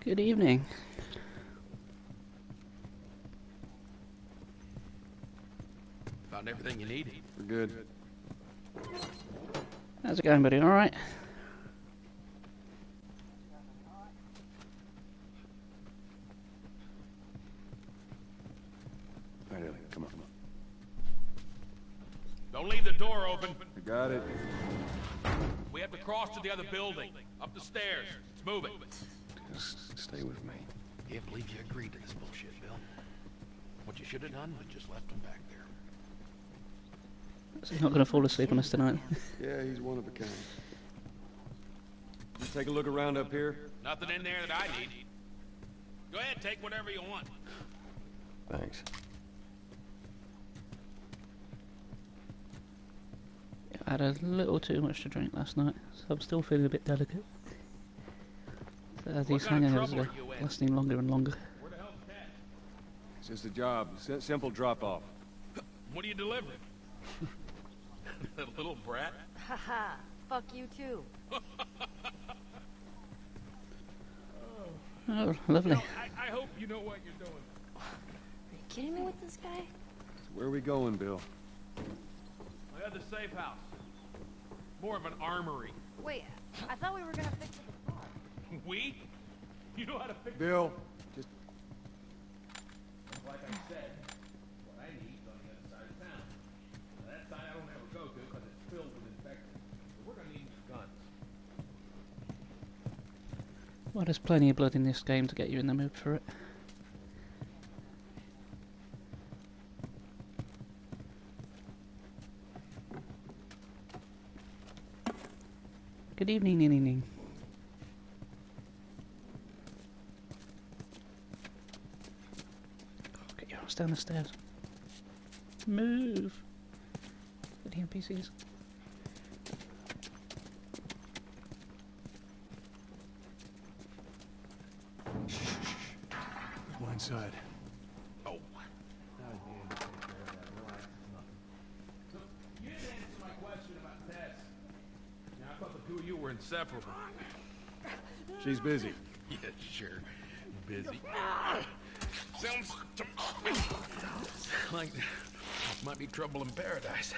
Good evening. Found everything you need? We're good. How's it going, buddy? All right? All right, Ellie, come on. Don't leave the door open. I got it. We have to cross to the other building. Up the stairs. Let's move it. Just stay with me. Can't believe you agreed to this bullshit, Bill. What you should have done was just left him back there. So he's not going to fall asleep on us tonight. Yeah, he's one of a kind. You take a look around up here. Nothing in there that I need. Go ahead, take whatever you want. Thanks. I had a little too much to drink last night, so I'm still feeling a bit delicate. These hangovers are lasting longer and longer. Where the hell's Ted? It's just a job. Simple drop-off. What are you delivering? That little brat? Haha, fuck you too. Oh, lovely. I hope you know what you're doing. Are you kidding me with this guy? So where are we going, Bill? I had the safe house. More of an armory. Wait, I thought we were gonna fix the car. We? You know how to fix Bill, just... Like I said, what I need is on the other side of town. That side I don't ever go to because it's filled with infected. So we're gonna need new guns. Well, there's plenty of blood in this game to get you in the mood for it. Good evening. Get your ass down the stairs. Move! Bloody NPCs. Go inside. Oh. You didn't answer my question about Tess. Yeah, I thought the two of you were inseparable. She's busy. Yeah, sure. Busy. Sounds like might be trouble in paradise.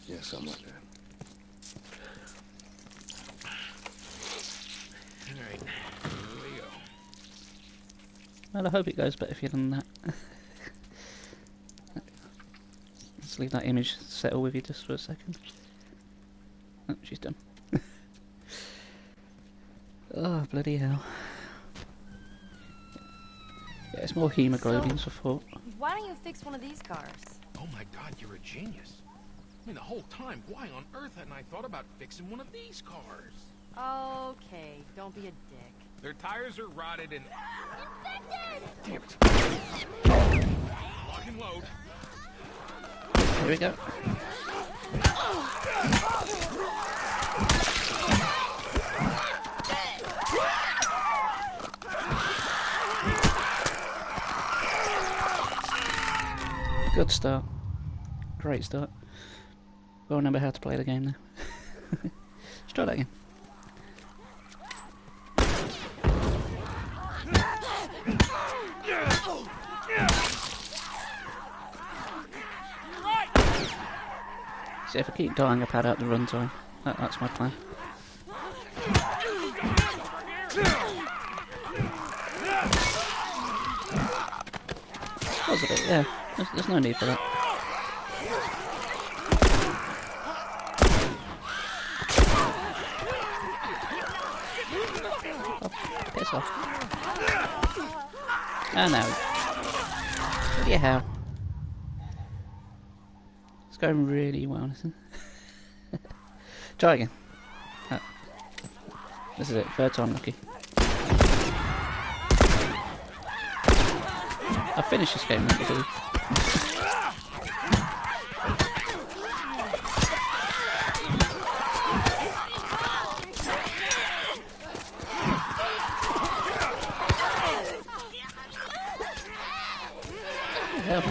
Yeah, something like that. All right, here we go. Well, I hope it goes better for you than that. Let's leave that image settle with you just for a second. Oh, she's done. Oh, bloody hell. Yeah, it's more hemoglobin support. Why don't you fix one of these cars? Oh my God, you're a genius. I mean, the whole time, why on earth hadn't I thought about fixing one of these cars? Okay, don't be a dick. Their tires are rotted and... Damn it. Lock and load. Here we go. Good start. Great start. We'll remember how to play the game now. Let's try that again. See, if I keep dying, I pad out the runtime. That's my plan. Was a bit, yeah. There's no need for that. Oh, piss off. Oh no. Bloody hell. It's going really well, isn't it? Try again. Oh. This is it, third time lucky. I finished this game before. Hell.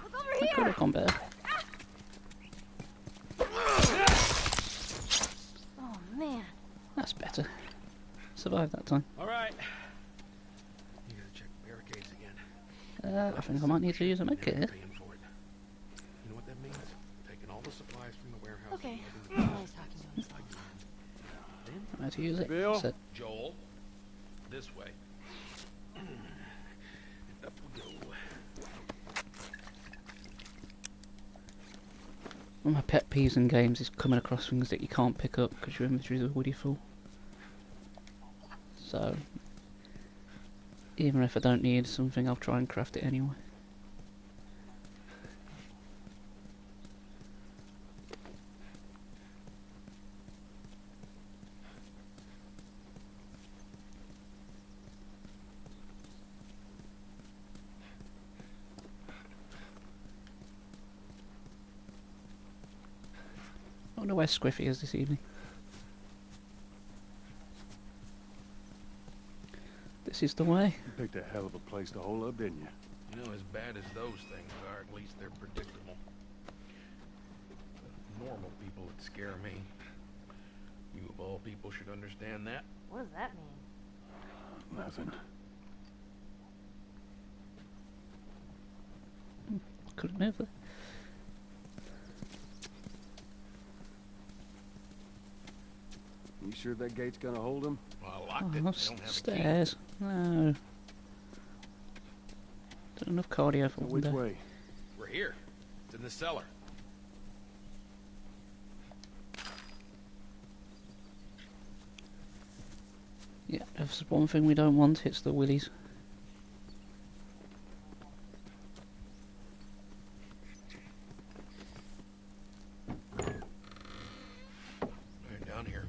Look over here! survived that time. All right. You gotta check barricades again. I think I might need to use a med kit here. Paying for it. You know what that means? Taking all the supplies from the warehouse. Okay. and loading Always talking to himself. I have to use it. Bill? So, Joel, this way. Up we go. one of my pet peeves in games is coming across things that you can't pick up because your inventory is already full. So, even if I don't need something, I'll try and craft it anyway. I wonder where Squiffy is this evening. This is the way. You picked a hell of a place to hole up, didn't you? You know, as bad as those things are, at least they're predictable. Normal people would scare me. You of all people should understand that. What does that mean? Nothing. Couldn't move there. You sure that gate's gonna hold him? Well, I locked it. Oh, They don't have a key. stairs. No. Don't enough cardio for So one which day. way? We're here. It's in the cellar. Yeah, if there's one thing we don't want, it's the willies. Right down here.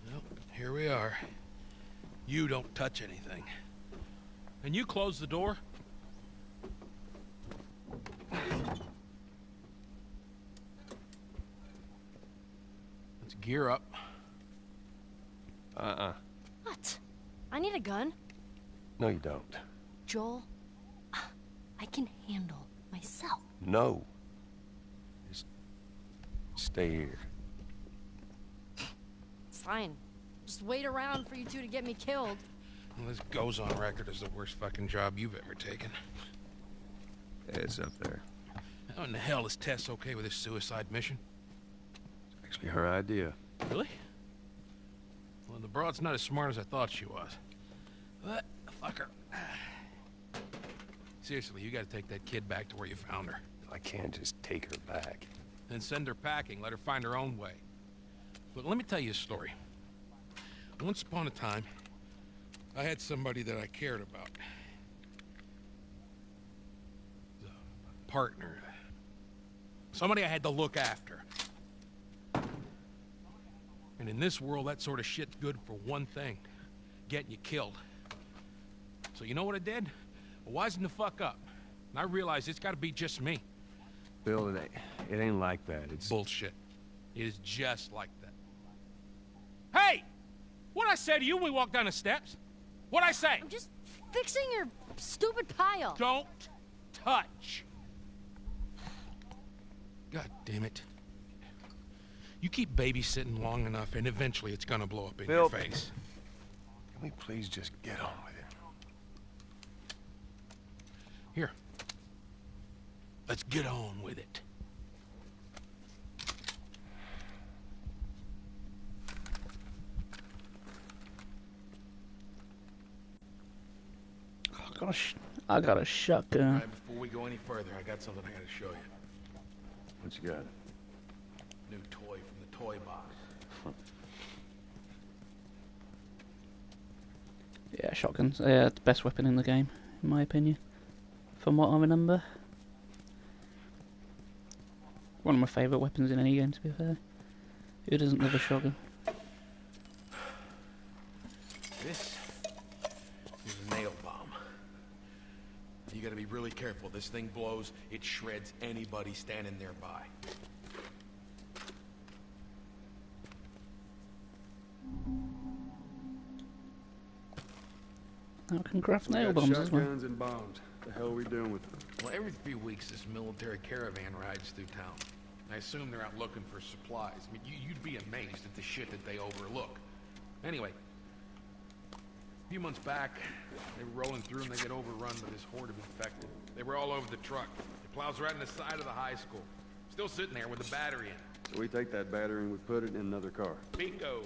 Well, here we are. You don't touch anything. And you close the door? Let's gear up. What? I need a gun. No, you don't. Joel, I can handle myself. No. Just stay here. It's fine. Just wait around for you two to get me killed. Well, this goes on record as the worst fucking job you've ever taken. It's up there. How in the hell is Tess okay with this suicide mission? Actually, her idea. Really? Well, the broad's not as smart as I thought she was. But, fuck her. Seriously, you gotta take that kid back to where you found her. I can't just take her back. Then send her packing, let her find her own way. Look, let me tell you a story. Once upon a time, I had somebody that I cared about. A partner. Somebody I had to look after. And in this world, that sort of shit's good for one thing. Getting you killed. So you know what I did? I wisened the fuck up. And I realized it's gotta be just me. Bill, it ain't like that. It's Bullshit. It is just like that. Hey! What'd I say to you when we walked down the steps? What'd I say? I'm just fixing your stupid pile. Don't touch. God damn it. You keep babysitting long enough and eventually it's gonna blow up in your Bill. face. Can we please just get on with it? Here. Let's get on with it. I got a shotgun. Alright, before we go any further, I got something I gotta show you. What you got? New toy from the toy box. Yeah, shotguns. Yeah, it's the best weapon in the game, in my opinion. From what I remember. One of my favourite weapons in any game, to be fair. Who doesn't love a shotgun? This is a nail bomb. You gotta be really careful. This thing blows, it shreds anybody standing nearby. I can craft We nail got bombs as well. shotguns and bombs. The hell are we doing with them? Well, every few weeks this military caravan rides through town. I assume they're out looking for supplies. I mean, you'd be amazed at the shit that they overlook. Anyway, a few months back, they were rolling through and they get overrun by this horde of infected. They were all over the truck. It plows right in the side of the high school. Still sitting there with the battery in it. So we take that battery and we put it in another car. Bingo.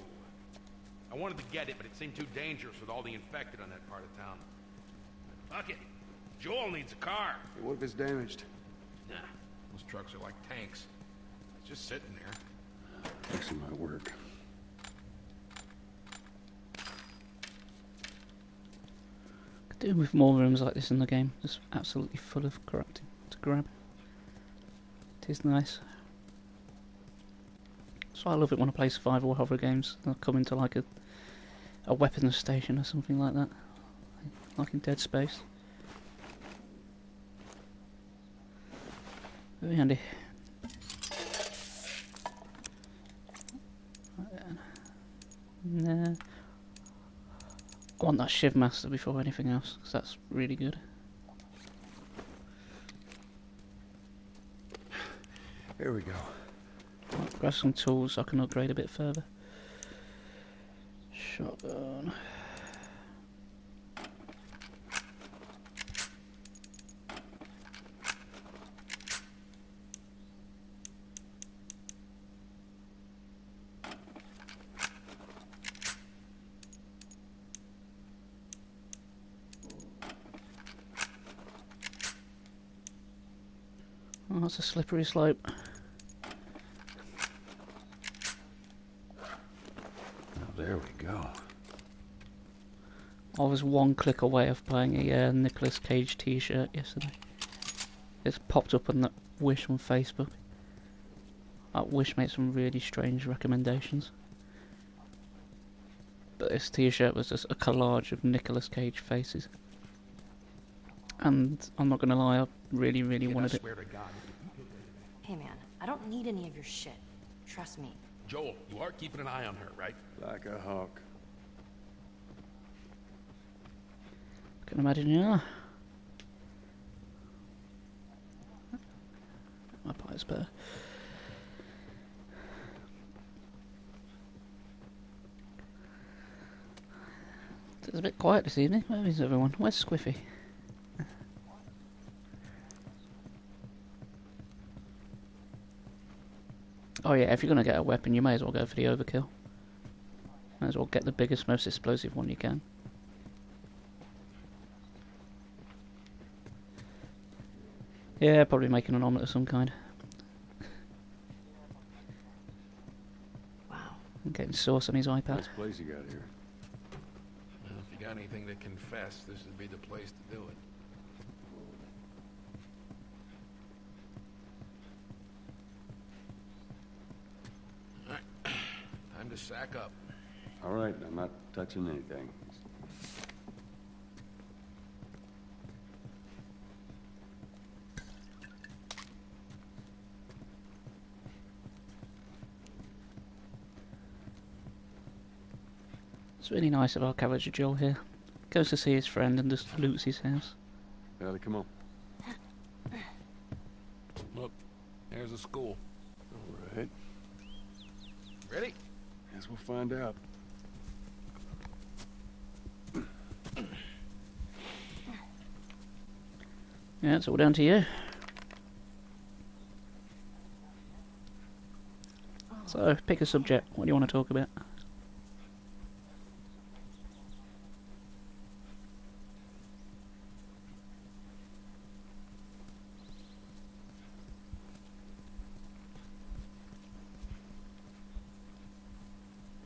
I wanted to get it, but it seemed too dangerous with all the infected on that part of town. Fuck it. Joel needs a car. What if it's damaged? Nah, those trucks are like tanks. It's just sitting there. Fixing my work. Could do with more rooms like this in the game. Just absolutely full of crap to grab. It is nice. So I love it when I play survival horror games. I'll come into like a weapons station or something like that. Like in Dead Space. Very handy. Nah. I want that Shiv Master before anything else, because that's really good. Here we go. I'll grab some tools so I can upgrade a bit further. Shotgun. Oh, that's a slippery slope. Oh, there we go. I was one click away of buying a Nicolas Cage t-shirt yesterday. It's popped up on that Wish on Facebook. That Wish made some really strange recommendations. But this t-shirt was just a collage of Nicolas Cage faces. And I'm not gonna lie, I really wanted it. Swear to God. Hey man, I don't need any of your shit. Trust me. Joel, you are keeping an eye on her, right? Like a hawk. I can imagine you are. My pie's better. It's a bit quiet this evening. Where is everyone? Where's Squiffy? Oh yeah, if you're gonna get a weapon, you may as well go for the overkill. Might as well get the biggest, most explosive one you can. Yeah, probably making an omelette of some kind. Wow. And getting sauce on his iPad. Nice place you got here. Well, if you got anything to confess, this would be the place to do it. All right, time to sack up. All right, I'm not touching anything. It's really nice of our character Joel here. Goes to see his friend and just loots his house. Ellie, come on. Look, there's a school. All right. Ready? Guess we'll find out. Yeah, it's all down to you. So, pick a subject. What do you want to talk about?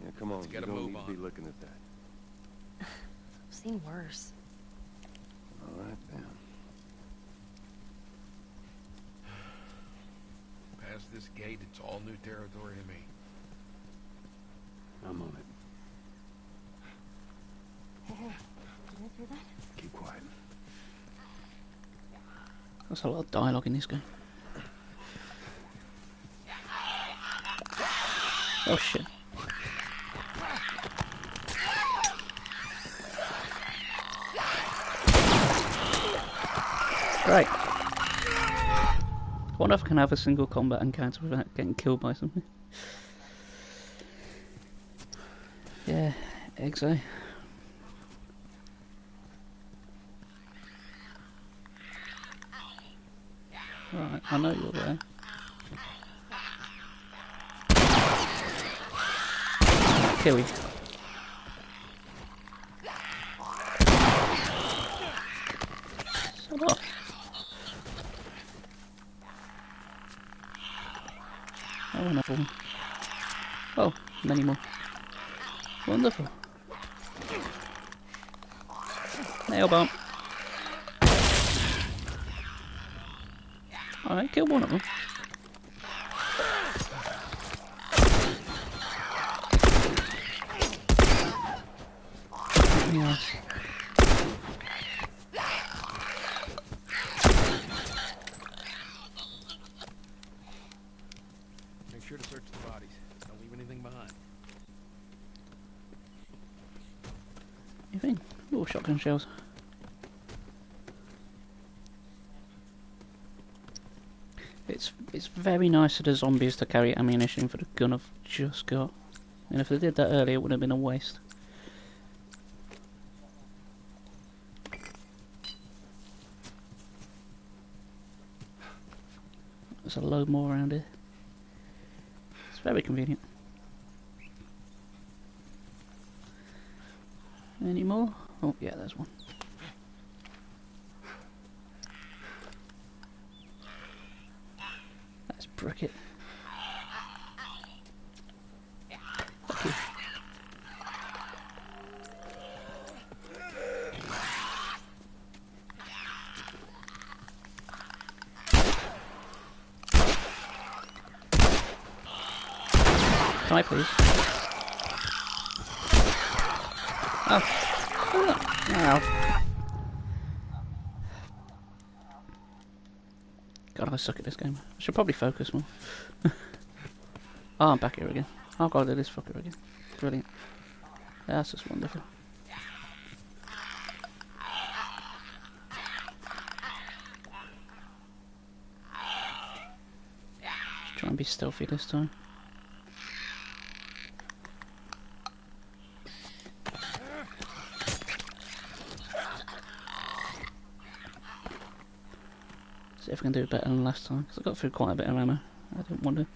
Yeah, come on. Let's You get a don't move need to on. be looking at that. I've seen worse. All right, then. Past this gate, it's all new territory to me. I'm on it. Hey, did I hear that? Keep quiet. There's a lot of dialogue in this game. Oh shit. Right. wonder if I can have a single combat encounter without getting killed by something. Yeah, exo. Right, I know you're there. Kill you. Shut up. Oh, another one. Oh, many more. Wonderful. Nail bump. Alright, kill one of them. Yes. Make sure to search the bodies. Don't leave anything behind. You think? Oh, shotgun shells. It's very nice of the zombies to carry ammunition for the gun I've just got. And if they did that earlier, it would have been a waste. There's a load more around here. It's very convenient. Any more? Oh, yeah, there's one. Let's brick it. Fuck you. Can I please? Oh. Ow. God, I suck at this game. I should probably focus more. Oh, I'm back here again. I've got to do this fucker again. Brilliant. That's just wonderful. Try and be stealthy this time. See if I can do it better than last time, because I got through quite a bit of ammo. I didn't want to.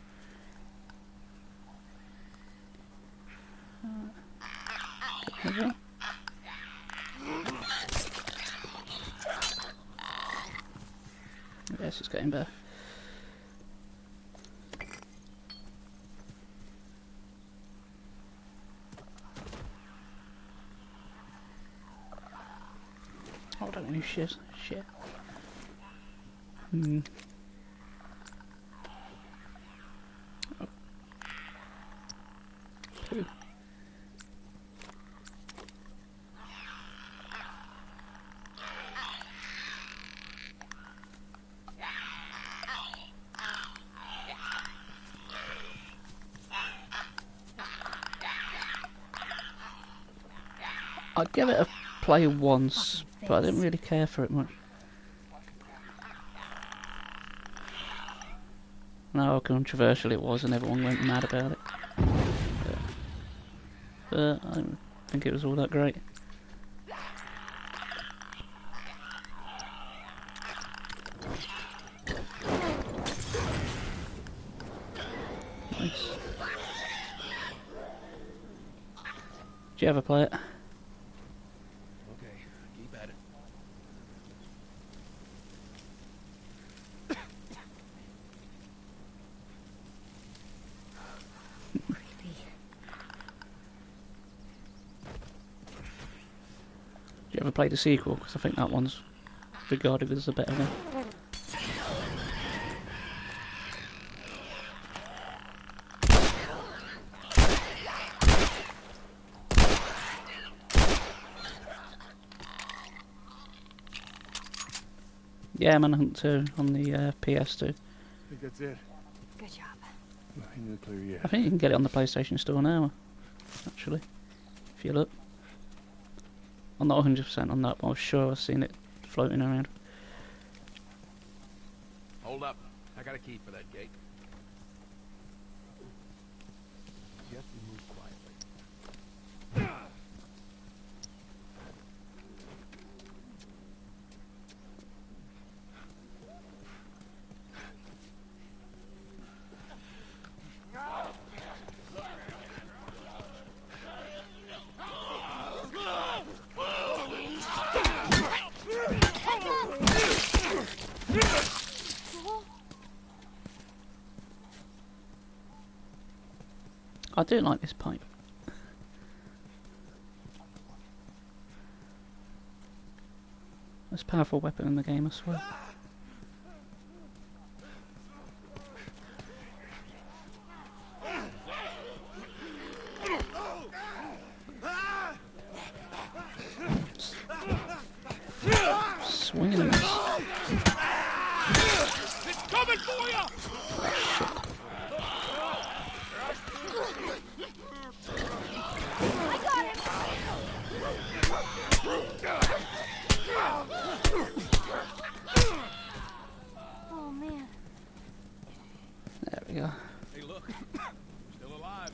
Yes, it's getting better. Oh, I don't know shit. Shit. Hmm. Oh. Poo. I'd give it a play once, but I didn't really care for it much. I know how controversial it was and everyone went mad about it. But I don't think it was all that great. Nice. Did you ever play it? Okay, keep at it. Did you ever play the sequel? Because I think that one's regarded as a better one. Yeah, Manhunt 2 on the PS2. I think that's it. Good job. Nothing nuclear yet. I think you can get it on the PlayStation Store now, actually, if you look. I'm not 100% on that, but I'm sure I've seen it floating around. Hold up. I got a key for that gate. Guess we move quietly. I do like this pipe. Most powerful weapon in the game, I swear. Swinging and miss. It's coming for you! I got him! Oh, man. There we go. Hey, look. Still alive.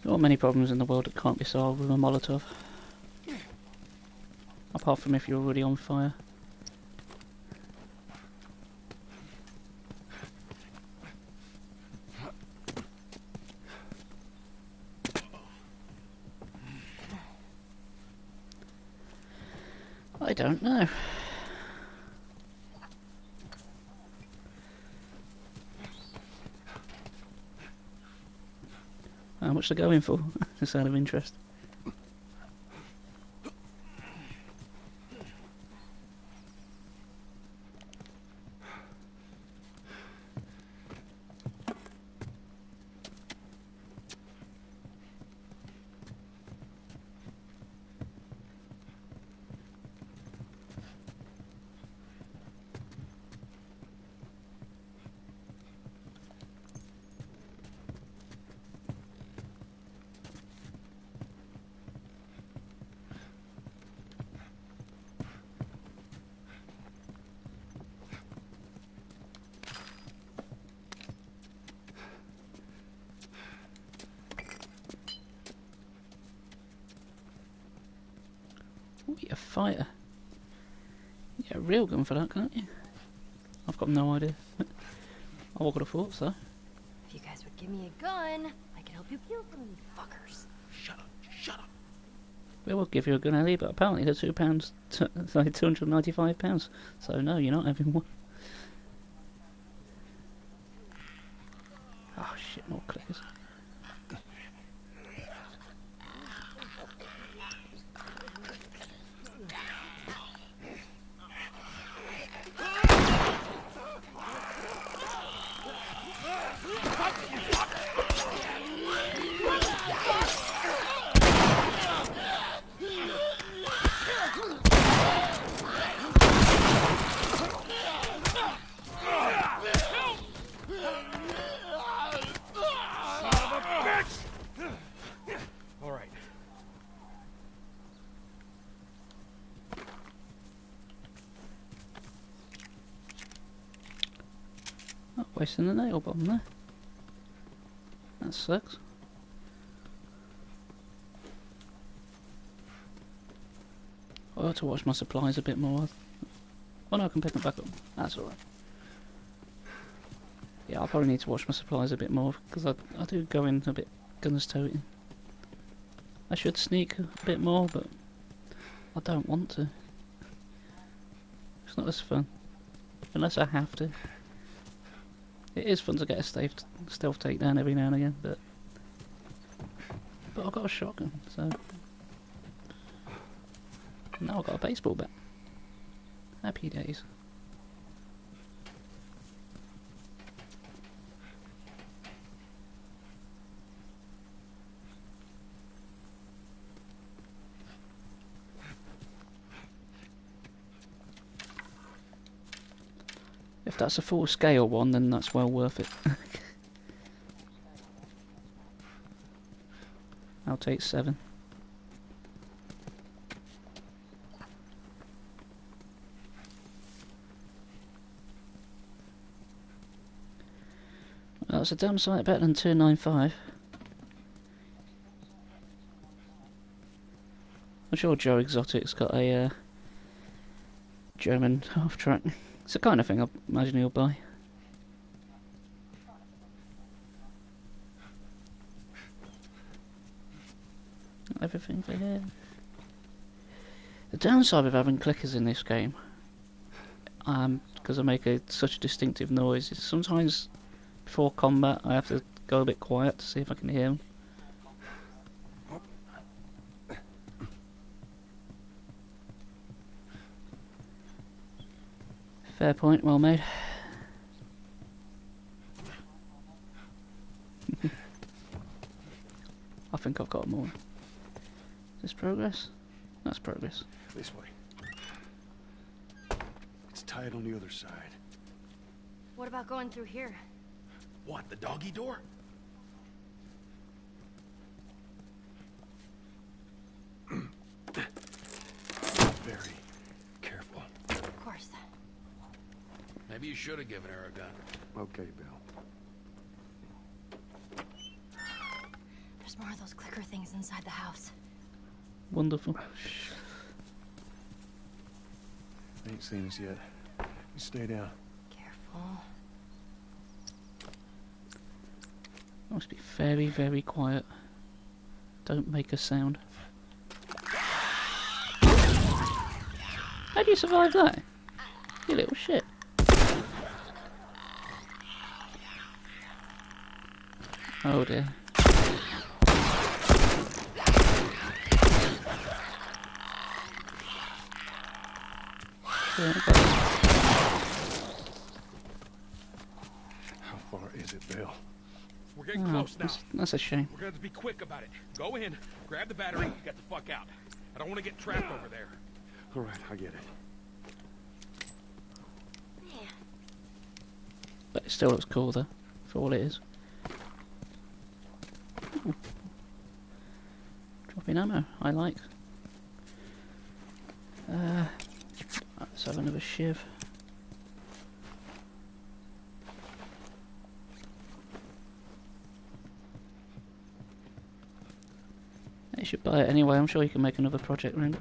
There aren't many problems in the world that can't be solved with a Molotov. Apart from if you're already on fire. I don't know. How much they're going for? Just out of interest. Oh, you're a fighter. You get a real gun for that, can't you? I've got no idea. I would have thought so. If you guys would give me a gun, I could help you kill some of these fuckers. Shut up. Shut up. We will give you a gun, Ellie, but apparently they're £2, like £295. So no, you're not having one. Oh shit, more clickers. All right. Oh, wasting the nail bomb there. That sucks. I'll have to watch my supplies a bit more. Oh no, I can pick them back up. That's alright. Yeah, I'll probably need to watch my supplies a bit more, because I do go in a bit guns toting. I should sneak a bit more, but I don't want to. It's not as fun. Unless I have to. It is fun to get a stealth takedown every now and again, but I've got a shotgun, so now I've got a baseball bat. Happy days. If that's a full scale one, then that's well worth it. I'll take 7. Well, it's a damn sight better than 295. I'm sure Joe Exotic's got a German half-track. It's the kind of thing I imagine he'll buy. Everything for him. The downside of having clickers in this game, because I make such a distinctive noise, is sometimes before combat I have to go a bit quiet to see if I can hear them. Fair point, well made. I think I've got more. Is this progress? That's progress. This way. It's tied on the other side. What about going through here? What, the doggy door? Very careful. Of course. Maybe you should have given her a gun. Okay, Bill. There's more of those clicker things inside the house. Wonderful. They ain't seen us yet. You stay down. Careful. Must be very, very quiet. Don't make a sound. How do you survive that? You little shit. Oh dear. Yeah, How far is it, Bill? We're getting oh, close now. that's a shame. We're gonna have to be quick about it. Go in, grab the battery, get the fuck out. I don't want to get trapped over there. All right, I get it. But it still looks cool though, for all it is. Ooh. Dropping ammo, I like. Let's have another shiv. You should buy it anyway, I'm sure you can make another project around it.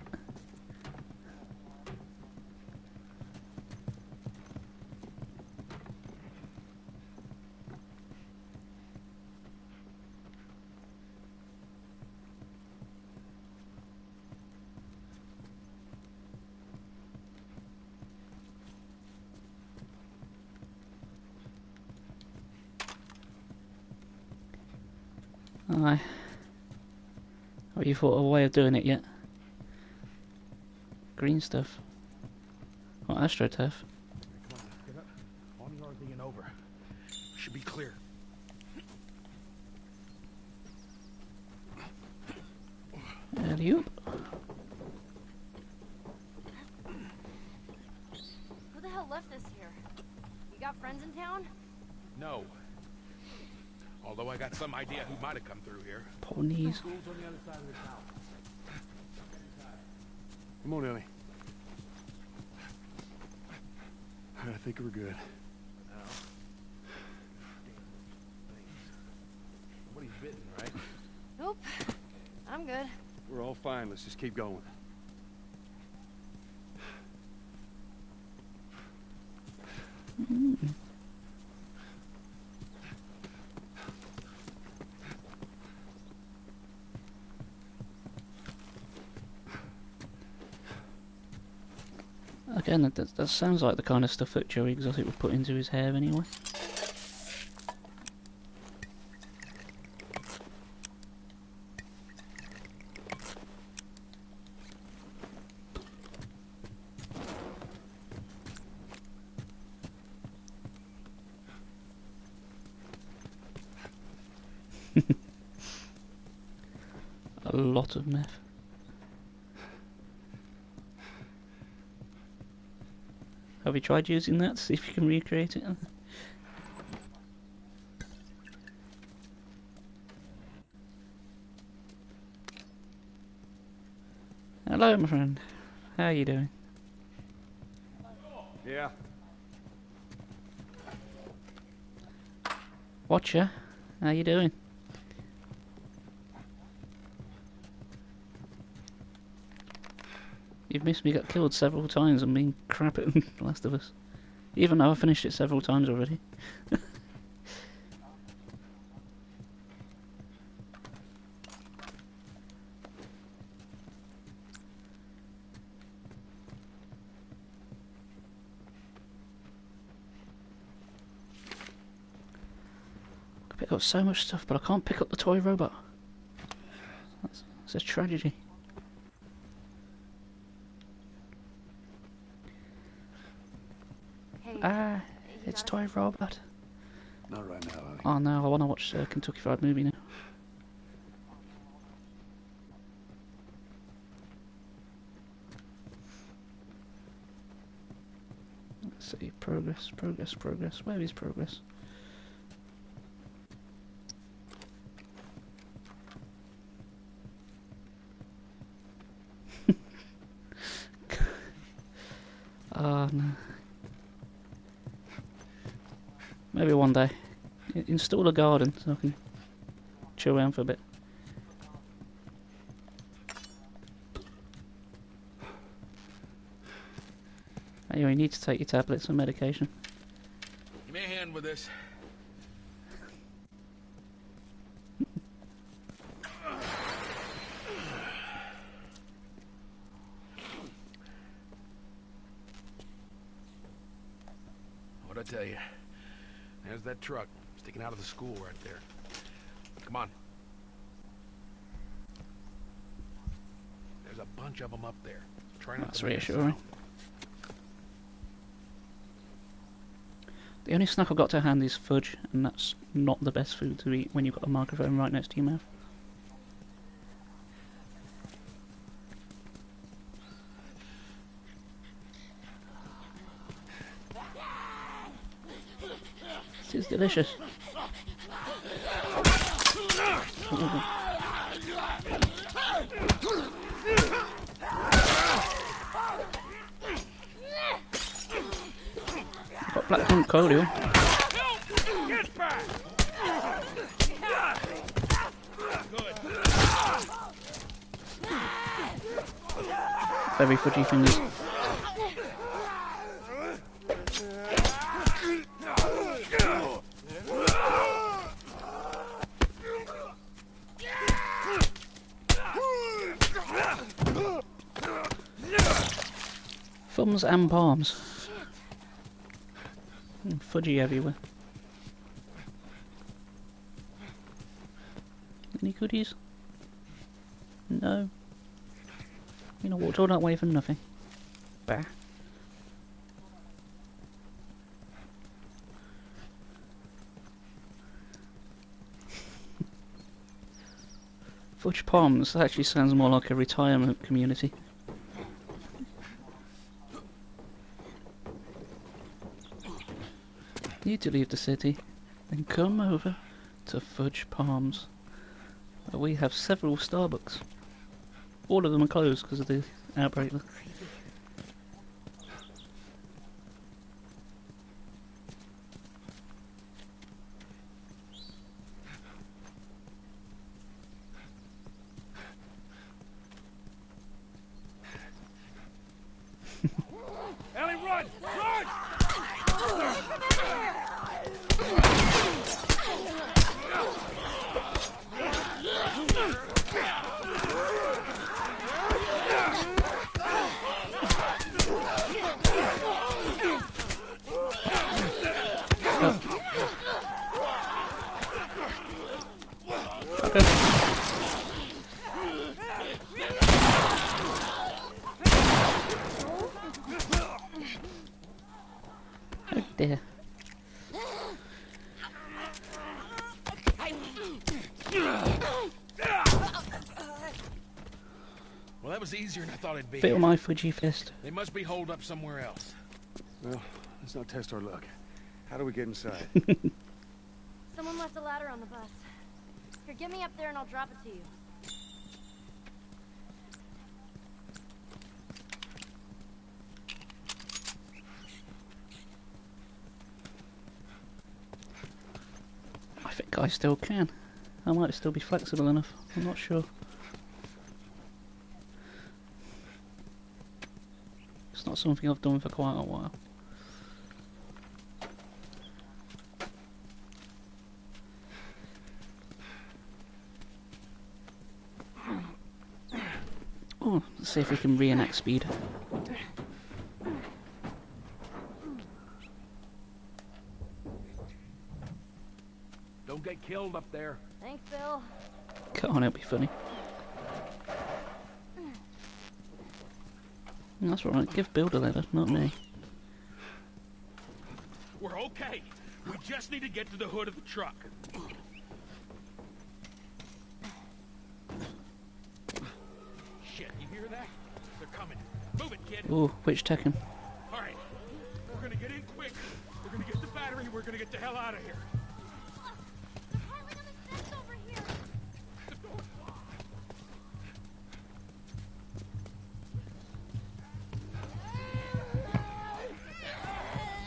Aye. Have you thought of a way of doing it yet? Green stuff. Or AstroTurf. Come on, get up. On the RV and over. Should be clear. Alley-oop. Who the hell left this here? You got friends in town? No. Although I got some idea who might have come through here. Ponies. School's on the other side of the town. Come on, Ellie. I think we're good. Nobody's bitten, right? Nope. I'm good. We're all fine. Let's just keep going. Again, that sounds like the kind of stuff that Joey Exotic would put into his hair anyway. A lot of meth. Have you tried using that to see if you can recreate it? Hello, my friend. How are you doing? Yeah. Watcher, how you doing? You've missed me get killed several times and being crap at The Last of Us. Even though I've finished it several times already. I pick up so much stuff, but I can't pick up the toy robot. That's a tragedy. Hey, Ah, you it's got toy robot. Not right now, honey. Oh no, I want to watch Kentucky Fried Movie now. Let's see, progress. Where is progress? Oh no. Maybe one day. Install a garden so I can chill around for a bit. Anyway, you need to take your tablets and medication. Give me a hand with this. What'd I tell you? There's that truck sticking out of the school right there. Come on. There's a bunch of them up there. Try not That's to make a reassuring. sound. The only snack I've got to hand is fudge, and that's not the best food to eat when you've got a microphone right next to your mouth. It is delicious. Got black punk cordial. Get back! Very fudgy fingers. Thumbs and palms. Fudgy everywhere. Any goodies? No. You know, walked all that way for nothing. Bah. Fudge Palms actually sounds more like a retirement community. Need to leave the city, then come over to Fudge Palms. We have several Starbucks. All of them are closed because of the outbreak. Ellie, run! Run! Oh dear. Well, that was easier than I thought it'd be. Feel my fudgy fist. They must be holed up somewhere else. Well, let's not test our luck. How do we get inside? Someone left a ladder on the bus. Here, get me up there and I'll drop it to you. I think I still can. I might still be flexible enough. I'm not sure. It's not something I've done for quite a while. Oh, let's see if we can reenact speed. Don't get killed up there. Thanks, Bill. Come on, it'll be funny. That's right, give Bill the letter, not me. We're okay. We just need to get to the hood of the truck. Shit, you hear that? They're coming. Move it, kid. Ooh, which Tekken? Alright. We're gonna get in quick. We're gonna get the battery. We're gonna get the hell out of here. They're piling on the steps over here.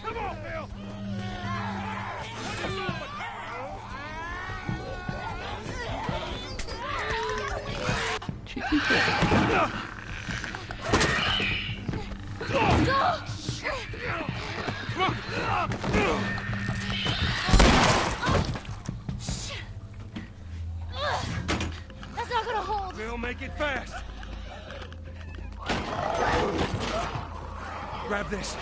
Come on, Bill! Cheeky bit. That's not gonna hold. Bill, make it fast. Grab this.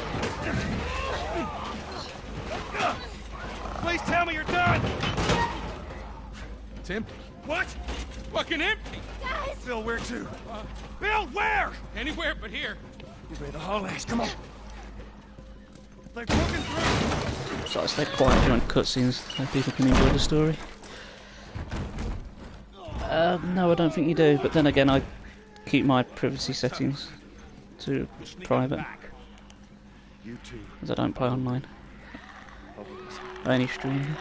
Please tell me you're done. It's empty. What? Fucking empty. Guys! Bill, where to? Bill, where? Anywhere but here. You better haul ass. Come on. They're poking through. So I stay quiet during cutscenes so people can enjoy the story. No, I don't think you do, but then again I keep my privacy settings to private, You too. as I don't play online. I only stream.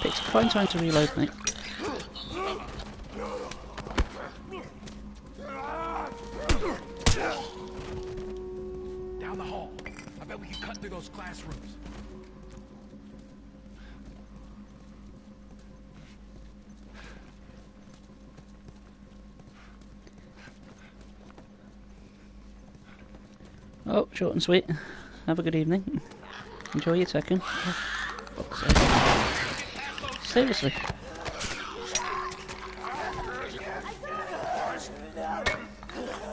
It's fine time to reload, mate. Down the hall. I bet we can cut through those classrooms. Oh, short and sweet. Have a good evening. Enjoy your Tekken. Oh, fuck's sake. Seriously.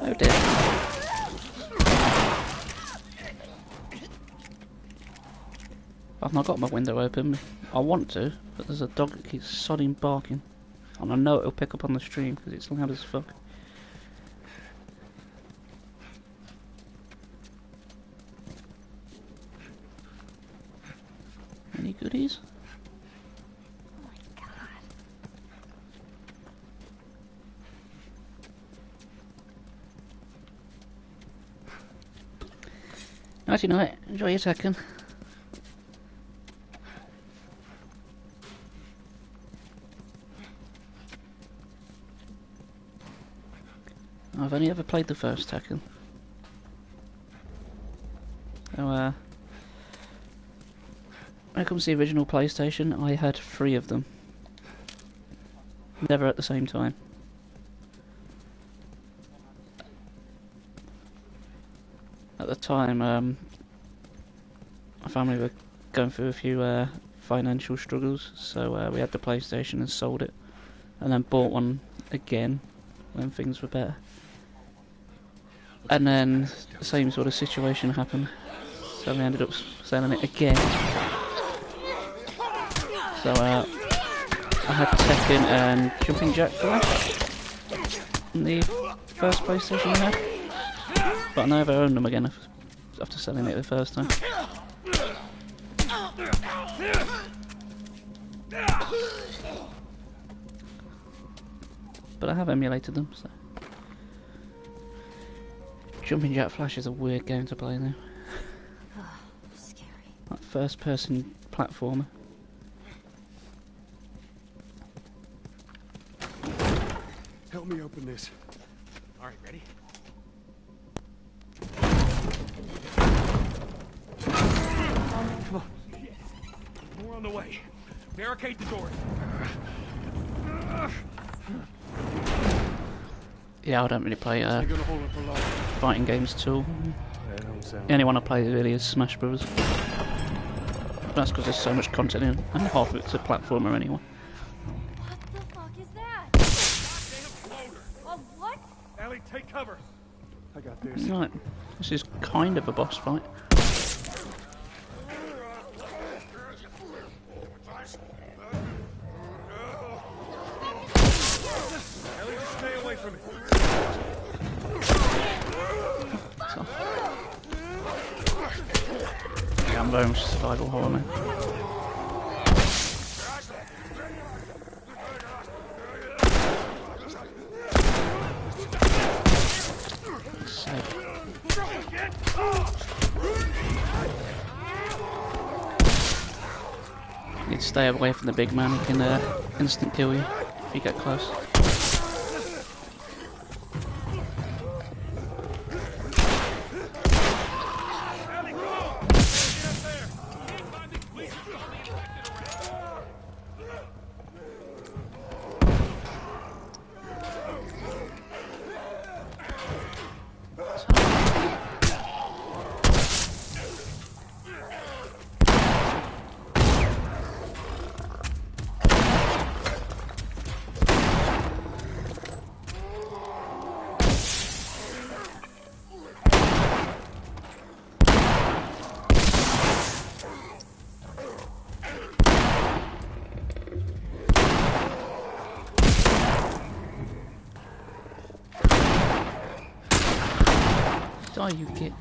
Oh dear. I've not got my window open. I want to, but there's a dog that keeps sodding barking. And I know it'll pick up on the stream because it's loud as fuck. Any goodies? Oh my god. Nighty night. Enjoy your Tekken. I've only ever played the first Tekken. So, when it comes to the original PlayStation, I had 3 of them. Never at the same time. At the time, my family were going through a few financial struggles, so we had the PlayStation and sold it, and then bought one again when things were better. And then the same sort of situation happened, so we ended up selling it again. So I had Tekken and Jumping Jack Flash in the first PlayStation I had, but I never owned them again after selling it the first time. But I have emulated them, so. Jumping Jack Flash is a weird game to play now. Oh, scary. Like first person platformer. Help me open this. All right, ready? Come on. More on the way. Barricade the door. Yeah, I don't really play They're gonna hold it for long. fighting games at all. That don't sound. The only one I play really is Smash Bros. That's because there's so much content in it, and half of it's a platformer anyway. What the fuck is that? Goddamn floater. A what? Ellie, take cover. I got this. Right, this is kind of a boss fight. Ellie, just stay away from it. Yeah, I'm very much a survival horror man. Safe. You need to stay away from the big man, he can instant kill you if you get close. Die, you git.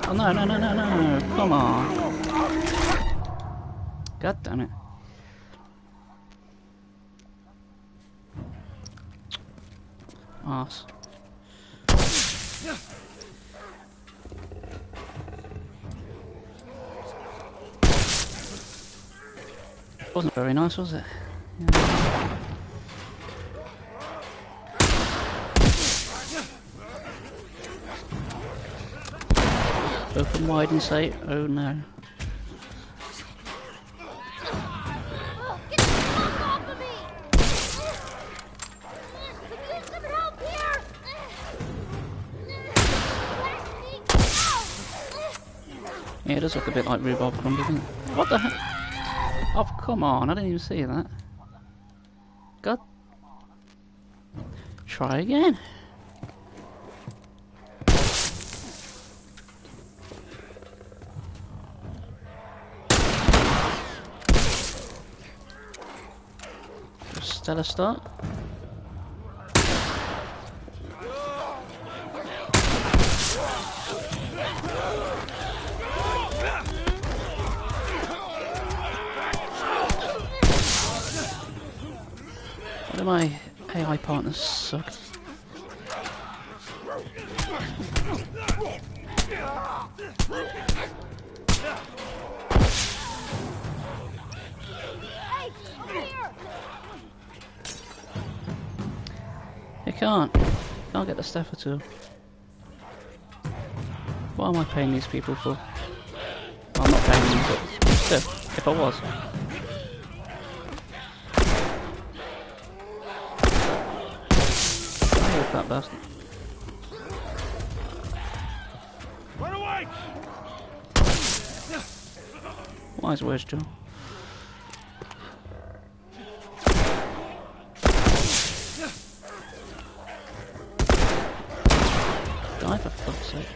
Oh no, no, no, no, no, come on. God damn it. Arse. Wasn't very nice, was it? Yeah. Open wide and say, oh no. Oh, get the fuck off of me! I need some help here! Yeah, it does look a bit like rhubarb crumb, doesn't it? What the heck? Oh, come on, I didn't even see that. God. Try again. Stellar start. Why do my AI partners suck? Hey, over here! You can't get the stuff at all. What am I paying these people for? Well, I'm not paying them, but still, if I was. I hate that bastard. Run away! Wise words, Joe. sake.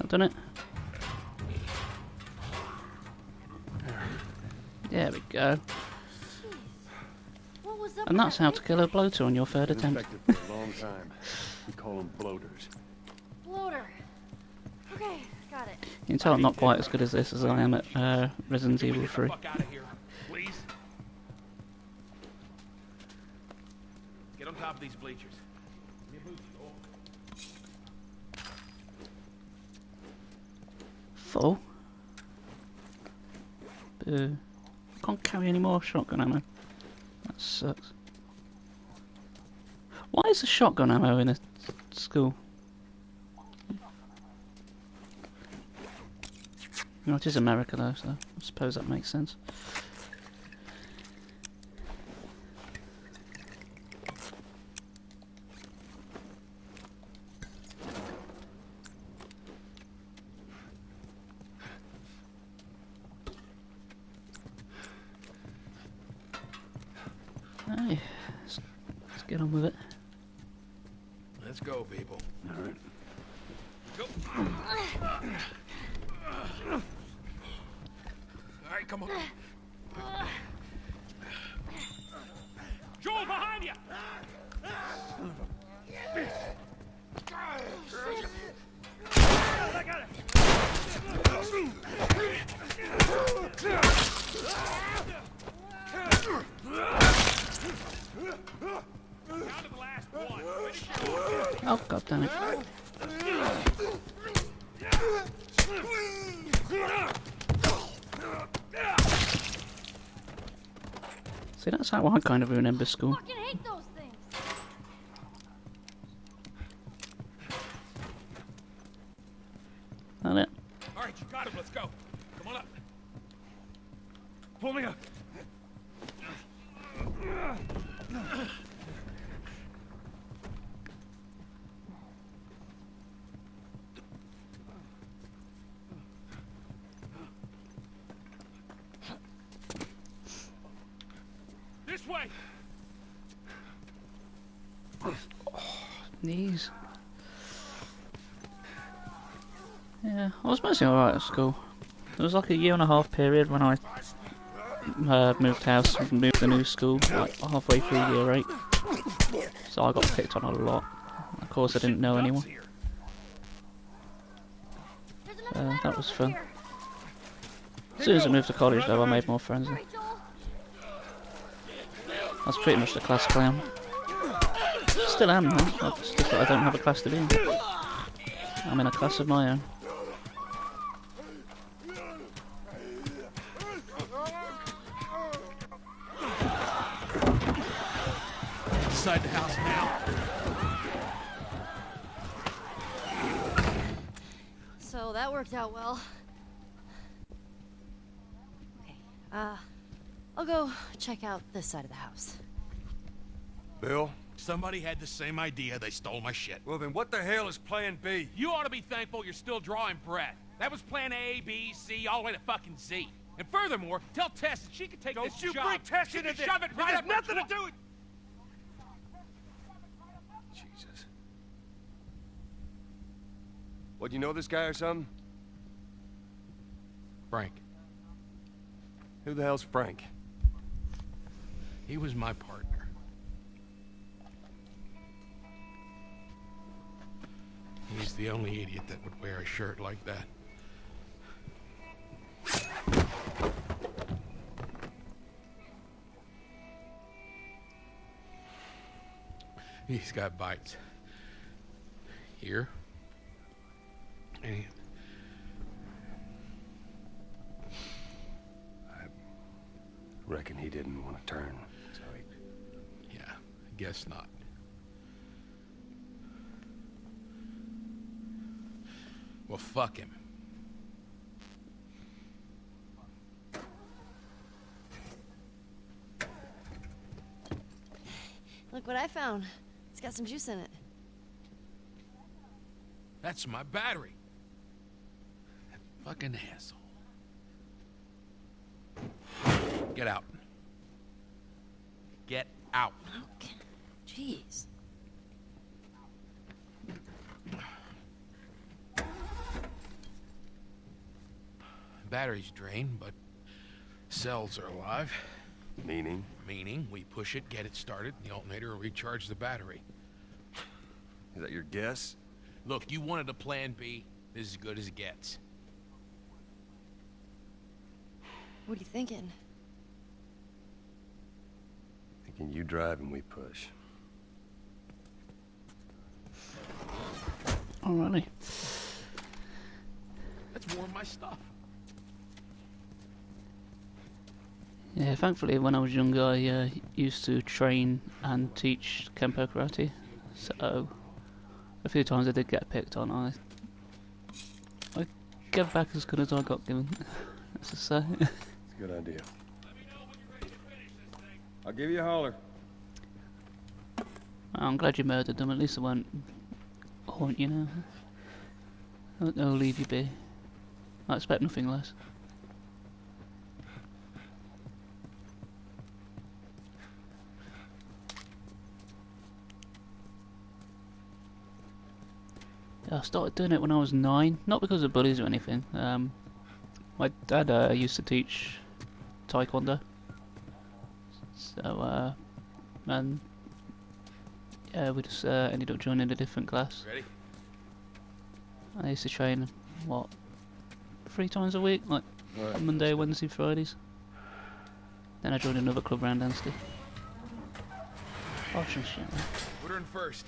I've done it. There we go. What was up And with that's that how to kill a bloater on your third Been attempt. infected for a long time. We call them bloaters. bloater? Okay, got it. You can tell I'm not quite as good as this as I am at Resident Evil 3. Fuck out of here, please. Get on top of these bleachers. Give me a boost, Joel. Full? Boo. Can't carry any more shotgun ammo. That sucks. Why is the shotgun ammo in a school? Well, it is America though, so I suppose that makes sense. Hey, let's get on with it. Let's go, people. All right. Go. All right, come on. Joel, behind you! I got it. Down to the last one. Oh, god damn it. See, that's how I kind of remember school. Fucking hate those things. That it? All right, you got it. Let's go. Come on up. Pull me up. This way. Knees. Yeah, I was mostly alright at school. There was like a 1.5 year period when I moved house and moved to the new school, like halfway through year 8. So I got picked on a lot. Of course I didn't know anyone. There's another ladder That was over fun. here. As soon as I moved to college though, I made more friends. Hurry, Joel. I was pretty much the class clown. Still am though, it's just that I don't have a class to be in. I'm in a class of my own. Inside the house now. So that worked out well. Okay, I'll go check out this side of the house. Bill? Somebody had the same idea. They stole my shit. Well, then what the hell is Plan B? You ought to be thankful you're still drawing breath. That was plan A, B, C, all the way to fucking Z. And furthermore, tell Tess that she could take this job. Don't you bring Tess She into can this! shove it right up her nothing to twat. do with... Jesus. What, you know this guy or something? Frank. Who the hell's Frank? He was my partner. He's the only idiot that would wear a shirt like that. He's got bites. Here. And I reckon he didn't want to turn, so he... yeah, I guess not. Well, fuck him. Look what I found. It's got some juice in it. That's my battery. That fucking asshole. Get out. Get out. Okay. Jeez. Battery's drained, but cells are alive. Meaning? Meaning, we push it, get it started, and the alternator will recharge the battery. Is that your guess? Look, you wanted a plan B. This is as good as it gets. What are you thinking? Thinking you drive and we push. Alrighty. That's more of my stuff. Yeah, thankfully when I was younger I used to train and teach Kempo karate, so a few times I did get picked on. I gave back as good as I got given, let's just say. It's a good idea. I'll give you a holler. I'm glad you murdered them, at least they won't haunt you now. They'll leave you be. I expect nothing less. Yeah, I started doing it when I was 9, not because of bullies or anything. My dad used to teach Taekwondo, so and yeah, we just ended up joining a different class. Ready? I used to train, what, 3 times a week, like Right, Monday, Wednesday, Fridays. Then I joined another club around Anstey. Oh, shit, man. Put her in first.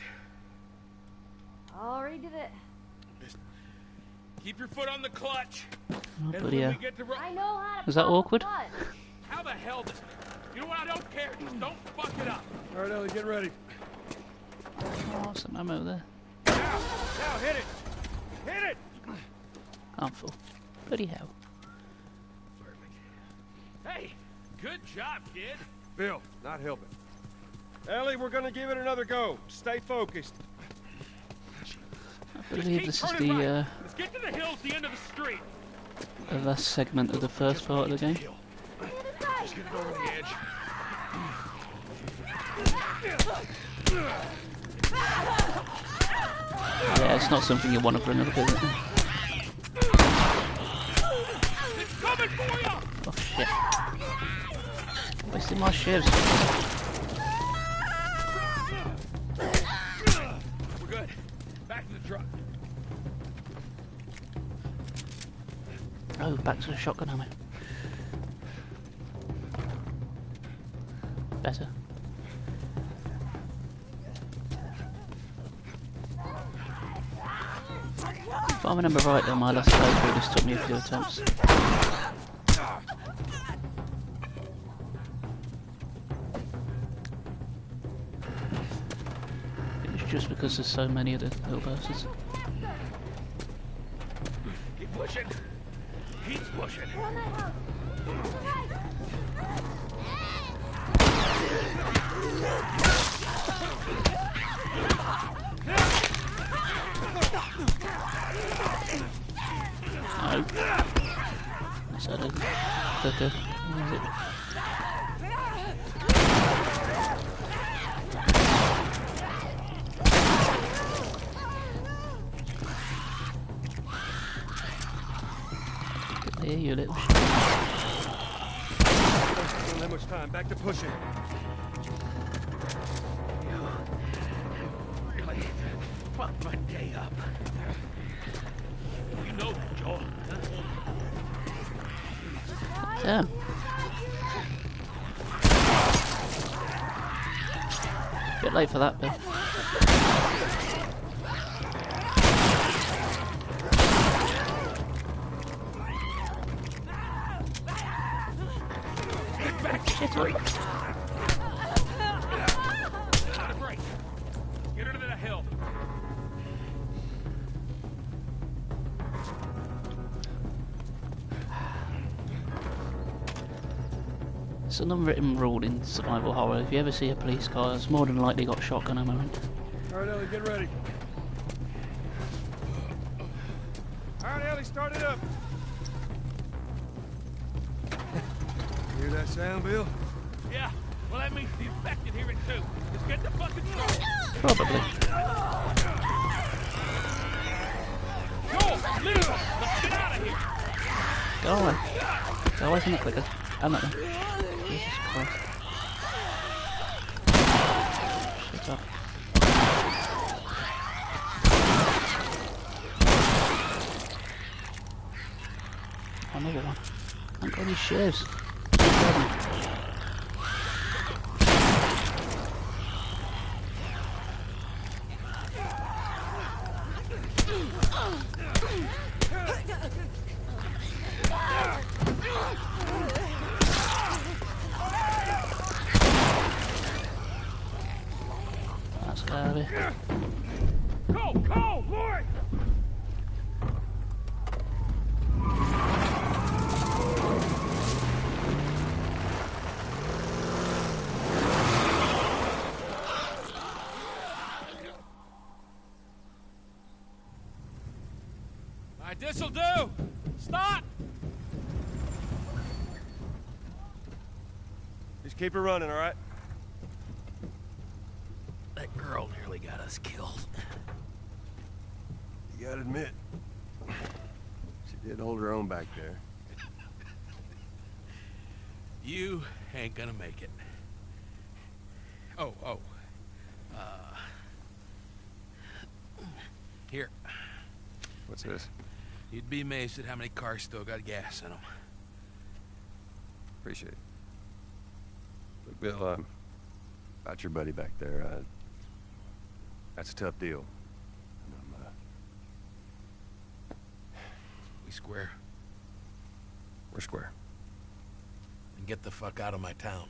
Already did it. Just keep your foot on the clutch. Oh, And bloody when hell. we get to I know how to. Was that pop a awkward? butt. how the hell does... You know what? I don't care. Just don't fuck it up. All right, Ellie, get ready. Oh, some ammo there. Now, hit it. Hit it. I'm full. Bloody hell. Hey, good job, kid. Bill, not helping. Ellie, we're gonna give it another go. Stay focused. I believe this is Keep turning the right. Let's get to the hills, the end of the street. last segment of the first part of the game. Just get it over the edge. Yeah, it's not something you want to bring up, is it? It's coming for you. Oh shit. Wasting my shivs. We're good. Back to the truck. Oh, back to the shotgun ammo. Better. If I remember right though, my last playthrough this took me a few attempts. It was just because there's so many of the little bosses. Keep pushing. Keep pushing. We're on that house. To the right. No. Is that a clicker? Or is it? There you little shit. Don't have much time. Back to pushing. Really fucked my day up. You know that, Joel. Damn. Bit late for that, Bill. Shit up. Not a break. Get her to the hill. It's an unwritten rule in survival horror. If you ever see a police car, it's more than likely got shotgun ammo in. All right, Ellie, get ready. right, Ellie, start it up. Hear that sound, Bill? Yeah, well, that means the infected hear it too. Let's get the fucking through. Probably. Joel, leave us. Let's get out of here. Go away. Go away from the clicker. I'm not there. Jesus Christ. Shut up. Another one. I haven't got any shares. That's scary. Go, go, boy! All right, this'll do. Stop! Just keep it running, all right? That girl nearly got us killed. You gotta admit, she did hold her own back there. You ain't gonna make it. Oh. Here. What's this? You'd be amazed at how many cars still got gas in them. Appreciate it. Look, Bill, about your buddy back there, that's a tough deal. And We square. we're square. And get the fuck out of my town.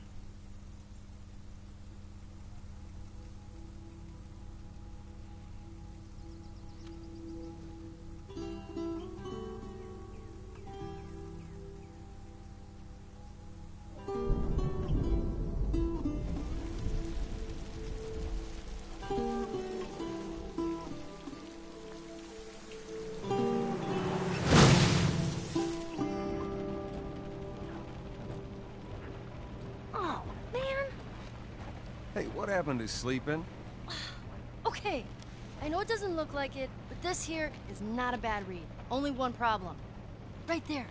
Oh, man. Hey, what happened to sleeping? Okay, I know it doesn't look like it, but this here is not a bad read. Only one problem. Right there.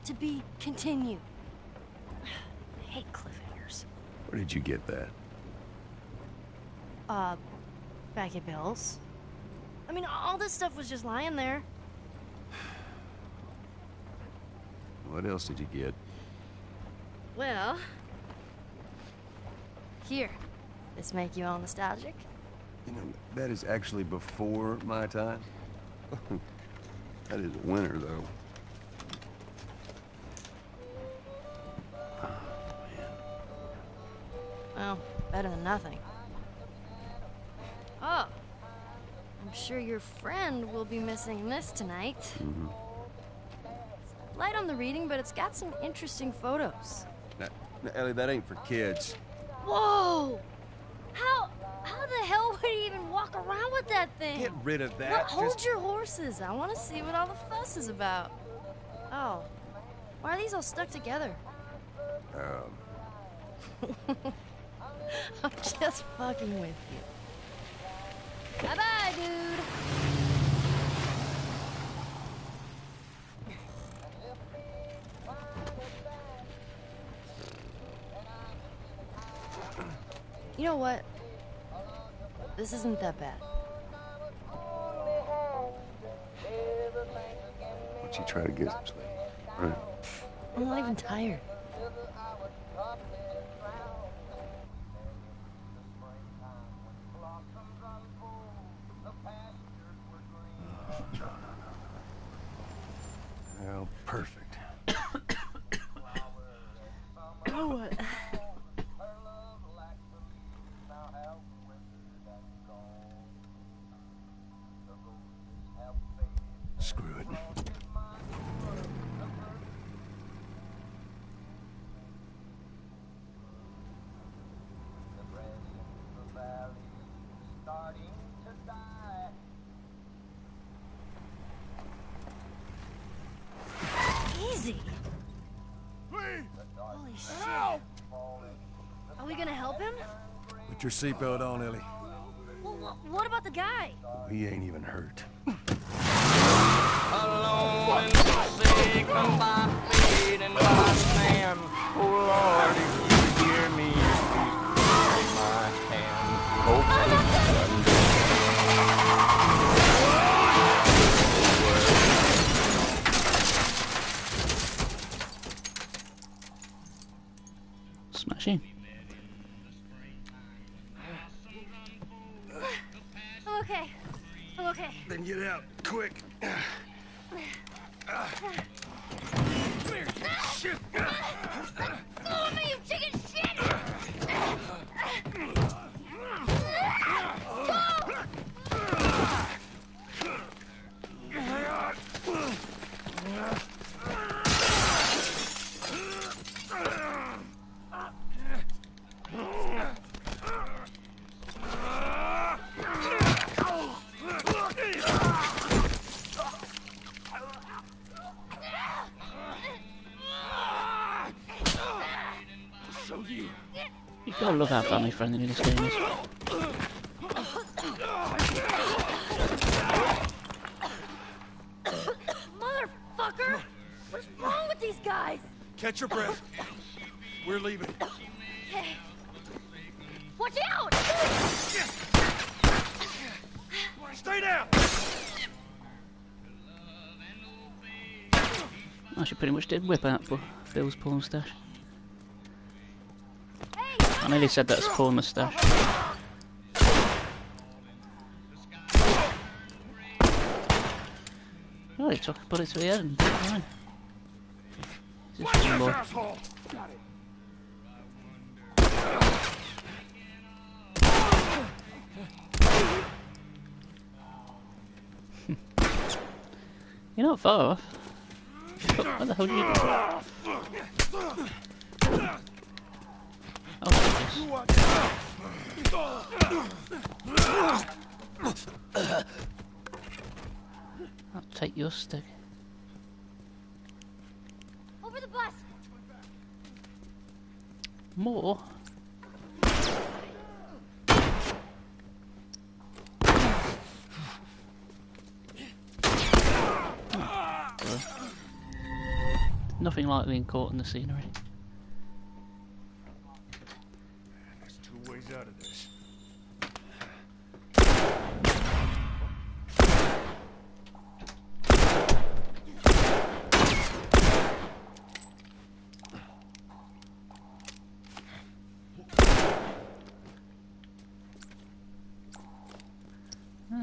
To be continued. I hate cliffhangers. Where did you get that? Back at Bill's. I mean, all this stuff was just lying there. What else did you get? Well... Here. This make you all nostalgic? You know, that is actually before my time. That is winter, though. Well, better than nothing. Oh. I'm sure your friend will be missing this tonight. Mm-hmm. It's light on the reading, but it's got some interesting photos. Now, Ellie, that ain't for kids. Whoa! How the hell would he even walk around with that thing? Get rid of that. Well, hold Just... your horses. I want to see what all the fuss is about. Oh. Why are these all stuck together? I'm just fucking with you. Bye-bye, dude. You know what? This isn't that bad. Why don't you try to get some sleep? All right. I'm not even tired. Well, perfect. Oh, what? Screw it. Are we gonna help him? Put your seatbelt on, Ellie. Well, what about the guy? He ain't even hurt. Alone and forsaken by fate and by man. Oh Lord, if you hear me, please take my hand. Hope Smashing. I'm okay. I'm okay. Then get out, quick. Shit. Follow me, you chicken shit! You gotta love how family friendly this game is. Motherfucker! What's wrong with these guys? Catch your breath. We're leaving. Okay. Watch out! Stay down. I should pretty much did whip out for Bill's porn stash. I nearly said that's porn moustache. Oh, he took a bullet to the head and fine. Just one boy. You're not far off. What the hell did you do? Oh, I'll take your stick. Over the bus! More? Nothing like being caught in the scenery. There's two ways out of this.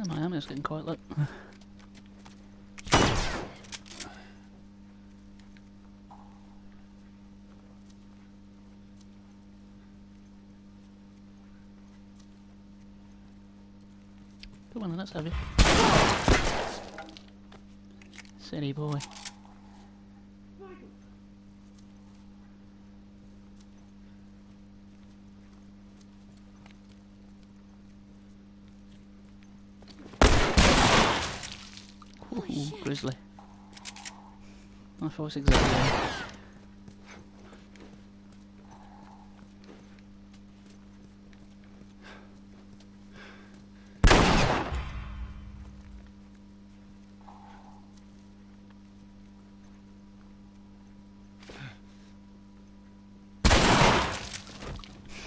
My ammo's getting quite low. Come on then, let's have you. Silly boy. Ooh, grizzly. I thought it was exactly that.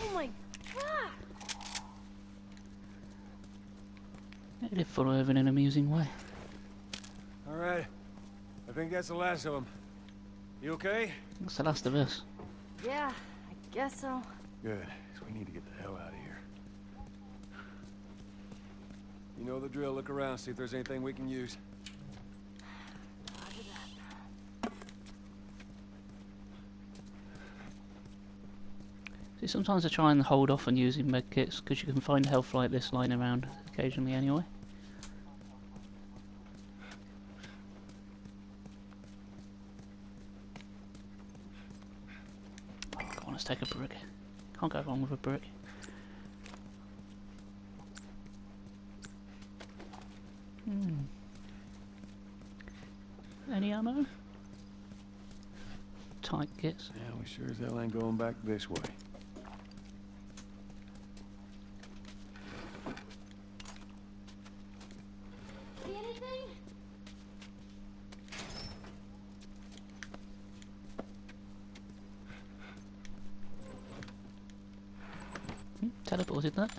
Oh my god! They did follow over in an amusing way. All right. I think that's the last of them. You okay? That's the last of us. Yeah, I guess so. Good. 'Cause we need to get the hell out of here. You know the drill. Look around, see if there's anything we can use. See, sometimes I try and hold off on using medkits because you can find health like this lying around occasionally anyway. Go on, let's take a brick. Can't go wrong with a brick. Any ammo? Tight kits. Yeah, we sure as hell ain't going back this way. teleported that.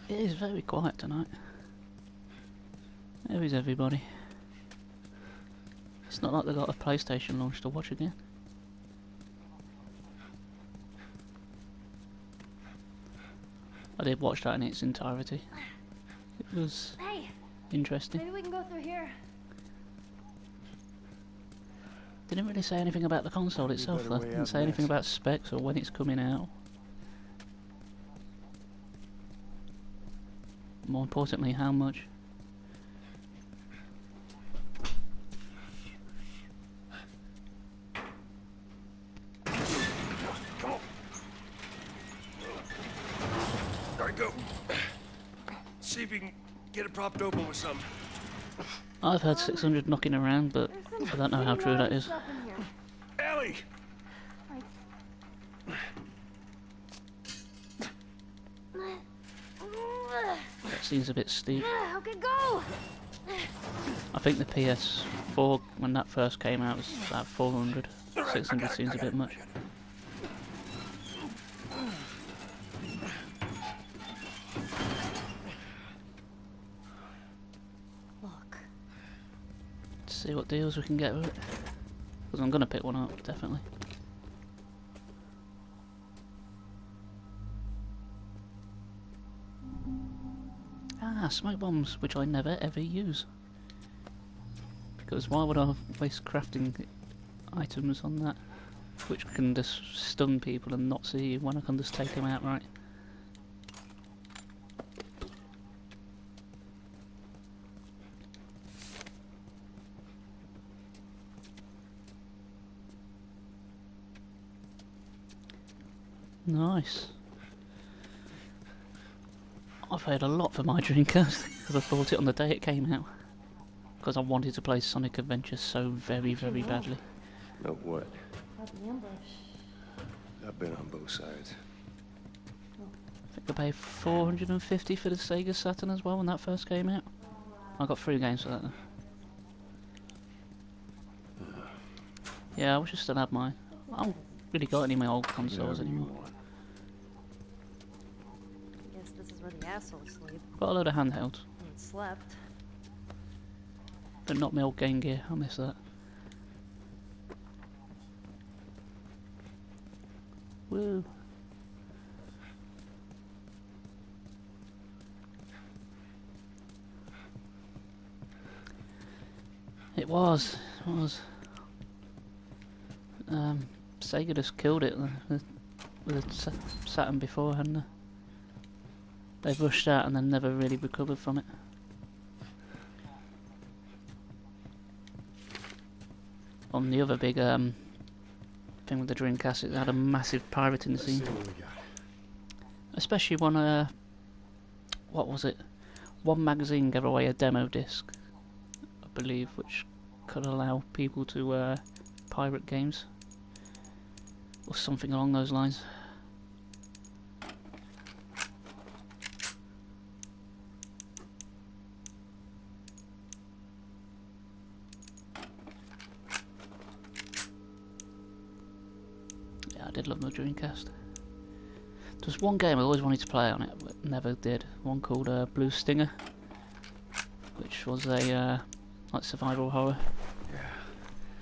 It is very quiet tonight. Where is everybody? It's not like they've got a PlayStation launch to watch again. I did watch that in its entirety. It was Hey, interesting. maybe we can go through here. Didn't really say anything about the console itself though. Didn't say anything about specs or when it's coming out. More importantly, how much. Come on. Alright, go. See if you can get it propped open with something. I've heard 600 knocking around, but I don't know how true that is. Ellie! That seems a bit steep. Okay, go! I think the PS4, when that first came out, was about 400. 600 seems a bit much. Look. See what deals we can get with it. Because I'm going to pick one up, definitely. Ah, smoke bombs, which I never ever use. Because why would I waste crafting items on that? Which can just stun people and not see you when I can just take them outright. Nice. I paid a lot for my Dreamcast because I bought it on the day it came out. Because I wanted to play Sonic Adventure so very, very badly. No, what? About the ambush. I've been on both sides. I think I paid 450 for the Sega Saturn as well when that first came out. I got 3 games for that though. Yeah, I wish I still had mine. I haven't really got any of my old consoles anymore. Guess this is where the assholes sleep. Got a load of handhelds, And slept. but not my old Game Gear. I miss that. Woo. It was. Sega just killed it with the Saturn before, hadn't they? They rushed out and then never really recovered from it. On the other big thing with the Dreamcast, it had a massive pirating scene. Especially when what was it? One magazine gave away a demo disc, I believe, which could allow people to pirate games or something along those lines. Yeah, I did love the Dreamcast. There was one game I always wanted to play on it, but never did. One called Blue Stinger, which was a like survival horror. Yeah.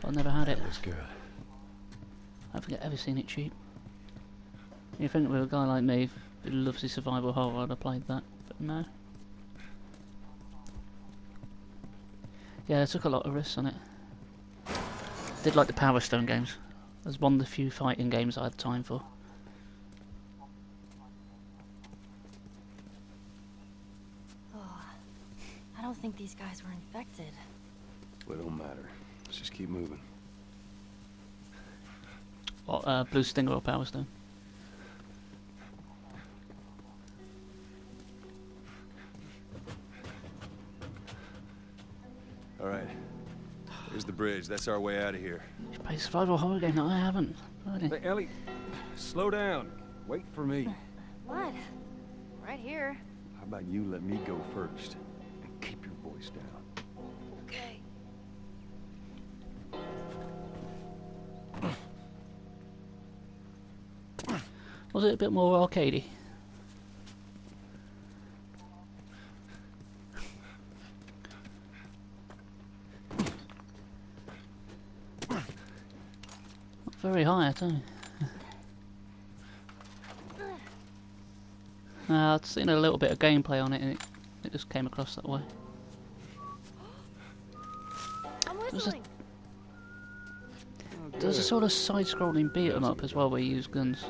But I never had it. That was good. I haven't ever seen it cheap. You think with a guy like me who loves his survival horror, I'd have played that, but no. Yeah, I took a lot of risks on it. Did like the Power Stone games. It was one of the few fighting games I had time for. Oh, I don't think these guys were infected. Well, it don't matter. Let's just keep moving. What, Blue Stinger or Power Stone? All right. Here's the bridge. That's our way out of here. You play a survival horror game that I haven't. Really. Hey, Ellie, slow down. Wait for me. What? Right here. How about you let me go first and keep your voice down? Okay. Was it a bit more arcadey? Not very high, I tell you. I'd seen a little bit of gameplay on it, and it just came across that way. I'm There's a, whistling. there's a sort of side-scrolling beat 'em up as well, where you use guns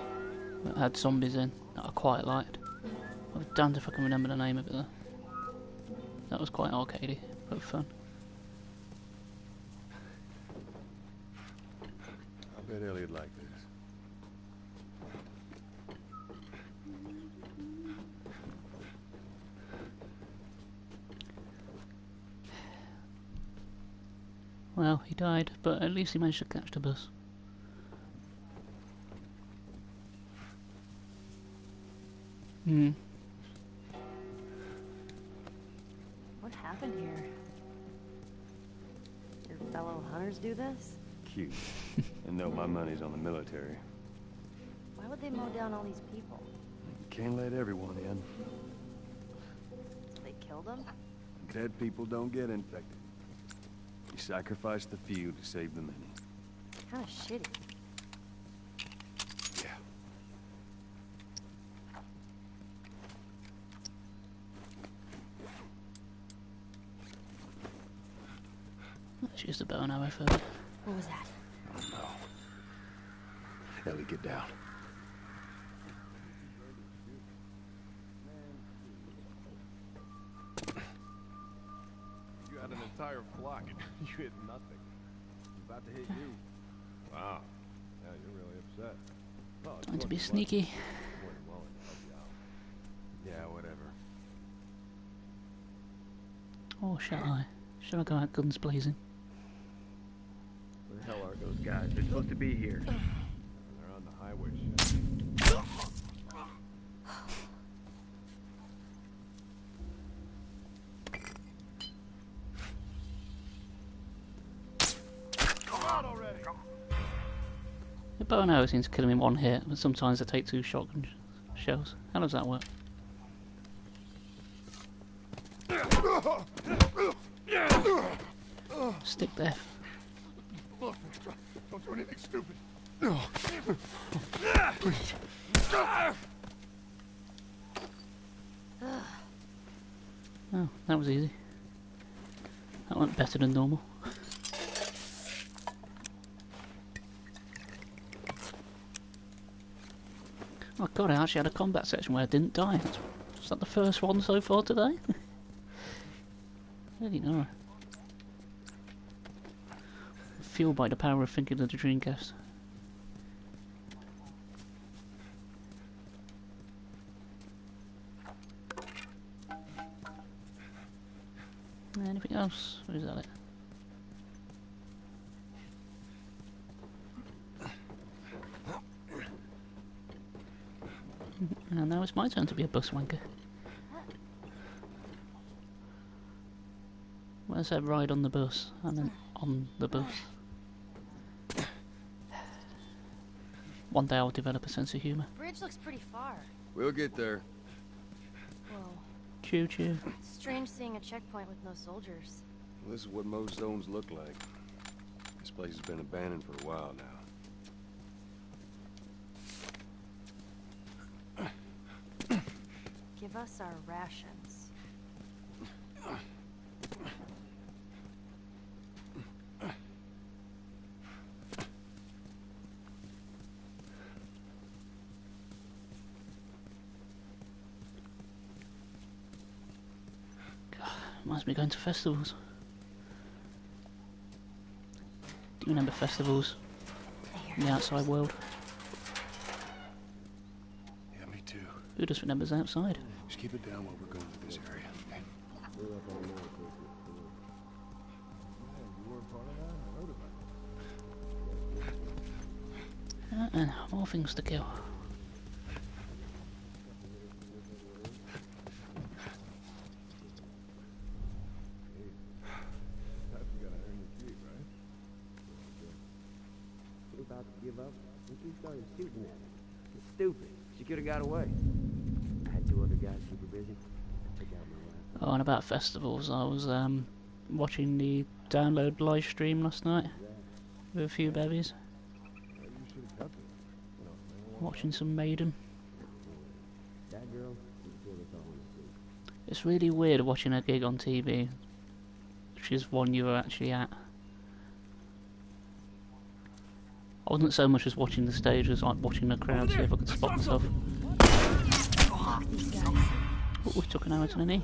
that had zombies in that I quite liked. I'm damned if I can remember the name of it though. That was quite arcadey, but fun. I bet Ellie'd like this. Well, he died, but at least he managed to catch the bus. What happened here? Your fellow hunters do this? Cute. And no, my money's on the military. Why would they mow down all these people? Can't let everyone in. They killed them? Dead people don't get infected. You sacrifice the few to save the many. Kinda shitty. Yeah. Let's use the bow and arrow first. What was that? Oh no. Ellie, get down. You had an entire flock and you hit nothing. About to hit you. Wow. Yeah, you're really upset. Well, Trying to be sneaky. Yeah, whatever. Or shall I? Shall I go out guns blazing? Where the hell are those guys? They're supposed to be here. They're on the highway. Come out already! The bow and arrow seems to kill him in one hit, but sometimes they take 2 shotgun shells. How does that work? Stick death. Look, don't do anything stupid. Oh, that was easy. That went better than normal. Oh god, I actually had a combat section where I didn't die. Was that the first one so far today? Really no. Fueled by the power of thinking of the Dreamcast. Anything else? Or is that it? And now it's my turn to be a bus wanker. Where's that ride on the bus? And then on the bus. One day I'll develop a sense of humour. Bridge looks pretty far. We'll get there. Whoa. Choo choo. Strange seeing a checkpoint with no soldiers. Well, this is what most zones look like. This place has been abandoned for a while now. Give us our rations. Reminds me of going to festivals. Do you remember festivals in the outside world? Yeah, me too. Who just remembers outside? Just keep it down while we're going through this area, okay? You weren't part of that? And more things to kill. About to give up, and she started shooting at me. It's stupid. She could have got away. I had two other guys super busy. I took out my wife. Oh, and about festivals, I was watching the download live stream last night with a few bevies. Watching some Maiden. That girl, she killed us all in the street. It's really weird watching a gig on TV, which is one you were actually at. I wasn't so much as watching the stage as like watching the crowd, see if I could spot myself. Oh, we took an arrow to the knee.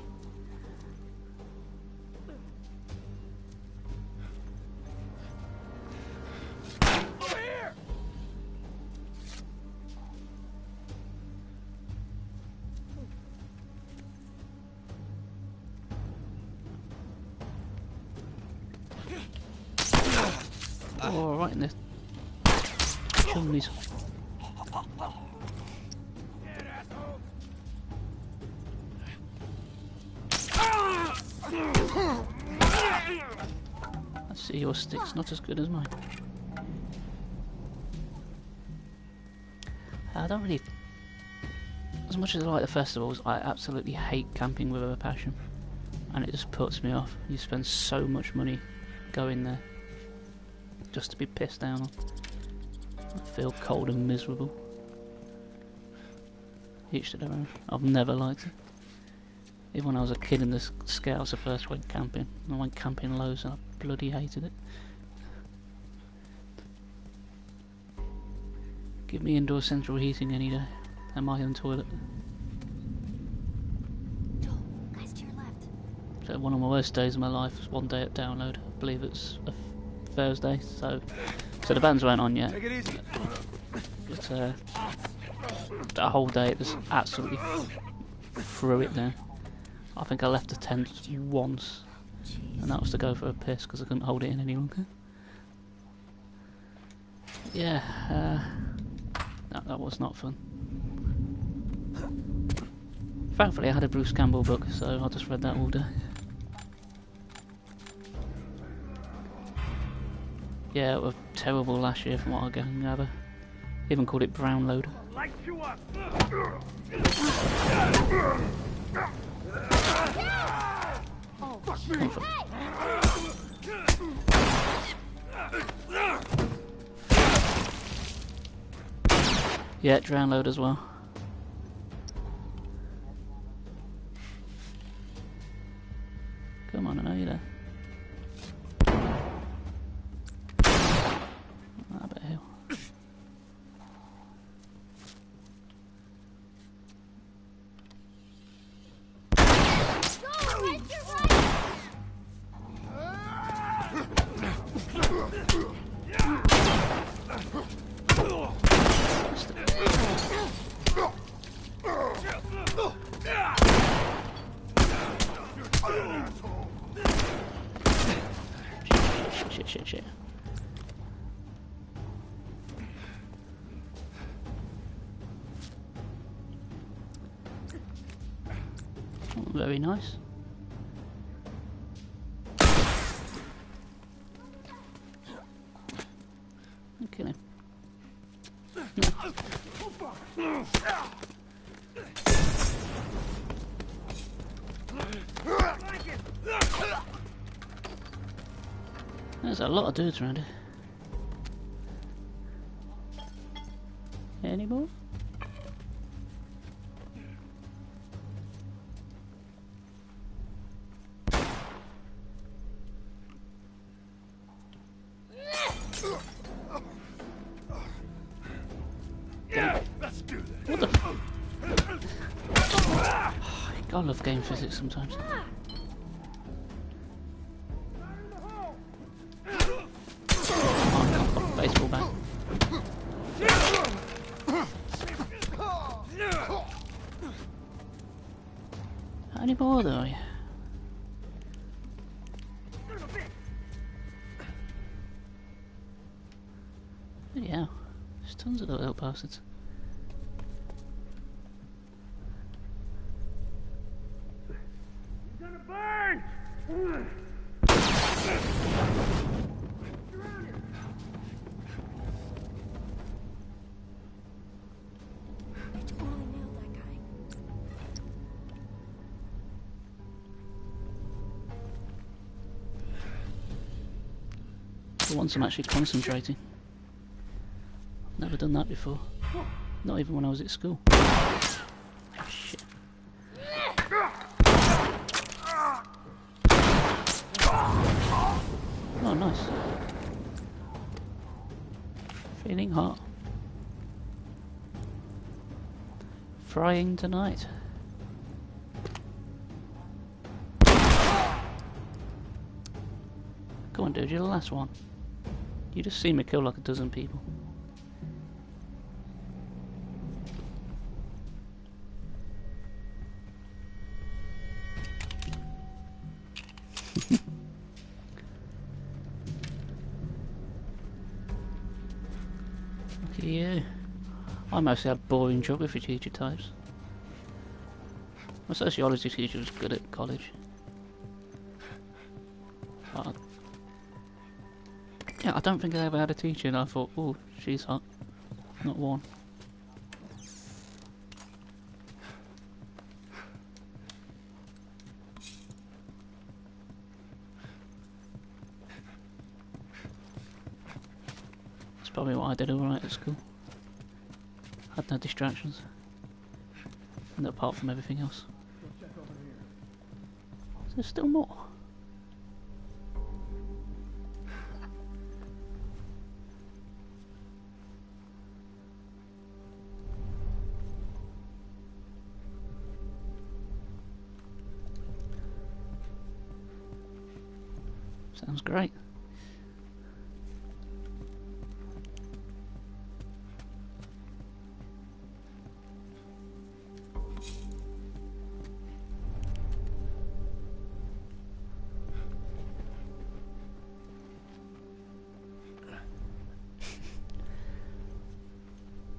Oh, right in the chimneys. I see your stick's not as good as mine. I don't really... As much as I like the festivals, I absolutely hate camping with a passion. And it just puts me off. You spend so much money going there just to be pissed down on. I feel cold and miserable. Each to their own. I've never liked it. Even when I was a kid in the Scouts, I first went camping. I went camping loads and I bloody hated it. Give me indoor central heating any day. And my own toilet. Joel, guys to your left. So one of my worst days of my life was one day at Download. I believe it's a Thursday, so the bands weren't on yet. Take it easy. But that whole day it was absolutely threw it down. I think I left the tent once, and that was to go for a piss because I couldn't hold it in any longer. Yeah, that was not fun. Thankfully I had a Bruce Campbell book, so I just read that all day. Yeah, it was terrible last year from what I can gather. Even called it Brown Load. Light you up. Oh, shit. Yeah, Drown Load as well. Come on, I know you're there. I bet hell. Go, right to right. Shit. Oh, very nice. Kill him. There's a lot of dudes around here. Any more? Let's do that. What the God, I love game physics sometimes. Oh, baseball bat. How many more there are you? Yeah, There's tons of little bastards. You're gonna burn! You totally nailed that guy. For once I'm actually concentrating. Never done that before. Not even when I was at school. Shit. Oh, nice. Feeling hot. Frying tonight. Go on, dude, you're the last one. You just see me kill like a dozen people. Look at you. I mostly had boring geography teacher types. My sociology teacher was good at college. Yeah, I don't think I ever had a teacher and I thought, oh, she's hot. Not one. That's probably why I did alright at school. Had no distractions. And apart from everything else. Is there still more? Sounds great.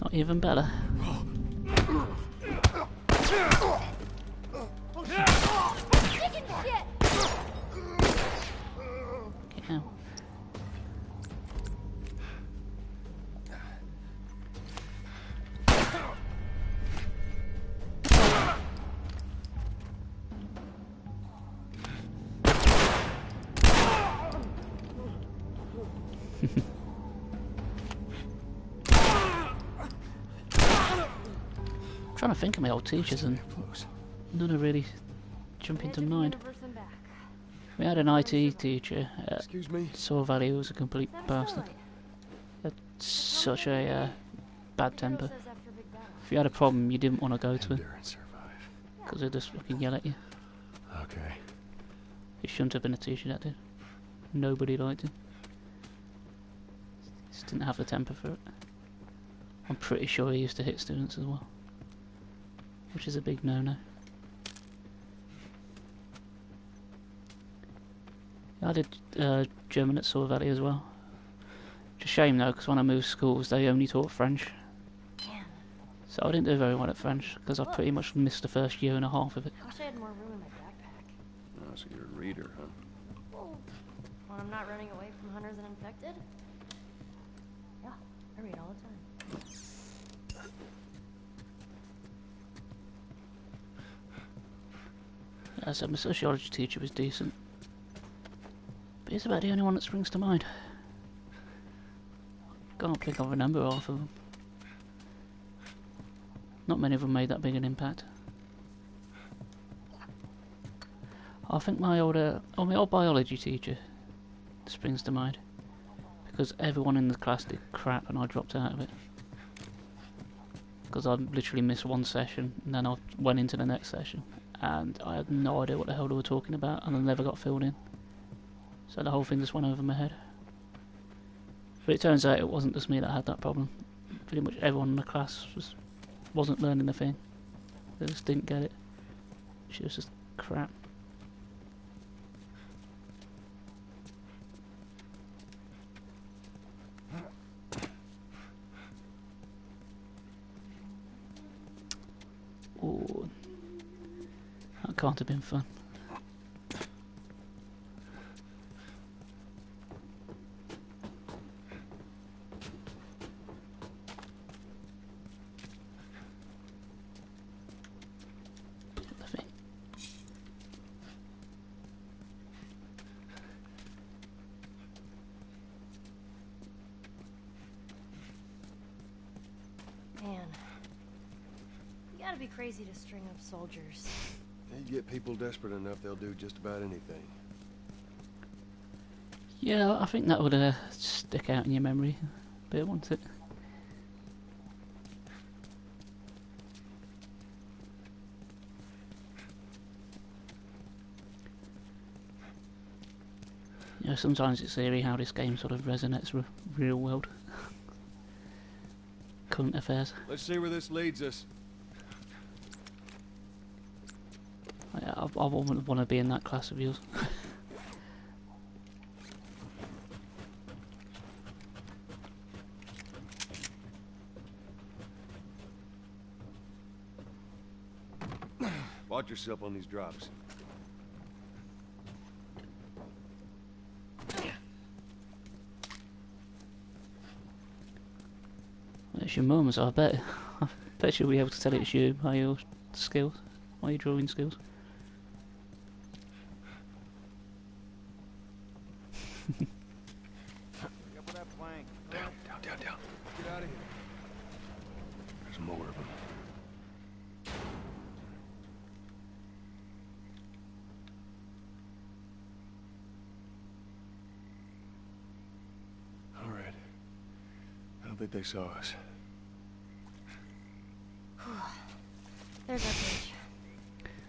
Not even better. Chicken shit! Get out. I'm trying to think of my old teachers and none are really jumping to mind. We had an IT teacher at Excuse me? Saw Valley who was a complete bastard. He had such a bad temper. If you had a problem, you didn't want to go to him Endure and survive. because he'd just fucking yell at you. Okay. He shouldn't have been a teacher, that did. Nobody liked him. He just didn't have the temper for it. I'm pretty sure he used to hit students as well, which is a big no-no. I did German at Saw Valley as well. It's a shame though, because when I moved schools they only taught French. So I didn't do very well at French, because I pretty much missed the first year and a half of it. I wish I had more room in my backpack. Oh, so you're a reader, huh? When I'm not running away from hunters and infected? Yeah, I read all the time. Yeah, so my sociology teacher was decent. But he's about the only one that springs to mind. Can't think I remember half of them. Not many of them made that big an impact. I think my old biology teacher springs to mind. Because everyone in the class did crap and I dropped out of it. Because I literally missed one session and then I went into the next session. And I had no idea what the hell they were talking about and I never got filled in. So the whole thing just went over my head. But it turns out it wasn't just me that had that problem. Pretty much everyone in the class wasn't learning the thing. They just didn't get it. She was just crap. can't have been fun. Lovely. Man, you gotta be crazy to string up soldiers. You get people desperate enough, they'll do just about anything. Yeah, I think that would stick out in your memory a bit, wouldn't it? You know, sometimes it's eerie how this game sort of resonates with real world current affairs. Let's see where this leads us. I wouldn't want to be in that class of yours. Watch yourself on these drops. It's your mum's, I bet she'll be able to tell it's you by your skills, by your drawing skills. Up with that plank. Down. Get out of here. There's more of them. All right. I don't think they saw us. There's our bridge.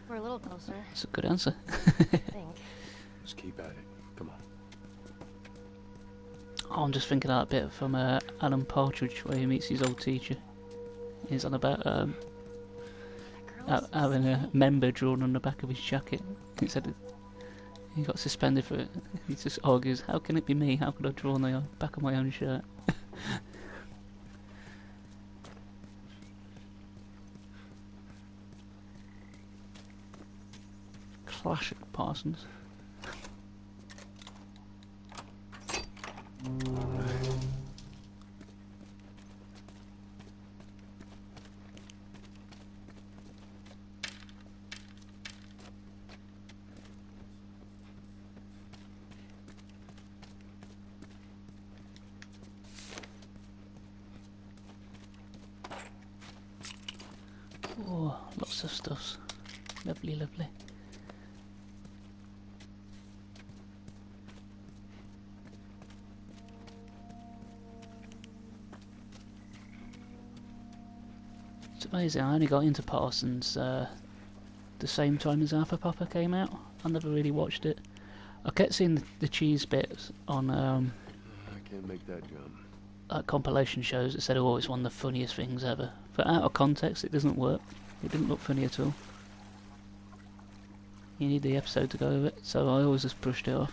We're a little closer, That's a good answer. I think. Just keep at it. Come on. Oh, I'm just thinking of that bit from Alan Partridge where he meets his old teacher. He's on about That girl is having a insane. member drawn on the back of his jacket. He said it, he got suspended for it. He just argues, how can it be me? How could I draw on the back of my own shirt? Classic Parsons. Oh, lots of stuffs. Lovely, lovely. It's amazing, I only got into Parsons the same time as Alpha Papa came out. I never really watched it. I kept seeing the cheese bits on I can't make that jump. compilation shows that said, oh, it's one of the funniest things ever. But out of context, it doesn't work. It didn't look funny at all. You need the episode to go with it, so I always just brushed it off.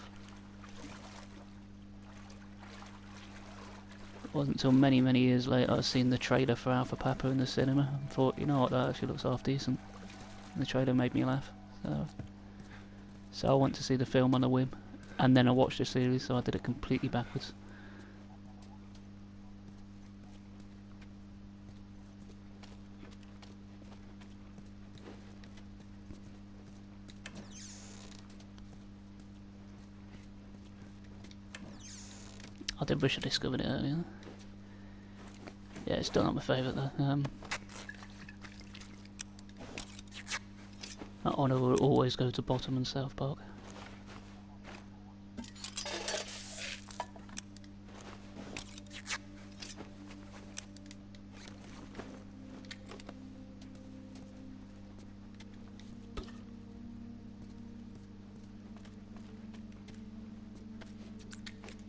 It wasn't until many, many years later I seen the trailer for Alpha Papa in the cinema and thought, you know what, that actually looks half decent. And the trailer made me laugh. So I went to see the film on a whim, and then I watched the series, so I did it completely backwards. I did wish I discovered it earlier. Yeah, it's still not my favourite though. That honour will always go to Bottom and South Park.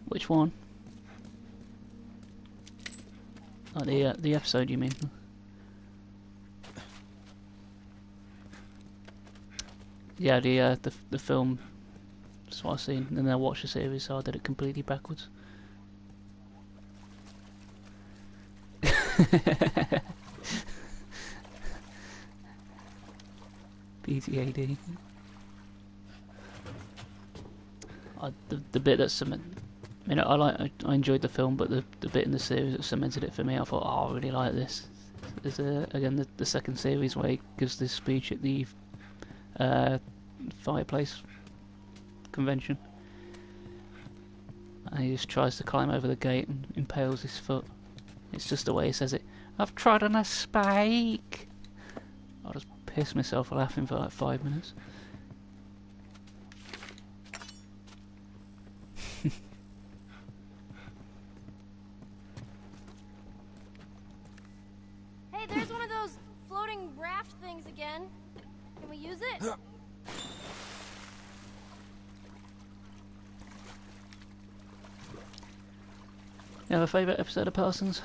Which one? Oh, the episode you mean? Yeah, the film. That's what I've seen, and then I watched the series, so I did it completely backwards. DTAD. The bit that I enjoyed the film, but the bit in the series that cemented it for me, I thought, oh, I really like this. Is again the second series where he gives this speech at the fireplace convention, and he just tries to climb over the gate and impales his foot. It's just the way he says it. I've trod on a spike. I just pissed myself laughing for like 5 minutes. Hey, there's one of those floating raft things again. Can we use it? You have a favourite episode of Parsons?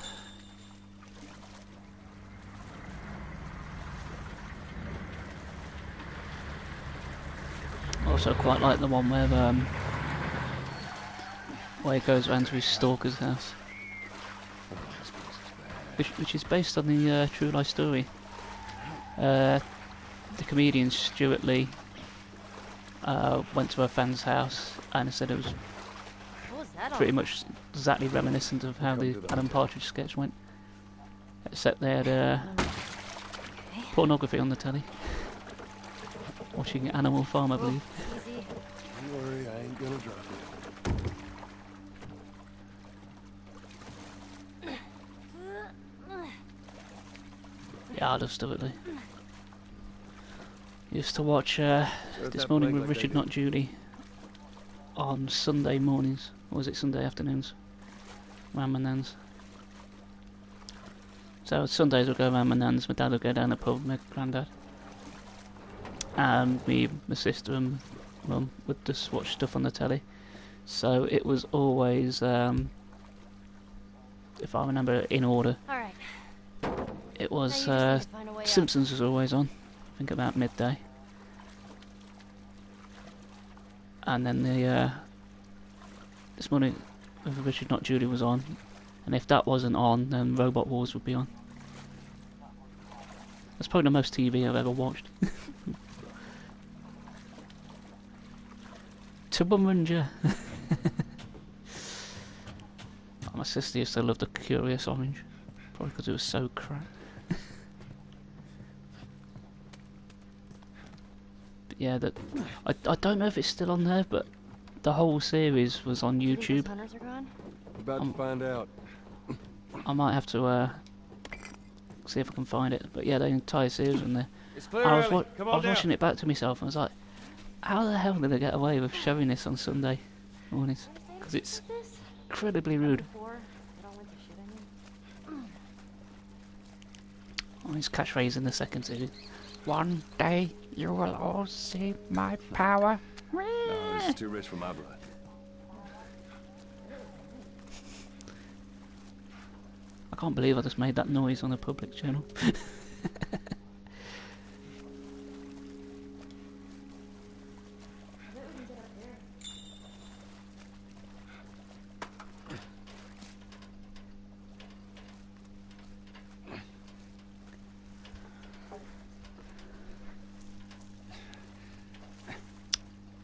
Also quite like the one where he goes around to his stalker's house, which is based on the true life story. The comedian Stuart Lee went to a fan's house and said it was What was that pretty all much exactly reminiscent of how the Alan Partridge sketch went, except they had pornography on the telly. Watching Animal Farm, I believe. Easy. Don't worry, I ain't gonna drop it. Yeah, I love Stuart Lee. Used to watch This Morning with Richard Not Judy on Sunday mornings, or was it Sunday afternoons? Around my nan's. So Sundays would go around my nan's, my dad would go down the pub, my granddad. And me, my sister and mum would just watch stuff on the telly. So it was always, if I remember in order, All right. it was Now you just need to find a way up. Simpsons was always on, I think about midday. And then the This Morning with Richard Not Judy was on, and if that wasn't on, then Robot Wars would be on. That's probably the most TV I've ever watched. Tubbermunger. My sister used to love the Curious Orange, probably because it was so crap. But yeah, I don't know if it's still on there, but the whole series was on You think YouTube. those hunters are gone? About to find out. I might have to see if I can find it. But yeah, the entire series on there. It's clear, I was, Ellie. Come I on was down. watching it back to myself and I was like, how the hell did they get away with showing this on Sunday mornings? Because it's This? incredibly rude. Before it all went to shit, I mean. Oh, his catchphrase in the second series. One day you will all see my power. No, this is too rich for my blood. I can't believe I just made that noise on a public channel.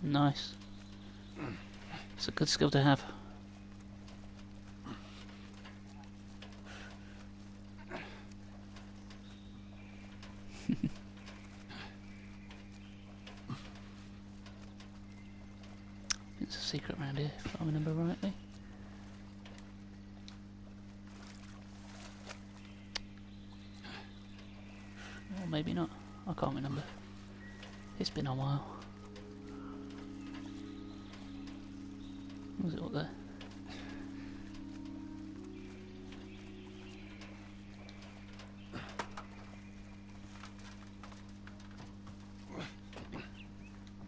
Nice. It's a good skill to have. It's a secret around here, if I remember rightly. Or maybe not. I can't remember. It's been a while. Was it up there?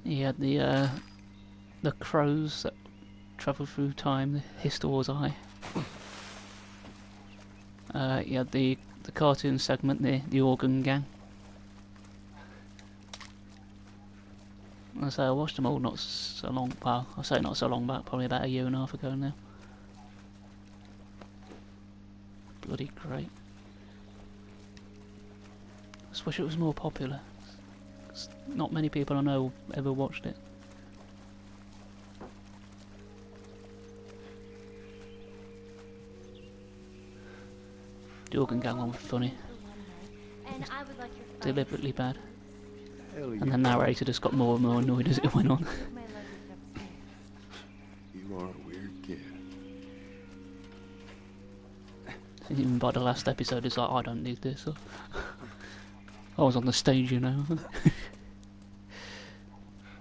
He had the crows that travel through time, the Histor's Eye. He had the cartoon segment, the Organ Gang. I say I watched them all not so long. Well, I say not so long back, probably about a year and a half ago now. Bloody great. I just wish it was more popular. Not many people I know ever watched it. The organ gang one was funny, And I would like your phone. deliberately bad. Hell, And the narrator just got more and more annoyed as it went on. My luggage upstairs. you are a weird kid. And even by the last episode, it's like, I don't need this. I was on the stage, you know.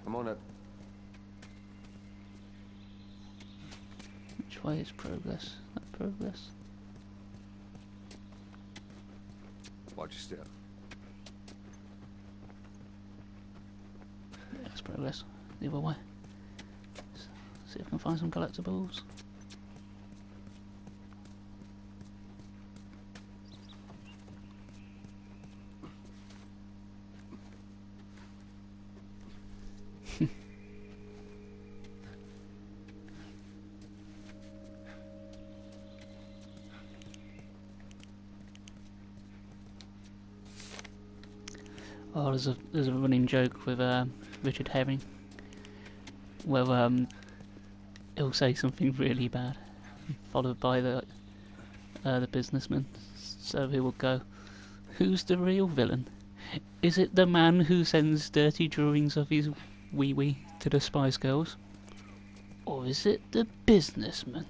I'm on it. Which way is progress? Not progress. Watch your step. Yeah, it's progress. The other way. See if I can find some collectibles. Oh, there's a running joke with Richard Herring, where he'll say something really bad, followed by the businessman. So he will go, "Who's the real villain? Is it the man who sends dirty drawings of his wee-wee to the Spice Girls? Or is it the businessman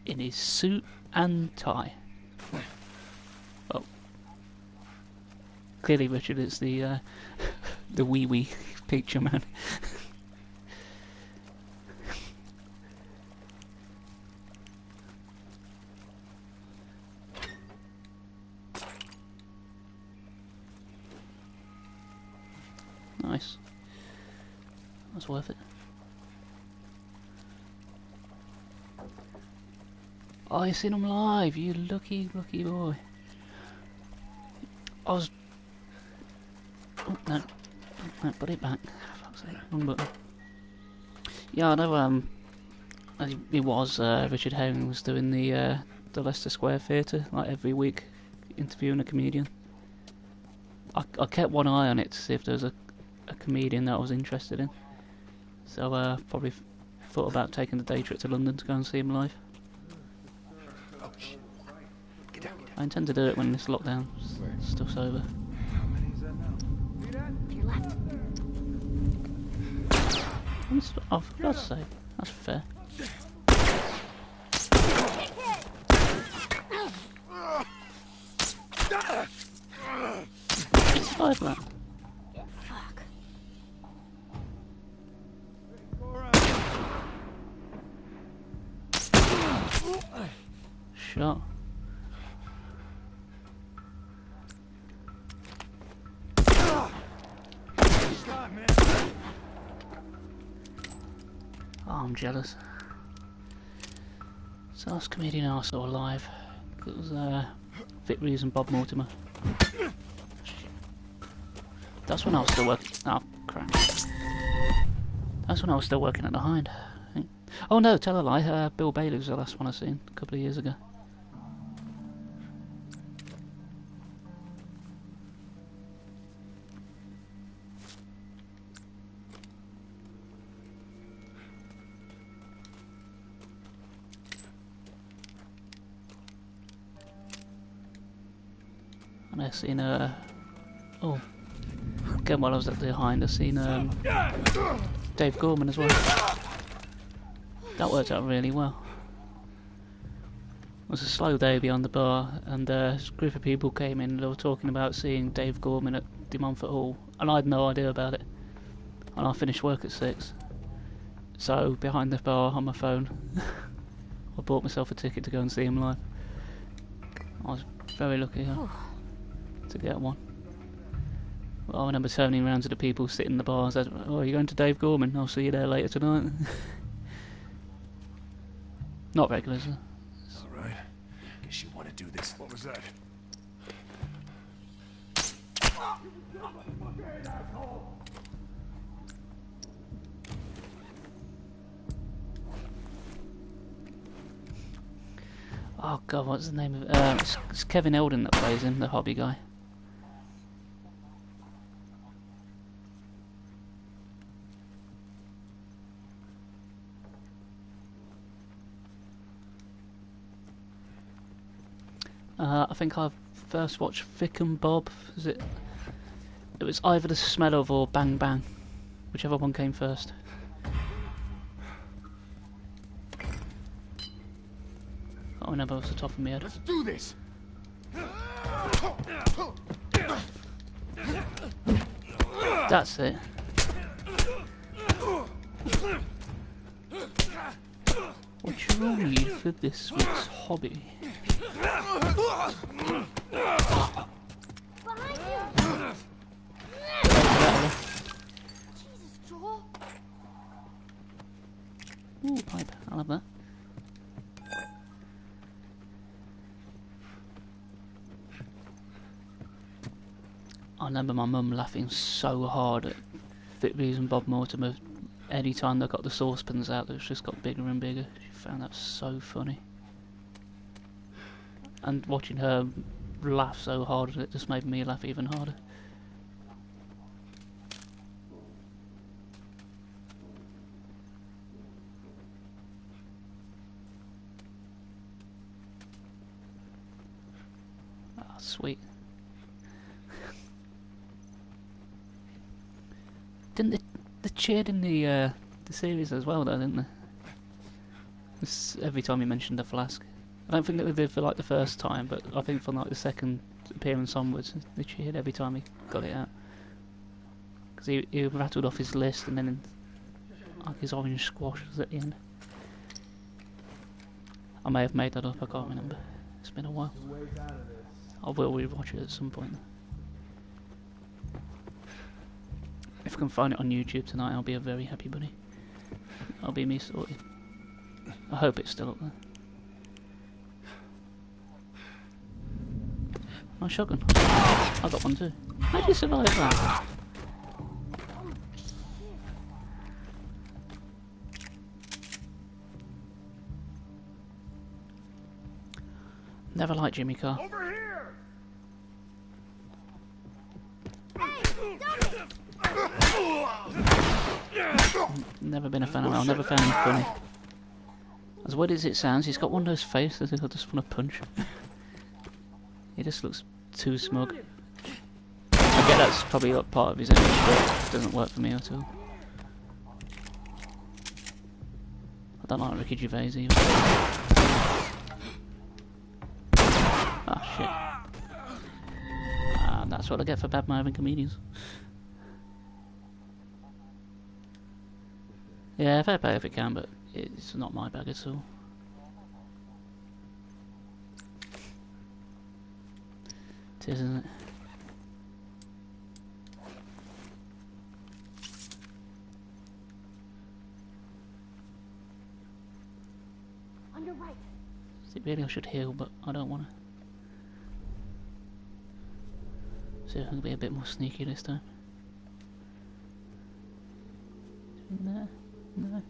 in his suit and tie?" Well, clearly Richard is the wee-wee picture man. Nice. That's worth it. Oh, you seen him live, you lucky boy. I was... Oh, no, put it back. Fuck's sake, wrong button. Yeah, I know, it was, Richard Herring was doing the Leicester Square Theatre, like every week, interviewing a comedian. I kept one eye on it to see if there was a comedian that I was interested in. So, probably thought about taking the day trip to London to go and see him live. Oh, shit. Get down, get down. I intend to do it when this lockdown stuff's over. To your left. Oh, for God's sake, that's fair. Survive that. Fuck. Shot. Oh, I'm jealous. It's the last comedian I saw alive. It was Vic Reeves and Bob Mortimer. That's when I was still working. Oh crap! That's when I was still working at the Hind. I think. Oh no, tell a lie. Bill Bailey was the last one I seen a couple of years ago. And I seen oh, again while I was at the Hind, I seen Dave Gorman as well. That worked out really well. It was a slow day beyond the bar, and a group of people came in and they were talking about seeing Dave Gorman at De Montfort Hall, and I had no idea about it. And I finished work at 6. So, behind the bar on my phone, I bought myself a ticket to go and see him live. I was very lucky to get one. Well, I remember turning around to the people sitting in the bar and said, "Oh, you're going to Dave Gorman? I'll see you there later tonight." Not regulars. Alright. Guess you want to do this. What was that? Oh god, what's the name of it? It's Kevin Eldon that plays him, the hobby guy. I think I first watched Vic and Bob. Was it? It was either The Smell of or Bang Bang, whichever one came first. I remember off the top of my head. Let's do this. That's it. What's your need for this week's hobby? Behind you! Jesus, Joel. Ooh, pipe. I'll have that. I remember my mum laughing so hard at Fitbees and Bob Mortimer. Any time they got the saucepans out, they've just got bigger and bigger. She found that so funny. And watching her laugh so hard, it just made me laugh even harder. Ah, sweet. Didn't they cheered in the series as well, though, didn't they? Every time you mentioned the flask. I don't think that they did for like the first time, but I think from like the second appearance onwards, they cheered every time he got it out. Because he rattled off his list, and then like his orange squash was at the end. I may have made that up, I can't remember. It's been a while. I will rewatch it at some point. If I can find it on YouTube tonight, I'll be a very happy bunny. I'll be me sorted. I hope it's still up there. My shotgun. I got one too. How did you survive that? Never liked Jimmy Carr. Over here. Never been a fan of him. I've never found him funny. As weird as it sounds, he's got one of those faces that I just want to punch. He just looks too smug. I get that's probably like part of his image, but it doesn't work for me at all. I don't like Ricky Gervais either. Ah, shit. And that's what I get for bad-mouthing comedians. Yeah, fair play if it can, but it's not my bag at all. It is, isn't it? On your right. See, really I should heal, but I don't want to. See if I can be a bit more sneaky this time. No, no.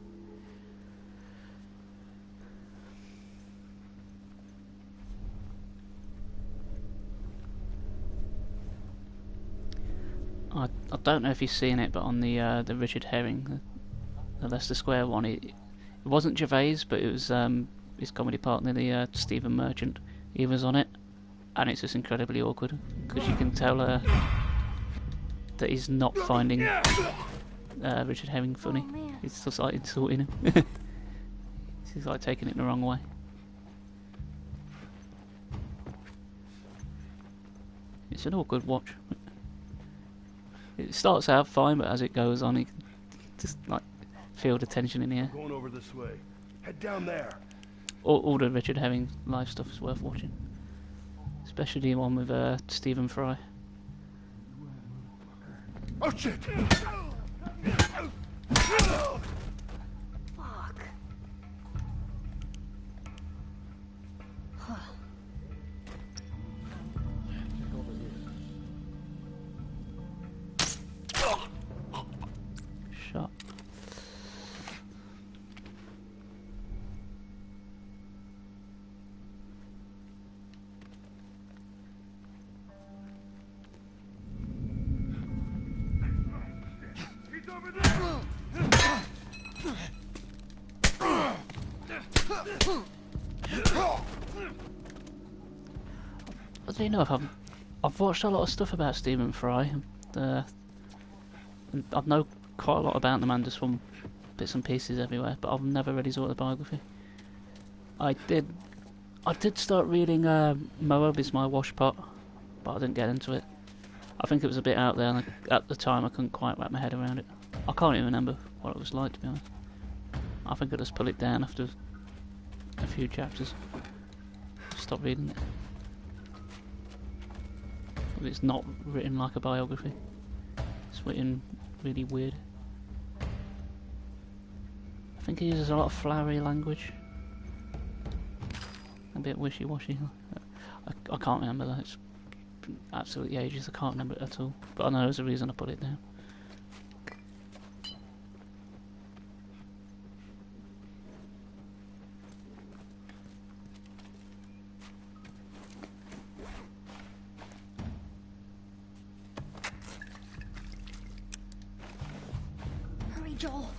I don't know if you've seen it, but on the Richard Herring, the Leicester Square one, it wasn't Gervais, but it was his comedy partner, the Stephen Merchant. He was on it, and it's just incredibly awkward because you can tell that he's not finding Richard Herring funny. Oh, man. He's just like insulting him. He's like taking it the wrong way. It's an awkward watch. It starts out fine, but as it goes on, you can just like feel the tension in the air. Going over this way. Head down there. All the Richard Herring live stuff is worth watching, especially the one with Stephen Fry. Oh shit! Fuck. Shot. He's over there! I don't know if I've watched a lot of stuff about Stephen Fry. And I know quite a lot about the man just from bits and pieces everywhere, but I've never read his autobiography. I did start reading Moab is My Washpot, but I didn't get into it. I think it was a bit out there, and at the time I couldn't quite wrap my head around it. I can't even remember what it was like, to be honest. I think I just put it down after a few chapters. Stop reading it. It's not written like a biography. It's written really weird. I think he uses a lot of flowery language. A bit wishy-washy. I can't remember that. It's absolutely ages. I can't remember it at all. But I know there's a reason I put it down. Hurry, Joel.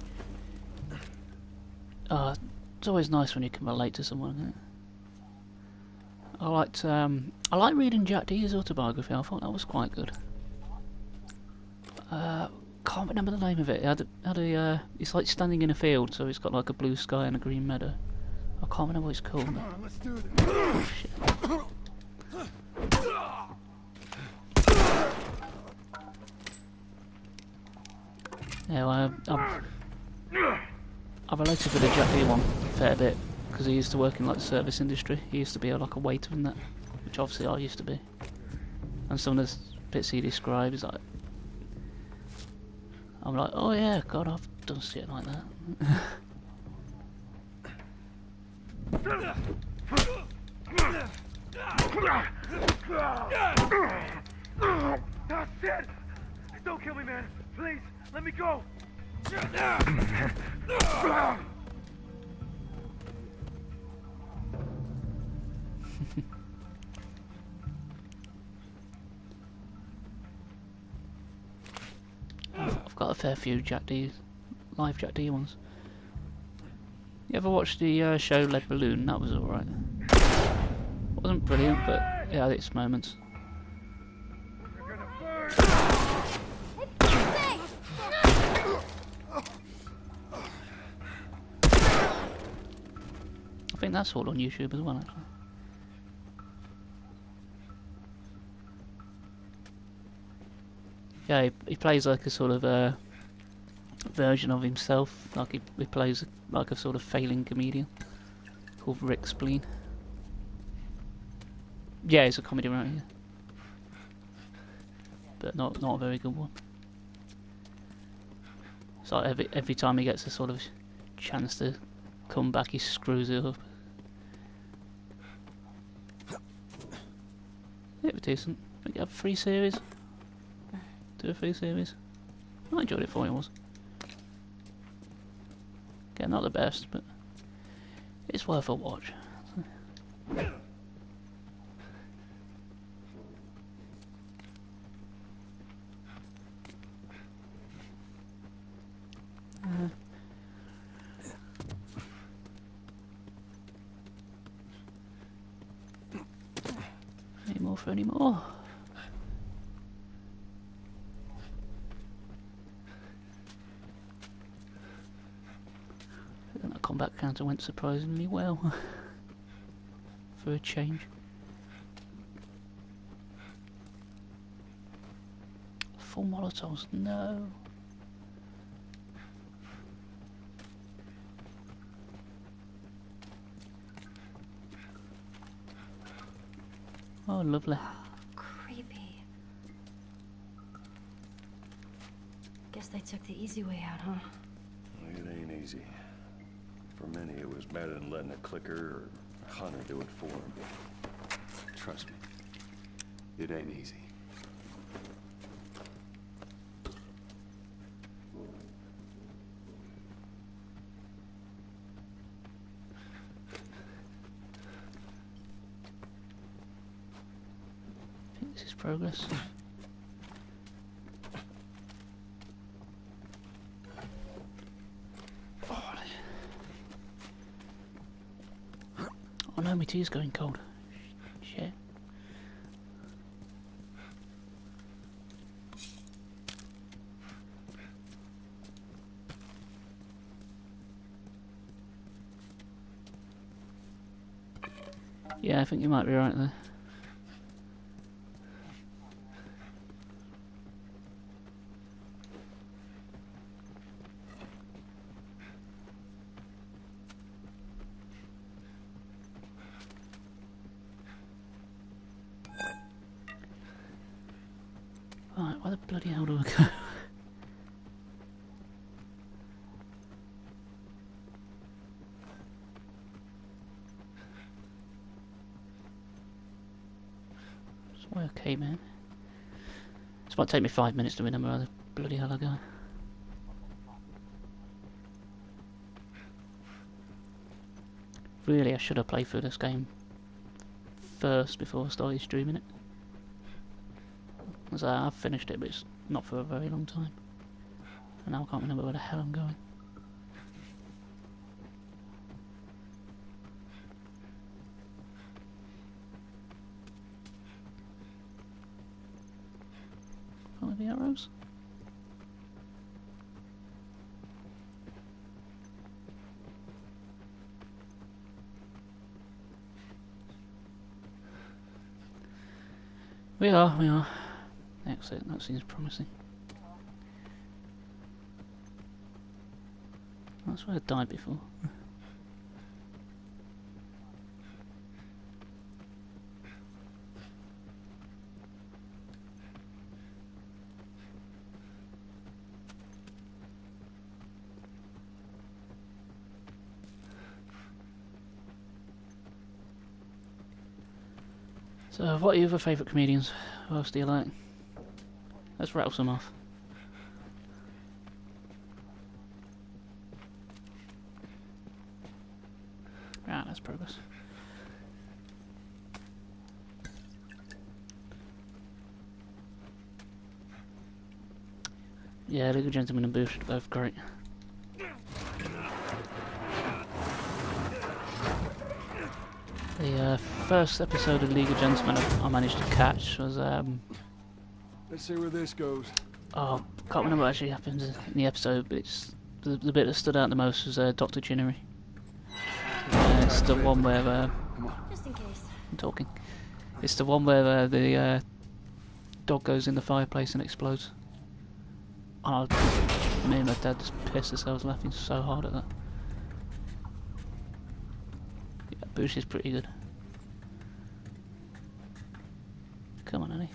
It's always nice when you can relate to someone, isn't it? I liked reading Jack Dee's autobiography. I thought that was quite good. Can't remember the name of it. It's like standing in a field, so it's got like a blue sky and a green meadow. I can't remember what it's called. Come on, let's do this. Shit. Yeah, well, I related with the Jack Dee one a fair bit because he used to work in like the service industry. He used to be like a waiter in that, which obviously I used to be. And some of the bits he describes, like, I'm like, oh yeah, God, I've done shit like that. That's it! Don't kill me, man. Please, let me go. I've got a fair few Jack Dee, live Jack Dee ones. You ever watched the show Lead Balloon? That was alright. Wasn't brilliant, but it had its moments. You're gonna burn. I think that's all on YouTube as well, actually. Yeah, he plays like a sort of version of himself. Like he plays like a sort of failing comedian called Rick Spleen. Yeah, he's a comedy writer, yeah. But not a very good one. So every time he gets a sort of chance to come back, he screws it up. It was decent. I think you have 3 series. 2 or 3 series. I enjoyed it for it was. Again, not the best, but it's worth a watch. Any more for any more? And that combat counter went surprisingly well for a change. Full Molotovs, no. Oh, lovely. Creepy. Guess they took the easy way out, huh? It ain't easy. For many, it was better than letting a clicker or a hunter do it for them. Trust me, it ain't easy. I think this is progress. Oh no, my tea's going cold. Shit. Yeah, I think you might be right there. Right, where the bloody hell do I go? It's way okay, man. This might take me 5 minutes to remember where the bloody hell I go. Really, I should have played through this game first before I started streaming it. As I've finished it, but it's not for a very long time. And now I can't remember where the hell I'm going. Follow the arrows. We are. Exit, that seems promising. That's where I died before. So, what are your other favourite comedians? Who else do you like? Let's rattle some off. Right, that's progress. Yeah, League of Gentlemen and Boost are both great. The first episode of League of Gentlemen I managed to catch was Let's see where this goes. oh, can't remember what actually happens in the episode, but it's the bit that stood out the most was Dr. Chinnery. It's the one where Just in case. I'm talking. It's the one where the dog goes in the fireplace and explodes. Oh, me and my dad just pissed ourselves laughing so hard at that. Yeah, Boosh is pretty good. Come on, Annie.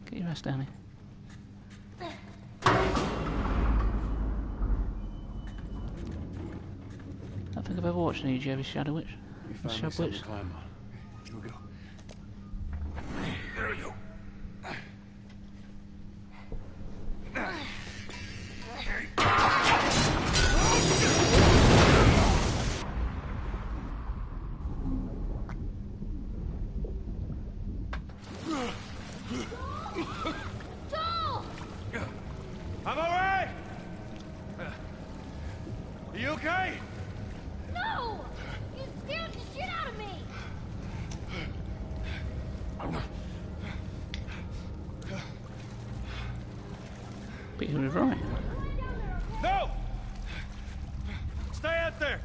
Get your ass down here. I don't think I've ever watched any Jerry Shadow Witch. Shadow Witch. Climb on. Here we go. There we go. I'm alright! Are you okay? No! You scared the shit out of me! But he was right. No! Stay out there!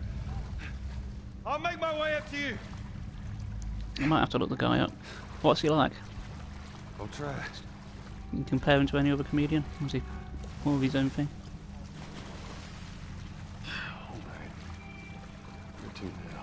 I'll make my way up to you. I might have to look the guy up. What's he like? I'll try. Can you compare him to any other comedian? Was he more of his own thing? All right. Where to now?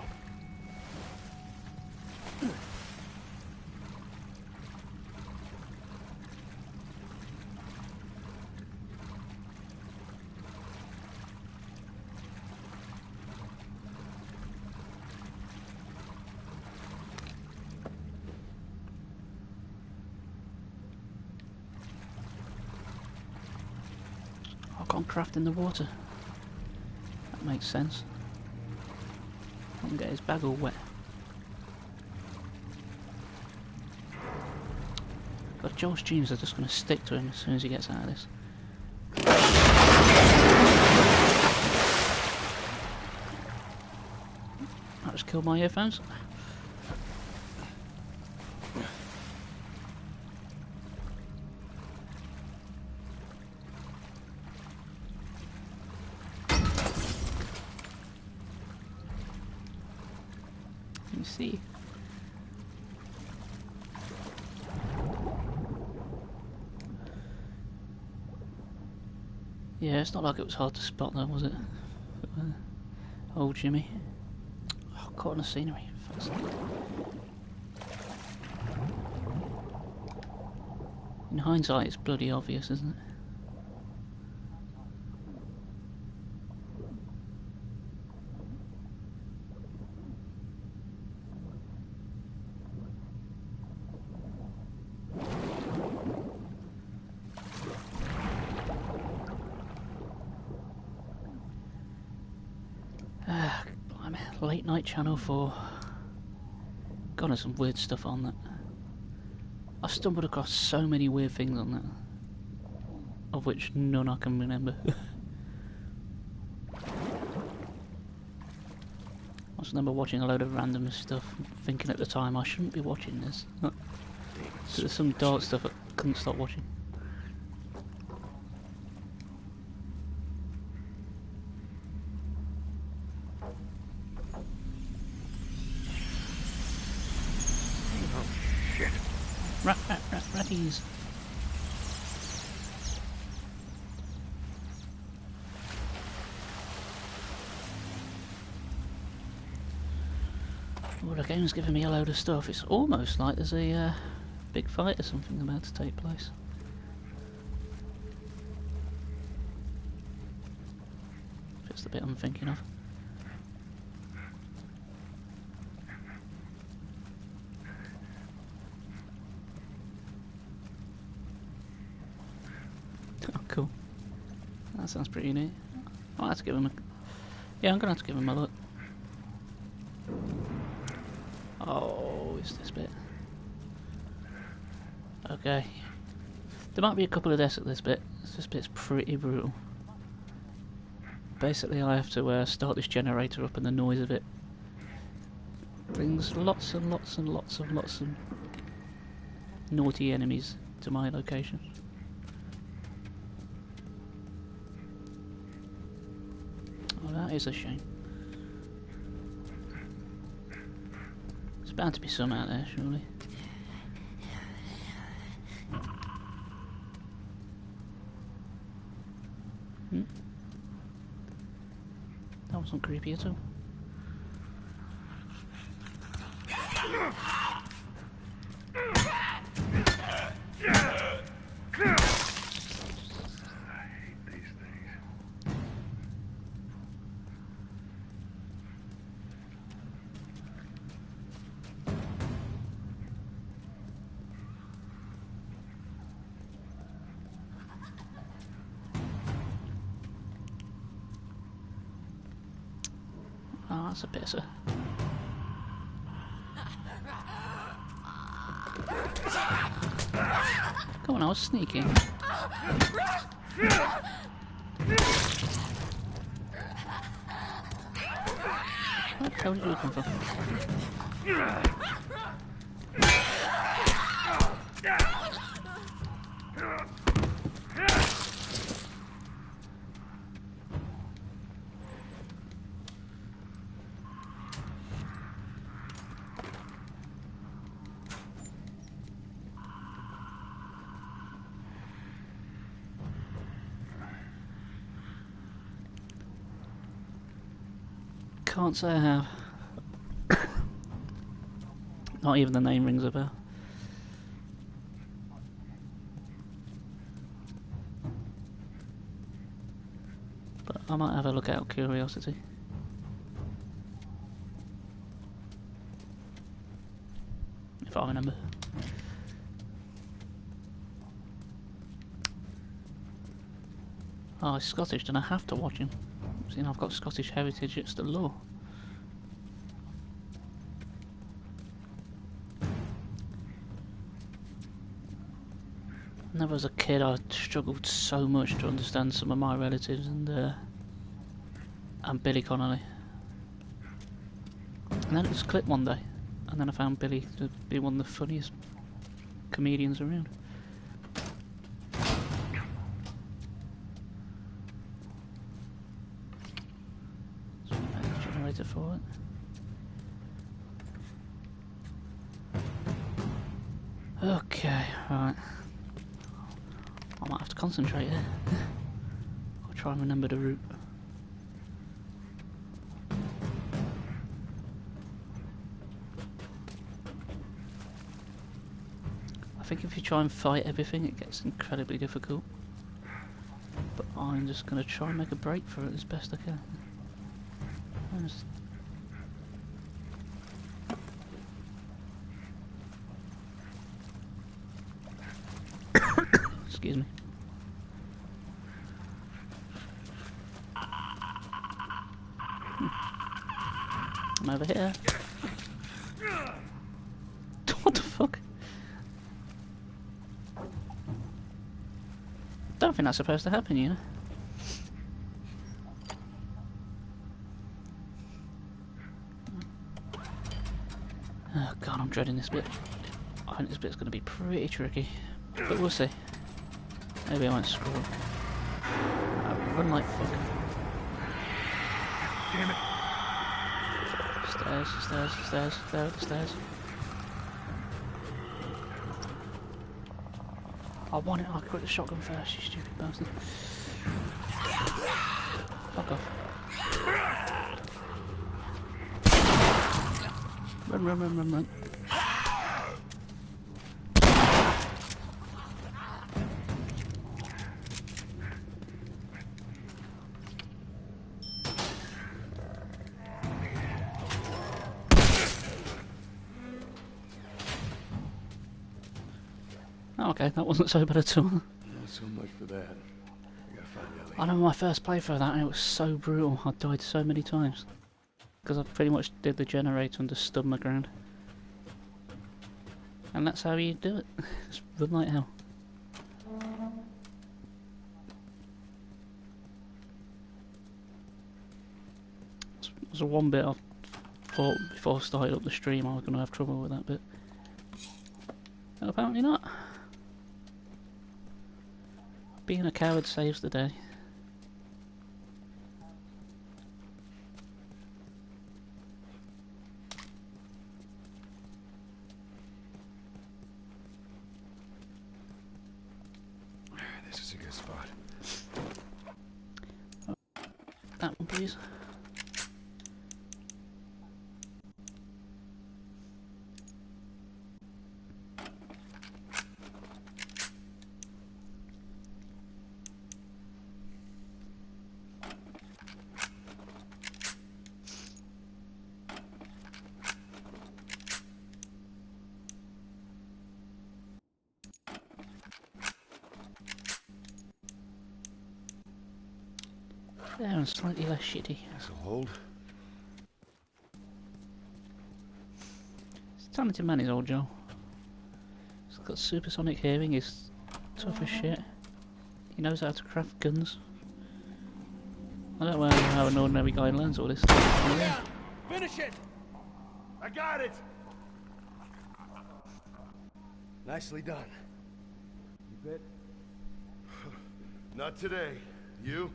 I can't craft in the water. That makes sense. I can get his bag all wet. But Joel's genes are just going to stick to him as soon as he gets out of this. I just killed my earphones. You see, Yeah, it's not like it was hard to spot though, was it? Old Jimmy. Oh, caught on the scenery. Fuck's sake. In hindsight, it's bloody obvious, isn't it? Blimey, late night Channel 4. God, there's some weird stuff on that. I stumbled across so many weird things on that, of which none I can remember. I just remember watching a load of random stuff, thinking at the time I shouldn't be watching this. So there's some dark stuff I couldn't stop watching. Ratties. Well, the game's giving me a load of stuff. It's almost like there's a big fight or something about to take place. Just the bit I'm thinking of. Oh, cool. That sounds pretty neat. I'll have to give him a... Yeah, I'm gonna have to give him a look. Oh, it's this bit. Okay. There might be a couple of deaths at this bit. This bit's pretty brutal. Basically, I have to start this generator up, and the noise of it brings lots and lots and lots of naughty enemies to my location. Oh, that is a shame. There's bound to be some out there, surely. That wasn't creepy at all. Oh, that's a pisser. Come on, I was sneaking. Where the hell did you come from? Can't say I have. Not even the name rings a bell. But I might have a look out of curiosity. If I remember. Oh, he's Scottish, then I have to watch him. You know, I've got Scottish heritage, it's the law. Never as a kid I struggled so much to understand some of my relatives and Billy Connolly. And then it just clicked one day, and then I found Billy to be one of the funniest comedians around. Generator for it. Okay, right. I might have to concentrate here. I'll try and remember the route. I think if you try and fight everything, it gets incredibly difficult. But I'm just going to try and make a break for it as best I can. Excuse me. I'm over here. What the fuck? Don't think that's supposed to happen, you know. Oh god, I'm dreading this bit. I think this bit's going to be pretty tricky, but we'll see. Maybe I won't screw up. Run like fuck. Damn it. Stairs, stairs, stairs, stairs, stairs. I want it, I quit the shotgun first, you stupid bastard. Fuck off. Run, run, run, run, run. Oh, okay, that wasn't so bad at all. Not so much for that. I gotta find Ellie. I remember my first playthrough of that and it was so brutal. I died so many times. Because I pretty much did the generator and just stood my ground. And that's how you do it. Just run like hell. There's a one bit I thought before I started up the stream I was going to have trouble with that bit. And apparently not. Being a coward saves the day. This is a good spot. That one, please. There, and slightly less shitty. This'll hold. He's a talented man, is old Joe. He's got supersonic hearing, he's tough as shit. He knows how to craft guns. I don't know how an ordinary guy learns all this stuff. Yeah, finish it! I got it! Nicely done. You bit? Not today. You?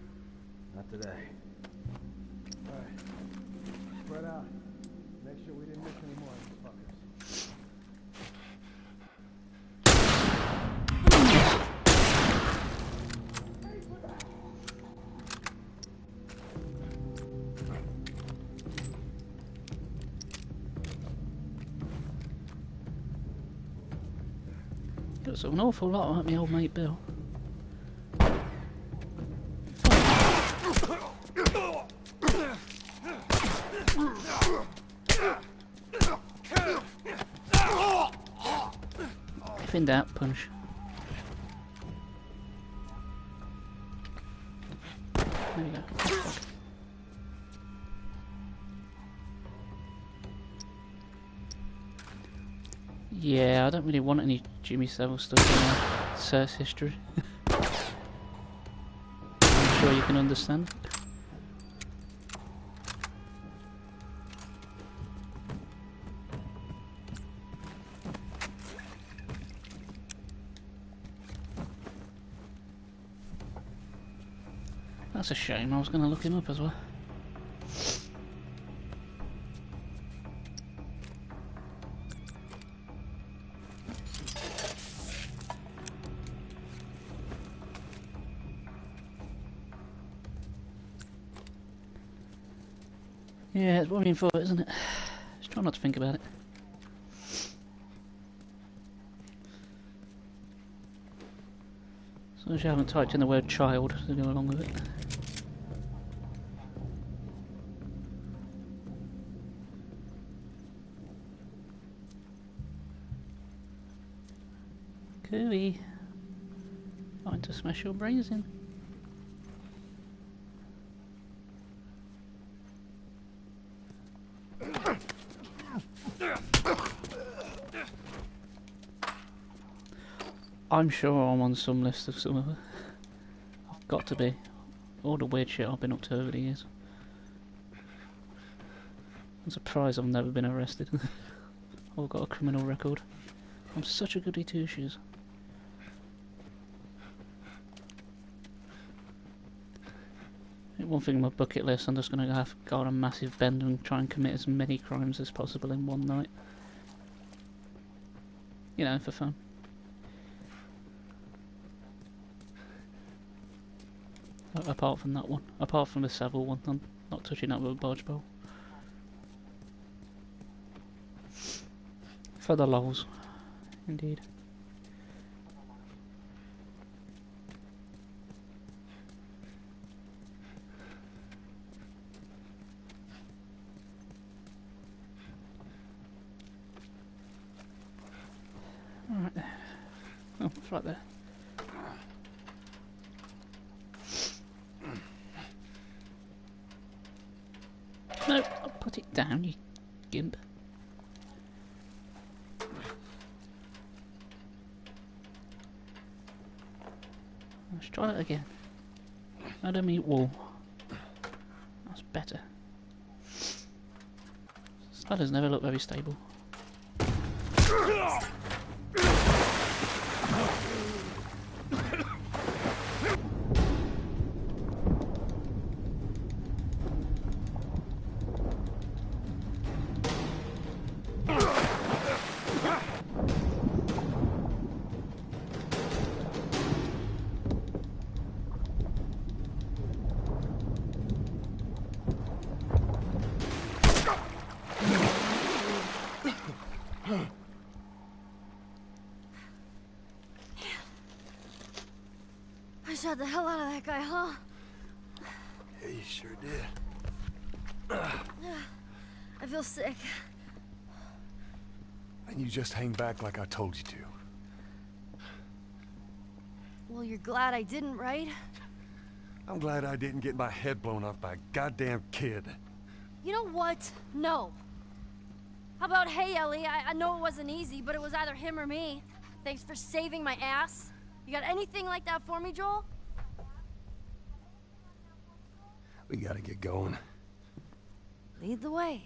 Not today. Alright. Spread out. Make sure we didn't miss any more of these fuckers. Looks an awful lot like my old mate Bill. If in doubt, punch. There we go. Oh, fuck. Yeah, I don't really want any Jimmy Savile stuff in my search history. I'm sure you can understand. That's a shame, I was going to look him up as well. Yeah, it's worrying for it, isn't it? Just try not to think about it. As long as you haven't typed in the word child to go along with it. Cooey. Trying to smash your brains in. I'm sure I'm on some list of some of it. I've got to be. All the weird shit I've been up to over the years. I'm surprised I've never been arrested. Or got a criminal record. I'm such a goody two-shoes. One thing on my bucket list, I'm just going to have go on a massive bend and try and commit as many crimes as possible in one night. You know, for fun. Apart from that one. Apart from the Savile one, I'm not touching that with a barge pole. For the lols. Indeed. Alright there. Oh, it's right there. No, I'll put it down, you gimp. Let's try it again. Adam meet wall. That's better. This ladder's never looked very stable. I shot the hell out of that guy, huh? Yeah, you sure did. I feel sick. And you just hang back like I told you to. Well, you're glad I didn't, right? I'm glad I didn't get my head blown off by a goddamn kid. You know what? No. How about, hey, Ellie, I know it wasn't easy, but it was either him or me. Thanks for saving my ass. You got anything like that for me, Joel? We gotta get going. Lead the way.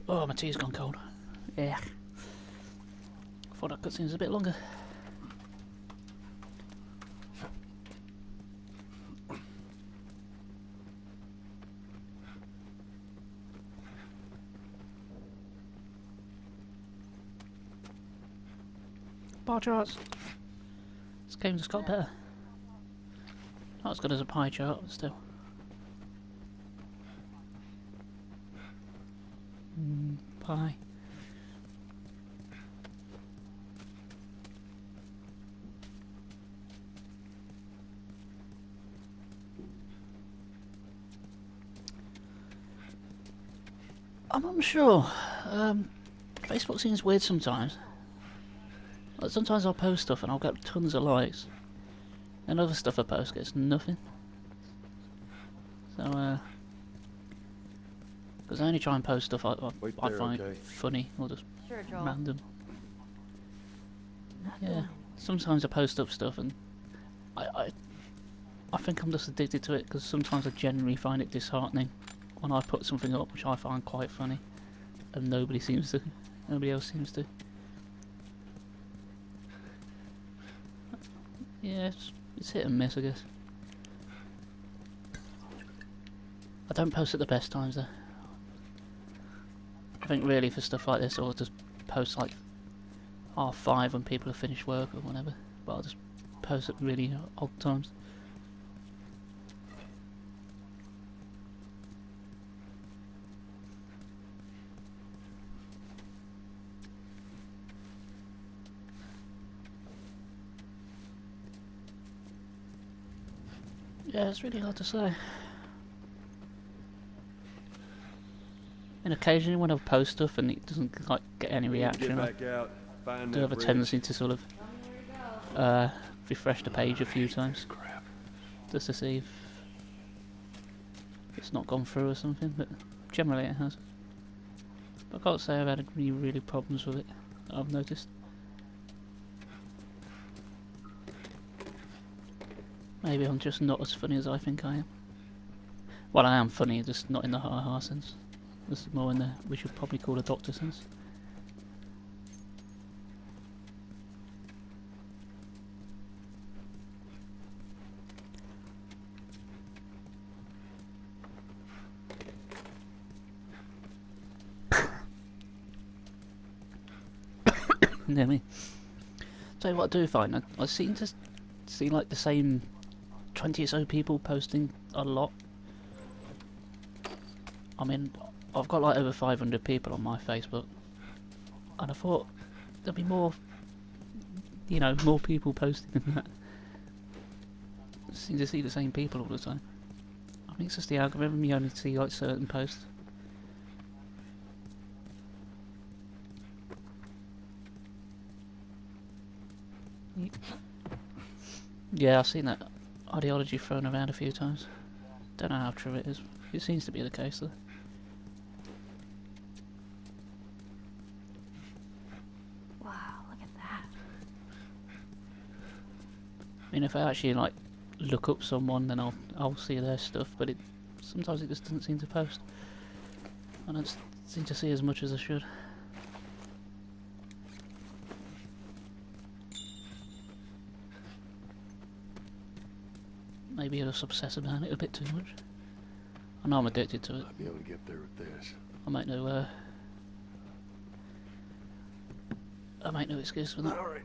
Oh, my tea's gone cold. Yeah. Thought that cutscene was a bit longer. Bar charts. This game just got better. Not as good as a pie chart, but still. Pie. I'm not sure. Facebook seems weird sometimes. Like sometimes I'll post stuff and I'll get tons of likes, and other stuff I post gets nothing. So, because I only try and post stuff I find funny or just random. Yeah, sometimes I post up stuff and I think I'm just addicted to it because sometimes I genuinely find it disheartening when I put something up which I find quite funny and nobody else seems to. Yeah, it's hit and miss, I guess. I don't post at the best times though. I think really for stuff like this I'll just post like 5 when people have finished work or whatever. But I'll just post at really odd times. Yeah, it's really hard to say. And occasionally when I post stuff and it doesn't like get any reaction, I do have a tendency to sort of refresh the page a few times just to see if it's not gone through or something, but generally it has. But I can't say I've had any really problems with it that I've noticed. Maybe I'm just not as funny as I think I am. Well, I am funny, just not in the ha-ha sense. This is more in the, we should probably call a doctor sense. Yeah, me. Tell you what I do find, I seem to see like the same 20 or so people posting a lot. I mean, I've got like over 500 people on my Facebook, and I thought there'd be more, you know, more people posting than that. I seem to see the same people all the time. I think it's just the algorithm, you only see like certain posts. Yeah, I've seen that ideology thrown around a few times. Don't know how true it is. It seems to be the case though. Wow, look at that. I mean, if I actually like look up someone, then I'll see their stuff. But sometimes it just doesn't seem to post. I don't seem to see as much as I should. Maybe I just obsess about it a bit too much. I know I'm addicted to it. I'll be able to get there with this. I make no excuse for that. All right.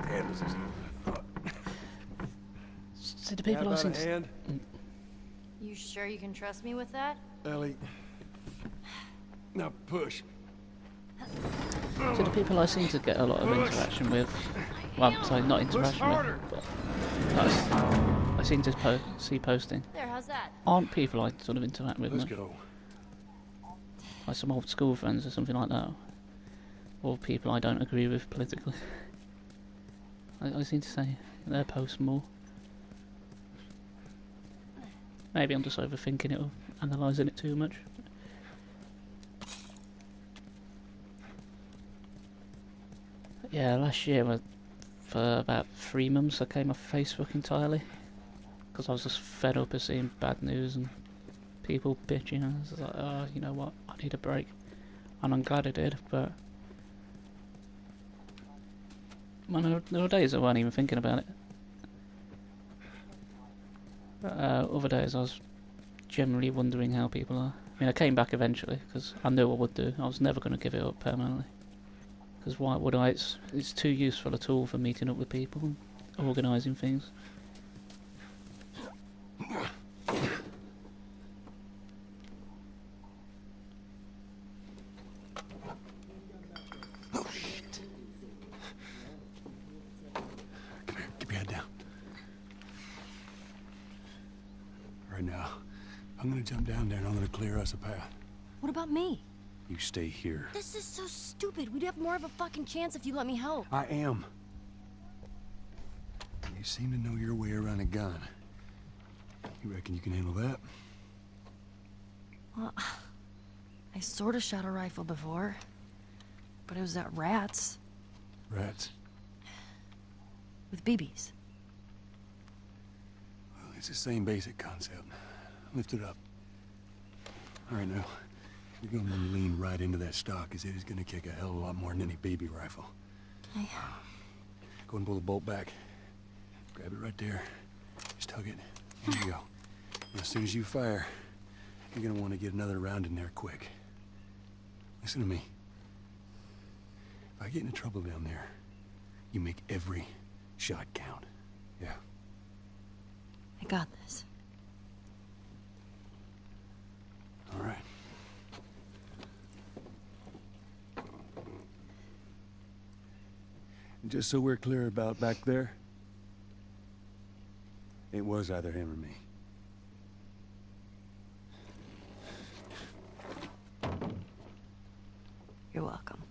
Damn, this is easier than I thought. See, the people I seem to... You sure you can trust me with that? Ellie. Now push. So the people I seem to get a lot of interaction with, well, sorry, not interaction with, but I seem to see posting, There, how's that? aren't people I sort of interact with Let's much. go. Like some old school friends or something like that, or people I don't agree with politically. I seem to say their posts more. Maybe I'm just overthinking it or analysing it too much. Yeah, last year for about 3 months I came off Facebook entirely because I was just fed up of seeing bad news and people bitching. I was like, oh, you know what, I need a break, and I'm glad I did. But well, there were days I weren't even thinking about it. But other days I was generally wondering how people are. I mean, I came back eventually because I knew I would do. I was never going to give it up permanently. Because why would I? It's too useful a tool for meeting up with people and organising things. Oh shit! Come here, keep your head down. Right now, I'm gonna jump down there and I'm gonna clear us a path. What about me? You stay here. This is so stupid. We'd have more of a fucking chance if you let me help. I am. You seem to know your way around a gun. You reckon you can handle that? Well, I sort of shot a rifle before, but it was at rats Rats. with BBs. Well, it's the same basic concept. Lift it up. All right, now. You're gonna want to lean right into that stock, because it is gonna kick a hell of a lot more than any baby rifle. Okay. Go and pull the bolt back. Grab it right there. Just tug it. There you go. And as soon as you fire, you're gonna want to get another round in there quick. Listen to me. I get into trouble down there, you make every shot count. Yeah. I got this. All right. And just so we're clear about back there, it was either him or me. You're welcome.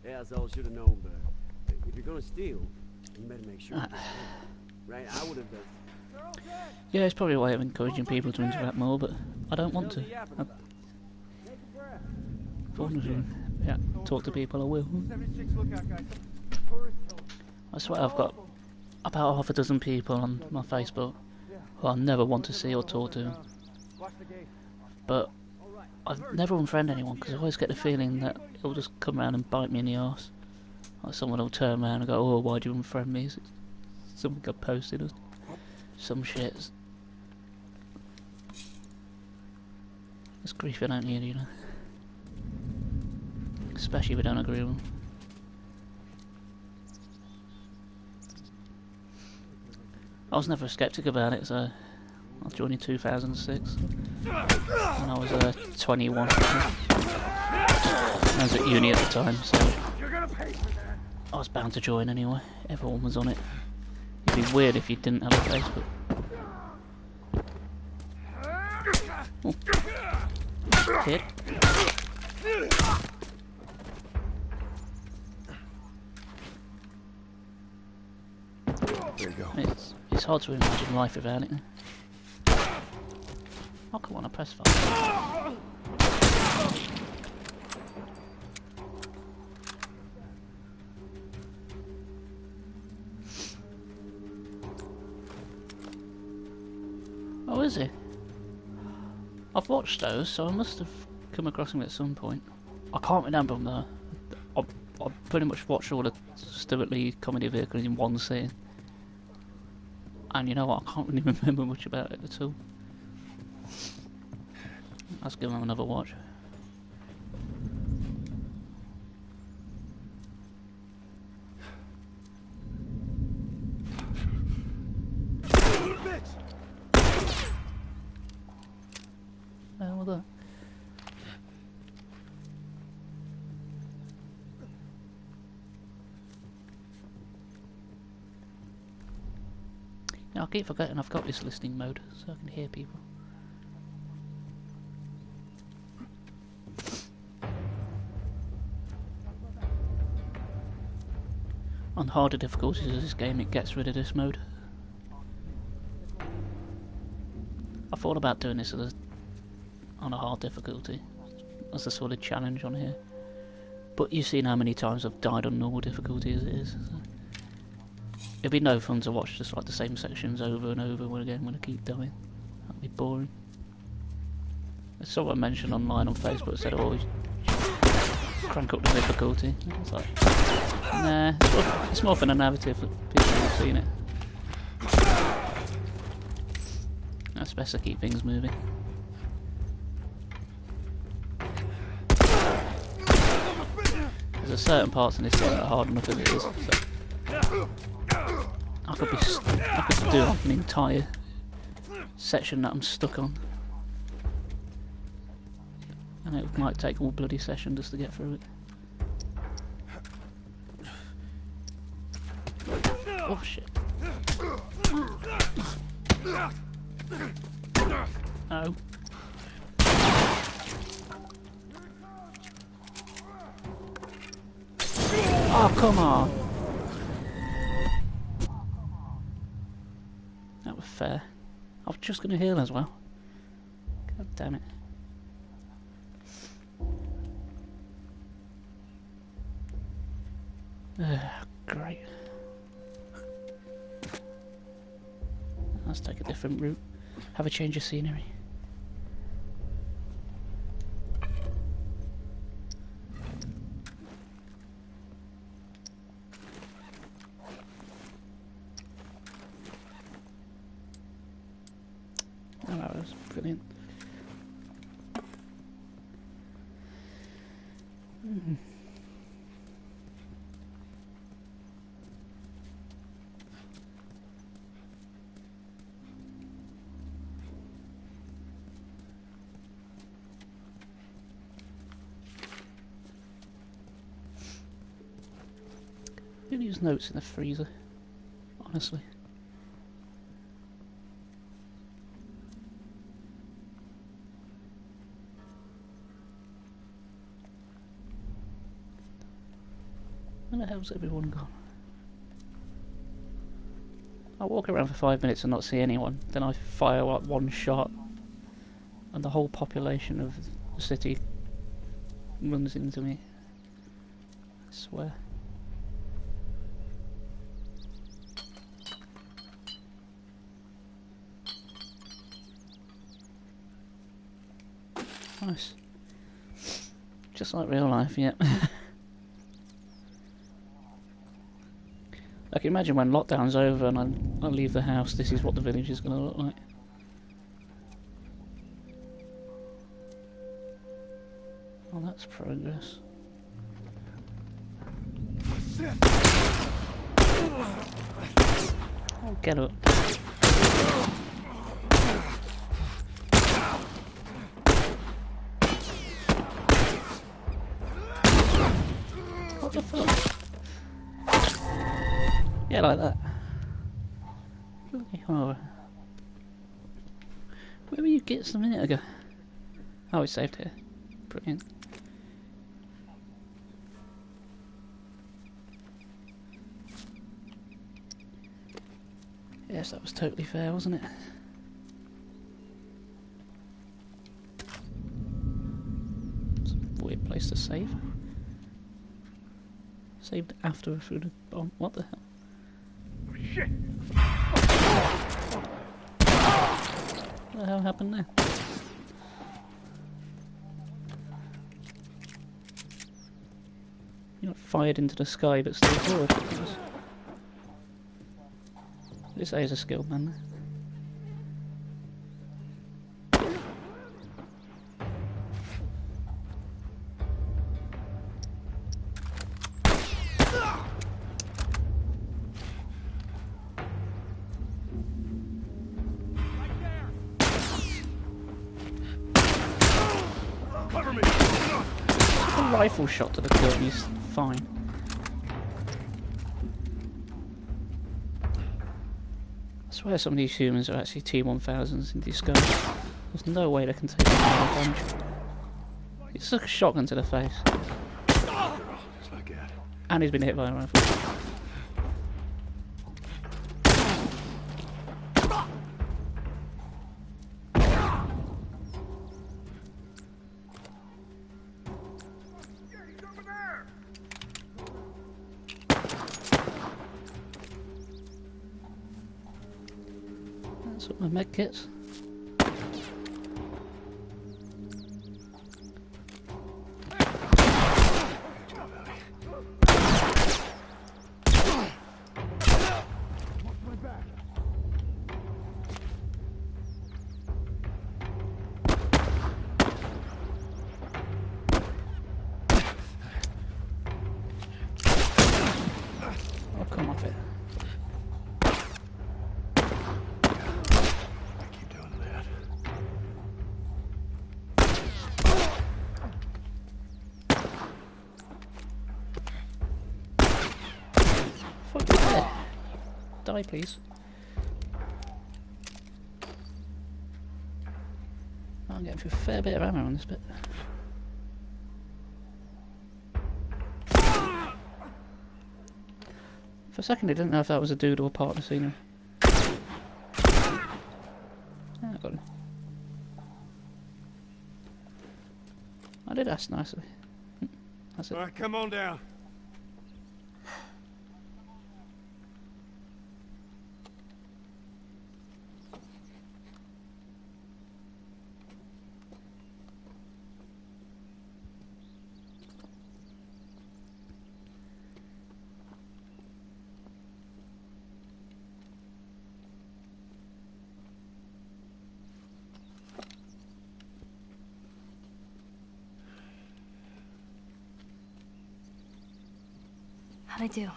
Yeah, that's all I should have known better. If you're gonna steal, you better make sure. Right? I would have done. Yeah, it's probably a way of encouraging people to interact more, but I don't want to. Yeah, talk to people I will. I swear I've got about half a dozen people on my Facebook who I never want to see or talk to. But I never unfriend anyone because I always get the feeling that it'll just come around and bite me in the arse. Like someone will turn around and go, "Oh, why'd you unfriend me? Is it something I posted or some shit?" It's grief I don't need, you know. Especially if I don't agree with them. I was never a skeptic about it, so I joined in 2006 when I was 21. I was at uni at the time, so I was bound to join anyway. Everyone was on it. It'd be weird if you didn't have a Facebook. Oh. Kid. There you go. It's hard to imagine life without it. Oh, come on, I press fire. Oh, is he? I've watched those, so I must have come across him at some point. I can't remember him though. I pretty much watched all the Stuart Lee comedy vehicles in one scene. And you know what, I can't really remember much about it at all. Let's give him another watch. What was that? Now, I keep forgetting I've got this listening mode, so I can hear people. On harder difficulties of this game, it gets rid of this mode. I thought about doing this on a hard difficulty, as a sort of challenge on here. But you've seen how many times I've died on normal difficulty as it is. So. It'd be no fun to watch just like the same sections over and over again when I keep dying. That'd be boring. There's someone mentioned online on Facebook said, "Oh, crank up the difficulty." It's like, nah, it's more for the narrative that people have seen it. That's best to keep things moving. There's certain parts in this that are hard enough as it is. So I could do like an entire section that I'm stuck on, and it might take all bloody session just to get through it. Oh shit! No. Oh, come on. That was fair. I was just going to heal as well. God damn it. Great. Let's take a different route. Have a change of scenery. Oh, that was brilliant. Who leaves notes in the freezer? Honestly. Where the hell's everyone gone? I walk around for 5 minutes and not see anyone, then I fire up one shot and the whole population of the city runs into me. I swear. Nice. Just like real life, yeah. I can imagine when lockdown's over and I leave the house, this is what the village is going to look like. Oh, that's progress. Oh, get up. What the fuck? Yeah, like that. Oh. Where were you gits a minute ago? Oh, it's saved here. Brilliant. Yes, that was totally fair, wasn't it? It's a weird place to save. Saved after a food bomb. What the hell? Shit! What the hell happened there? You're not fired into the sky but still forward. This is a skilled man. A rifle shot to the kill and he's fine. I swear some of these humans are actually T-1000s in disguise. There's no way they can take damage. It's like a shotgun to the face. And he's been hit by a rifle. That's what my med kits. Oh, come off it. Keep doing that. Fuck you there. Die, please. I'm getting through a fair bit of ammo on this bit. For a second I didn't know if that was a dude or part of the scenery. Yeah, I got him. I did ask nicely. That's it. All right, come on down. How'd I do? How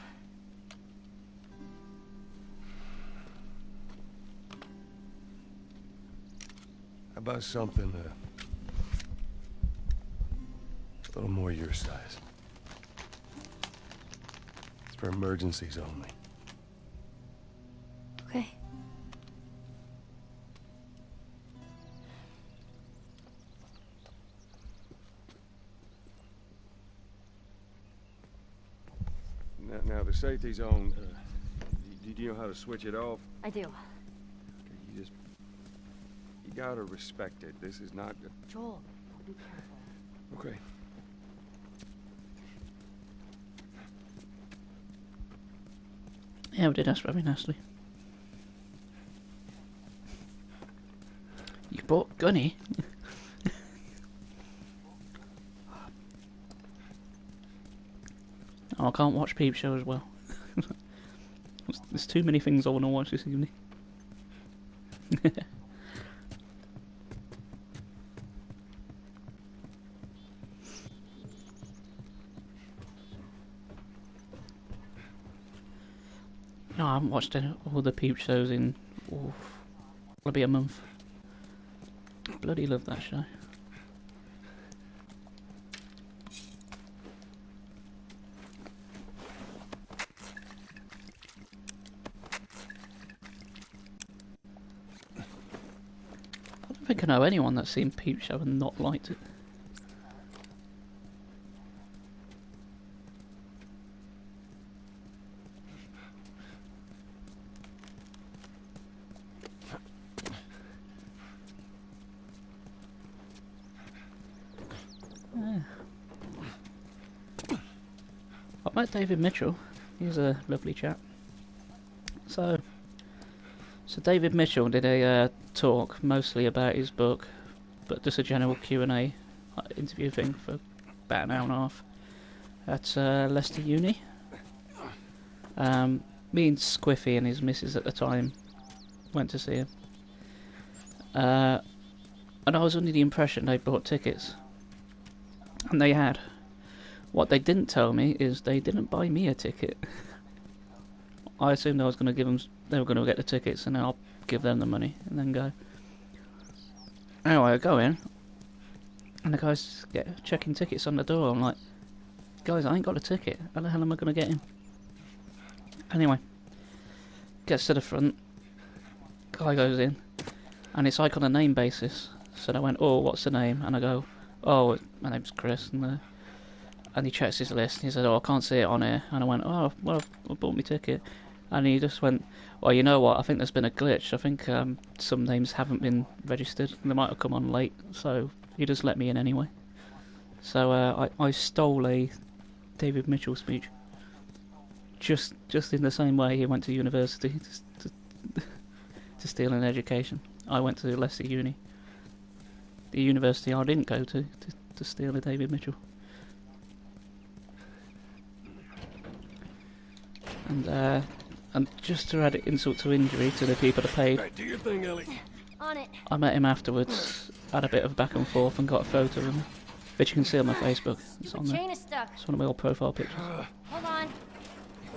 about something a little more your size? It's for emergencies only. Okay. Now the safety zone, do you know how to switch it off? I do. Okay, you gotta respect it. This is not... Joel, be careful. Okay. Yeah, we did. That's very nicely. You bought Gunny. Oh, I can't watch Peep Show as well. There's too many things I want to watch this evening. No, I haven't watched all the Peep Shows in... it'll be a month. Bloody love that show. I don't think I know anyone that's seen Peep Show and not liked it. I met David Mitchell. He's a lovely chap. So David Mitchell did a talk mostly about his book, but just a general Q&A interview thing for about an hour and a half at Leicester Uni. Me and Squiffy and his missus at the time went to see him. And I was under the impression they bought tickets. And they had. What they didn't tell me is they didn't buy me a ticket. I assumed I was going to give them, they were going to get the tickets and then I'll give them the money and then go. Anyway, I go in and the guys checking tickets on the door. I'm like, guys, I ain't got a ticket. How the hell am I going to get in? Anyway, gets to the front, guy goes in and it's like on a name basis. So I went, oh, what's the name? And I go, oh, my name's Chris. And he checks his list and he said, oh, I can't see it on here. And I went, oh, well, I bought my ticket. And he just went, well, you know what, I think there's been a glitch. I think some names haven't been registered. They might have come on late. So he just let me in anyway. So I stole a David Mitchell speech. Just in the same way he went to university to steal an education. I went to Leicester Uni. The university I didn't go to steal a David Mitchell. And just to add insult to injury to the people that paid, Right, do your thing, Ellie. On it. I met him afterwards, had a bit of back and forth and got a photo of him, which you can see on my Facebook. It's on there. Chain is stuck. It's one of my old profile pictures. Hold on.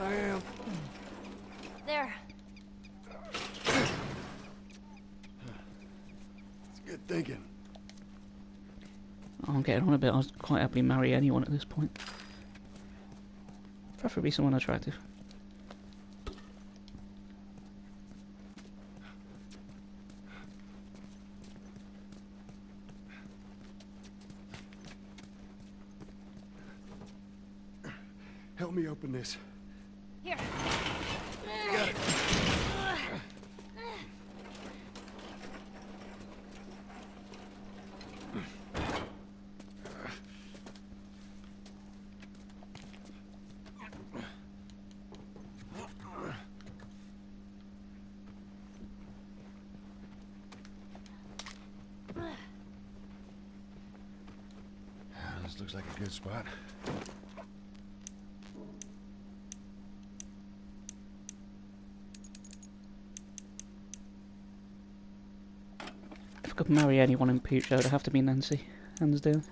I am. There. It's good thinking. I'm getting on a bit. I'd quite happily marry anyone at this point. Preferably someone attractive. Help me open this. Here. Got it. This looks like a good spot. If I could marry anyone in Peep Show, it'd have to be Nancy. Hands down.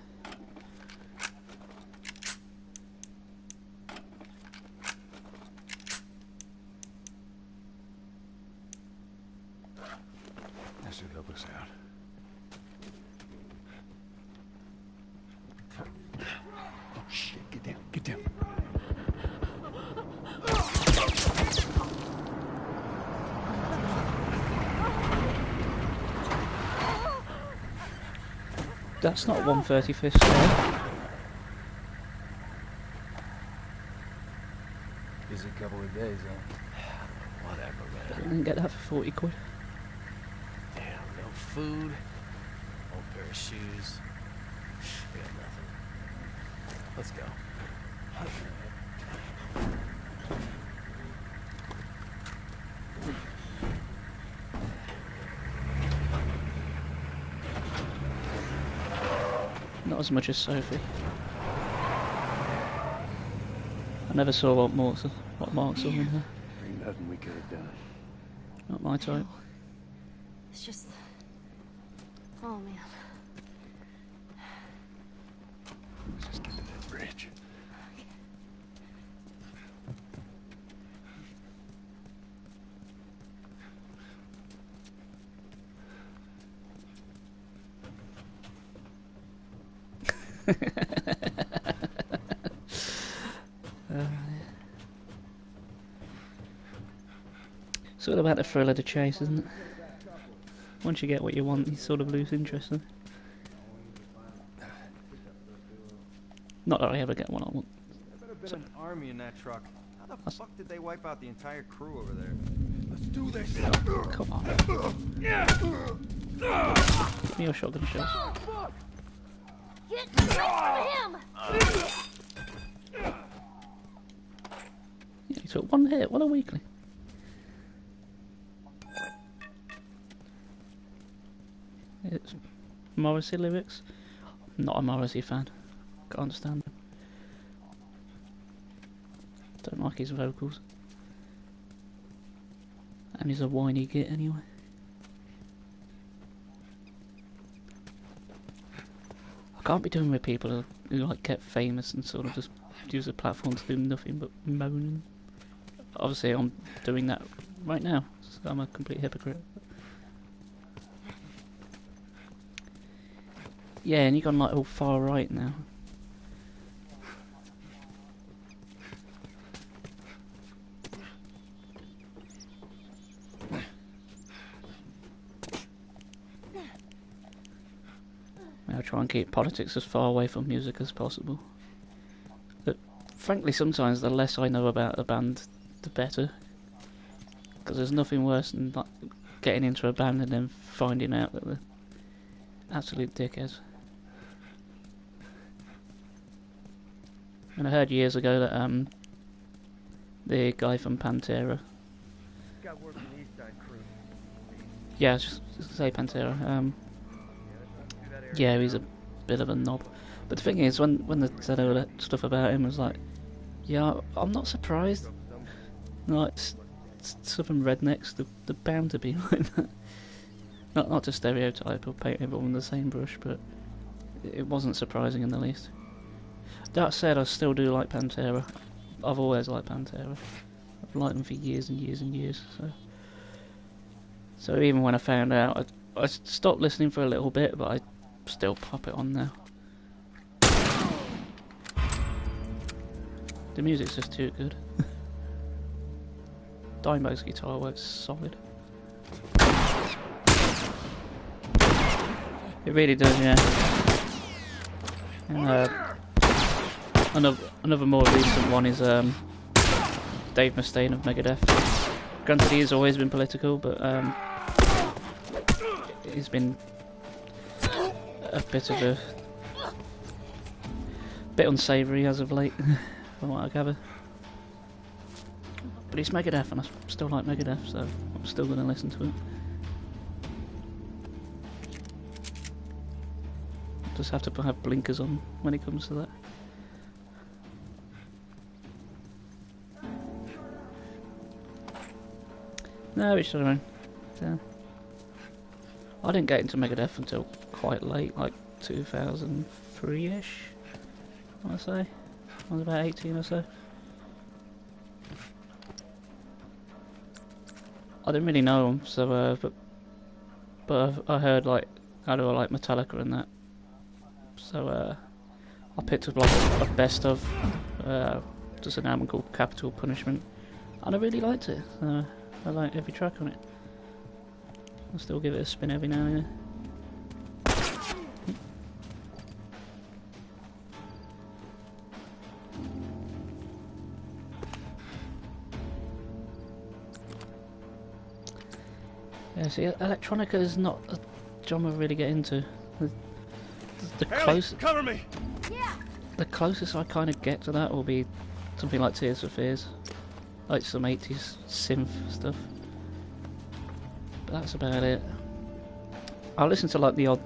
That should help us out. Oh shit, get down, get down. That's not 1/35th scale. Busy couple of days, huh? Whatever, I man. didn't get that for 40 quid. Damn, no food, old pair of shoes. We got nothing. Let's go. Not as much as Sophie. I never saw what marks are on her. Ain't nothing we could have done. Not my type. It's just... Oh, man. Let's just get to that bridge. It's all about the thrill of the chase, isn't it? Once you get what you want, you sort of lose interest in it. Not that I ever get what I want. There better been an army in that truck. How the fuck did they wipe out the entire crew over there? Let's do this. Come on. Give me your shotgun shells. Get away from him! Yeah, you took one hit. What a weakling. It's Morrissey lyrics. I'm not a Morrissey fan. Can't stand him. Don't like his vocals. And he's a whiny git anyway. I can't be doing with people who like get famous and sort of just use a platform to do nothing but moaning. Obviously I'm doing that right now, so I'm a complete hypocrite. Yeah, and you've gone like all far right now. I'll try and keep politics as far away from music as possible. But frankly, sometimes the less I know about a band, the better. Because there's nothing worse than like getting into a band and then finding out that they're absolute dickheads. And I heard years ago that the guy from Pantera. Got work in the East Side crew. Yeah, just say Pantera. Yeah, he's a bit of a knob. But the thing is, when they said all that stuff about him, I was like, yeah, I'm not surprised. Like, southern rednecks, they're bound to be like that. Not to stereotype or paint everyone with the same brush, but it wasn't surprising in the least. That said, I still do like Pantera. I've always liked Pantera. I've liked them for years and years and years. So even when I found out, I stopped listening for a little bit, but I still pop it on now. The music's just too good. Dimebag's guitar works solid. It really does, yeah. And another more recent one is Dave Mustaine of Megadeth. Granted, he has always been political, but he's been a bit unsavoury as of late, from what I gather. But it's Megadeth, and I still like Megadeth, so I'm still going to listen to it. Just have to have blinkers on when it comes to that. No, it's alright. Yeah. I didn't get into Megadeth until quite late, like 2003-ish, I want to say. I was about 18 or so. I didn't really know them, so but but I heard like I do like Metallica and that, so I picked up like a best of just an album called Capital Punishment, and I really liked it. I like every track on it. I'll still give it a spin every now and then. Yeah, see, electronica is not a genre I really get into. Cover me! The closest I kind of get to that will be something like Tears for Fears, like some 80s synth stuff. But that's about it. I'll listen to like the odd,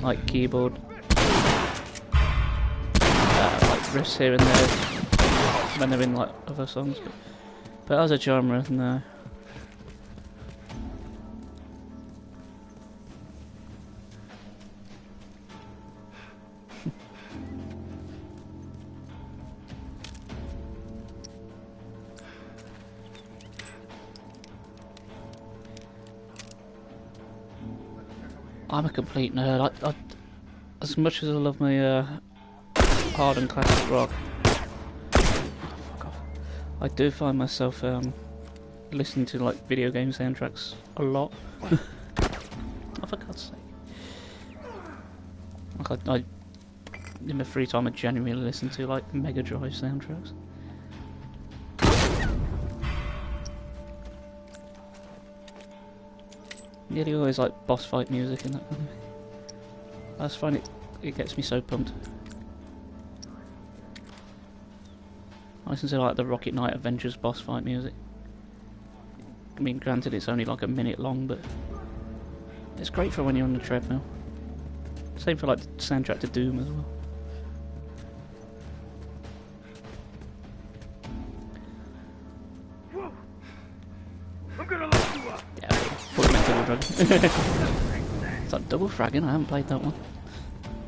like keyboard, like riffs here and there when they're in like other songs. But as a genre, no. I'm a complete nerd. I as much as I love my hard and classic rock, fuck off, I do find myself listening to like video game soundtracks a lot. Oh, for God's sake! Like I in my free time, I genuinely listen to like Mega Drive soundtracks. Nearly always like boss fight music and that kind of thing. I just find it gets me so pumped. I listen to like the Rocket Knight Avengers boss fight music. I mean, granted it's only like a minute long, but it's great for when you're on the treadmill. Same for like the soundtrack to Doom as well. It's like double fragging, I haven't played that one.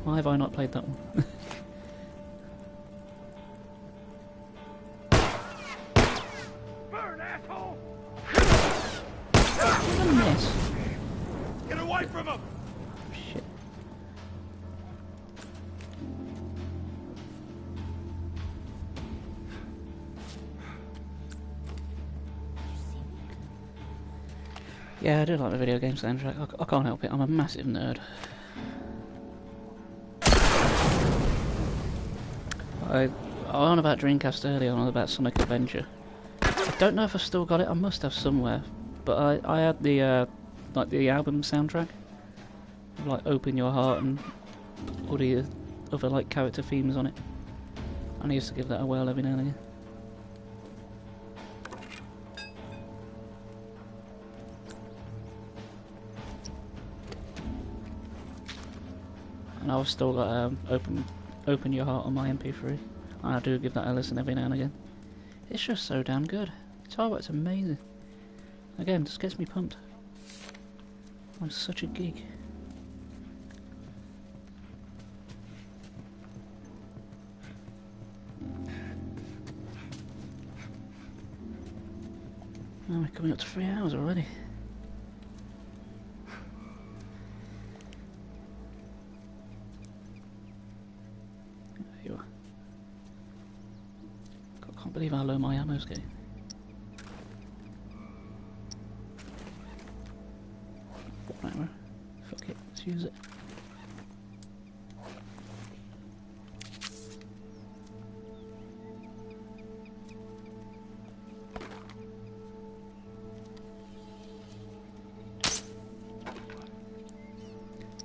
Why have I not played that one? Burn, asshole! What a miss. Get away from him! Shit. Yeah, I do like the video game soundtrack. I can't help it. I'm a massive nerd. I on about Dreamcast earlier, on about Sonic Adventure. I don't know if I've still got it. I must have somewhere. But I had the like the album soundtrack, like Open Your Heart and all the other like character themes on it. And I used to give that a whirl every now and again. And I've still got Open Your Heart on my MP3, and I do give that a listen every now and again. It's just so damn good. Guitar work's amazing. Again, just gets me pumped. I'm such a geek. Oh, we're coming up to 3 hours already. I can't believe how low my ammo's getting. Whatever. Fuck it, let's use it.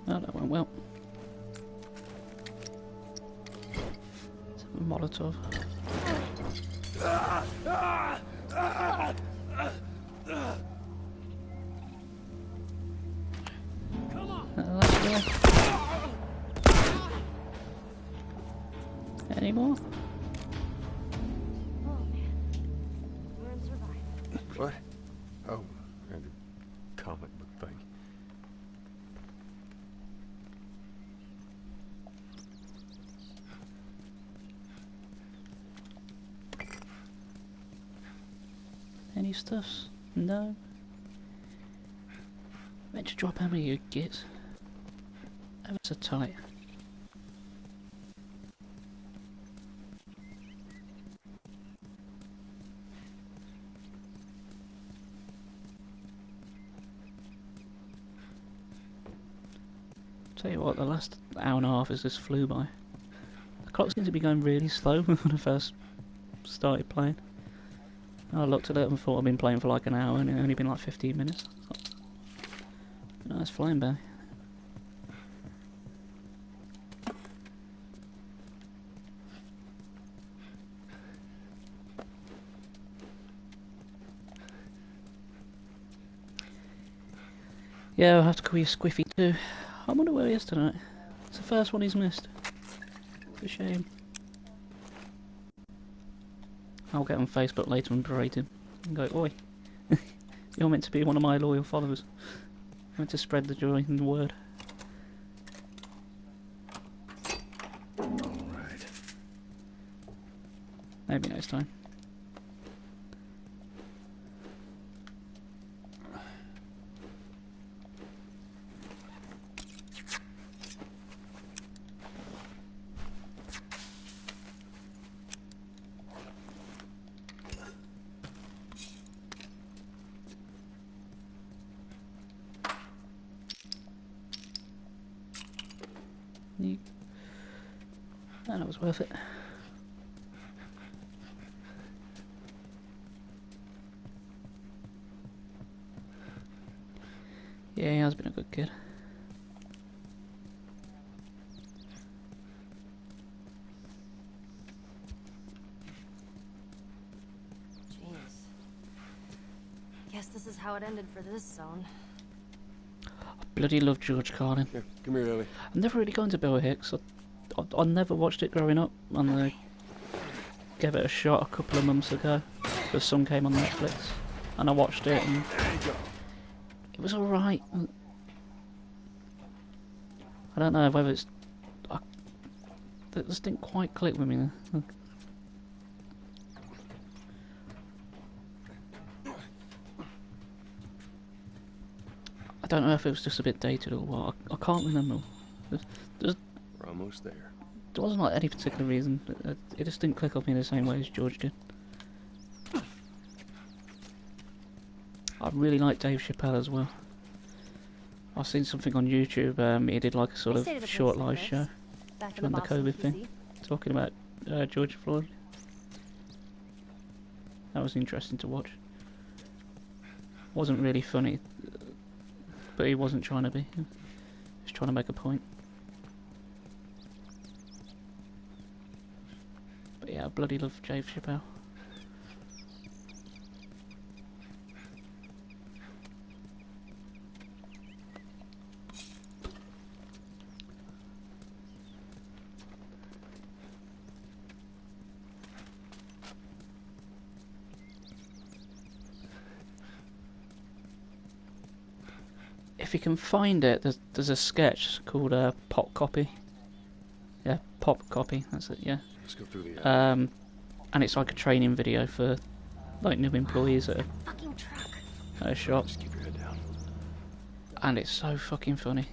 Oh, that went well. Let's have a Molotov. Any more? Oh man, we're in survival. What? Oh, and a comic book thing. Any stuffs? No. Meant to drop ammo, you gits. Ever so tight. Tell you what, the last hour and a half has just flew by. The clock seemed to be going really slow when I first started playing. I looked at it and thought I'd been playing for like an hour and it only been like 15 minutes. No, it's flying by. Yeah, I'll have to call you Squiffy too. I wonder where he is tonight. It's the first one he's missed. It's a shame. I'll get on Facebook later and berate him. And go, oi, you're meant to be one of my loyal followers. You're meant to spread the joy and the word. Alright. Maybe next time. And it was worth it. Yeah, he has been a good kid. Jeez. Guess this is how it ended for this zone. I bloody love George Carlin. Here, come here, Ellie. I've never really gone to Bill Hicks. I never watched it growing up, and I gave it a shot a couple of months ago because some came on Netflix, and I watched it, and it was alright. I don't know whether it's... It just didn't quite click with me. I don't know if it was just a bit dated or what. I can't remember. There's We're almost there. There wasn't like any particular reason. It just didn't click off me the same way as George did. I really like Dave Chappelle as well. I've seen something on YouTube. He did like a sort of short live show during the COVID thing, talking about George Floyd. That was interesting to watch. Wasn't really funny, but he wasn't trying to be. He was trying to make a point. But yeah, I bloody love Dave Chappelle. If you can find it, there's a sketch called Pop Copy. Yeah, Pop Copy, that's it, yeah. Let's go through the And it's like a training video for like new employees at a shop. Just keep your head down. And it's so fucking funny.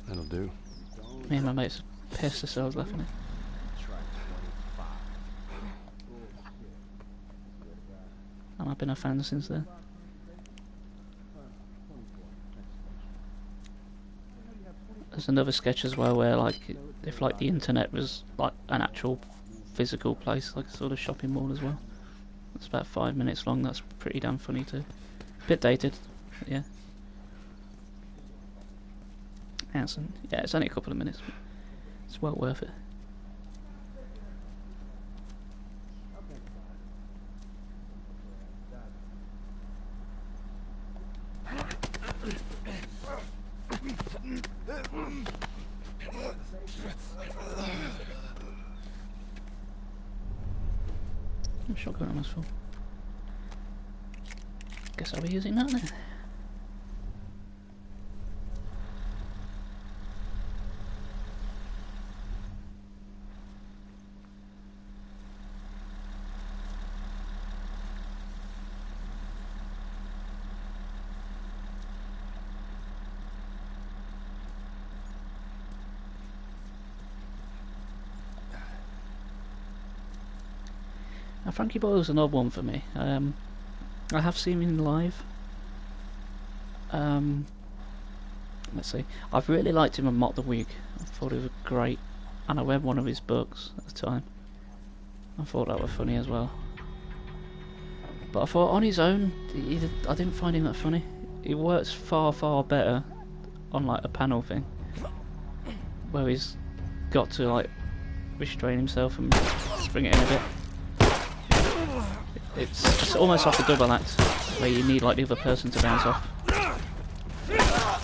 That'll do. Me and my mates pissed ourselves laughing at it. And I've been a fan since then. There's another sketch as well where like if like the internet was like an actual physical place, like a sort of shopping mall as well. It's about 5 minutes long. That's pretty damn funny too. Bit dated, but yeah. Yeah, it's only a couple of minutes, but it's well worth it. Shotgun almost full. Guess I'll be using that then. Frankie Boyle's an odd one for me. I have seen him live. Let's see. I've really liked him on Mock the Week. I thought he was great, and I read one of his books at the time. I thought that was funny as well. But I thought on his own, I didn't find him that funny. He works far better on like a panel thing, where he's got to like restrain himself and bring it in a bit. It's almost like a double act where you need like the other person to bounce off.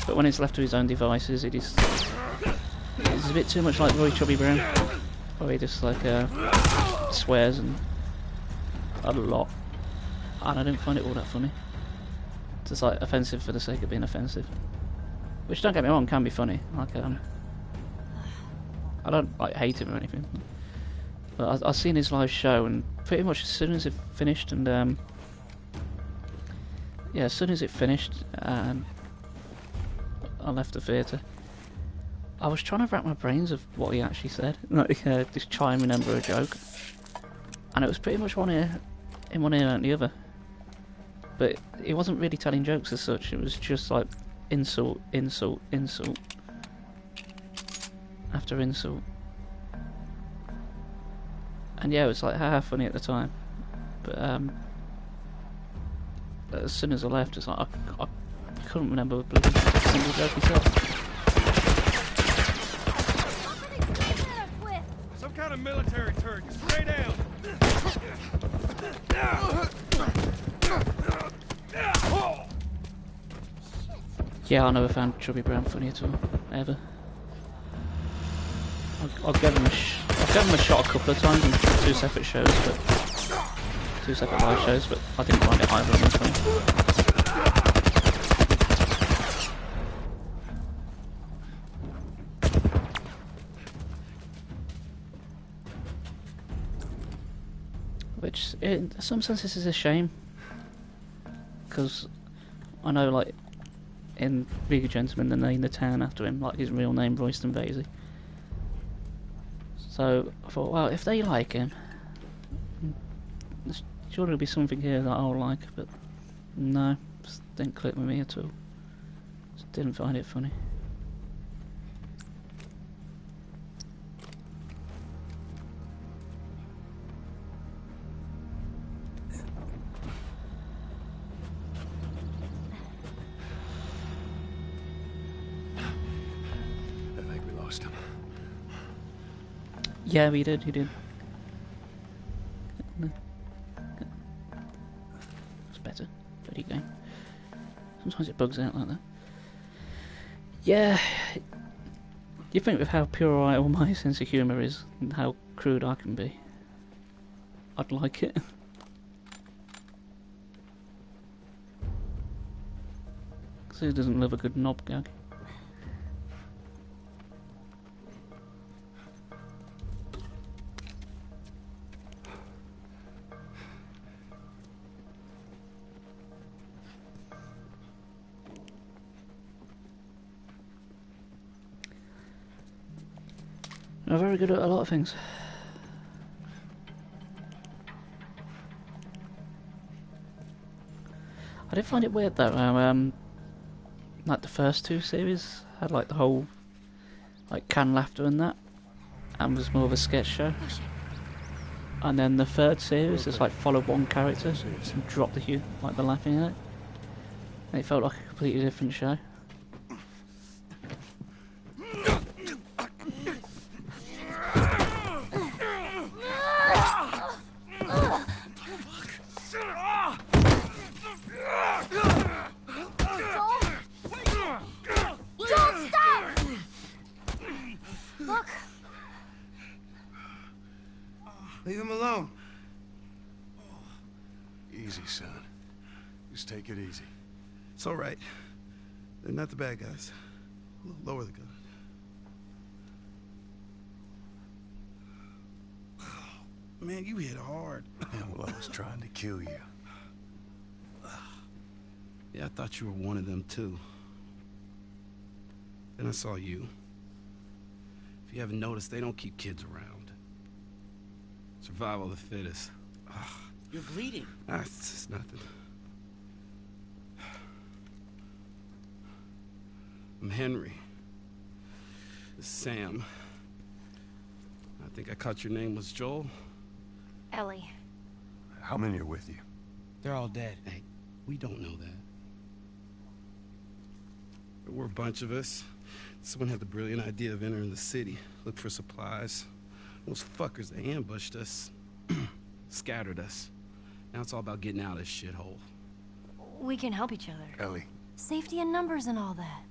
But when it's left to his own devices, it's a bit too much like Roy Chubby Brown, where he just like swears and a lot, and I didn't find it all that funny. It's just like offensive for the sake of being offensive, which, don't get me wrong, can be funny. Like I don't like hate him or anything, but I've seen his live show, and pretty much as soon as it finished, and yeah, as soon as it finished, and I left the theatre, I was trying to rack my brains of what he actually said, like just try and remember a joke, and it was pretty much one ear in one ear and the other. But he wasn't really telling jokes as such. It was just like insult, insult, insult after insult. And yeah, it was like haha funny at the time. But as soon as I left, it's like I couldn't remember a single joke he said. Some kind of military turret. Stay down. Yeah, I never found Chubby Brown funny at all, ever. I'll give him a shot a couple of times on two separate shows, but two separate live shows, but I didn't find it either of them funny. Which, in some senses, is a shame, because I know, like, in Being a Gentleman, they named the town after him, like his real name, Royston Vasey. So I thought, well, if they like him, there's sure there'll be something here that I'll like, but no, just didn't click with me at all. Just didn't find it funny. Yeah, he did. It's better. Ready game. Sometimes it bugs out like that. Yeah. You think with how pure all my sense of humour is, and how crude I can be, I'd like it. Because who doesn't love a good knob gag? I'm very good at a lot of things. I did find it weird though, like the first two series had like the whole like canned laughter and that, and was more of a sketch show. And then the third series just like followed one character and dropped the like the laughing in it. And it felt like a completely different show. Leave him alone. Easy, son. Just take it easy. It's all right. They're not the bad guys. Lower the gun. Man, you hit hard. Yeah, well, I was trying to kill you. Yeah, I thought you were one of them, too. Then I saw you. If you haven't noticed, they don't keep kids around. Survival of the fittest. You're bleeding. Ah, it's just nothing. I'm Henry. This is Sam. I think I caught your name was Joel. Ellie. How many are with you? They're all dead. Hey, we don't know that. There were a bunch of us. Someone had the brilliant idea of entering the city, look for supplies. Those fuckers, they ambushed us, scattered us. Now it's all about getting out of this shithole. We can help each other. Ellie. Safety in numbers and all that.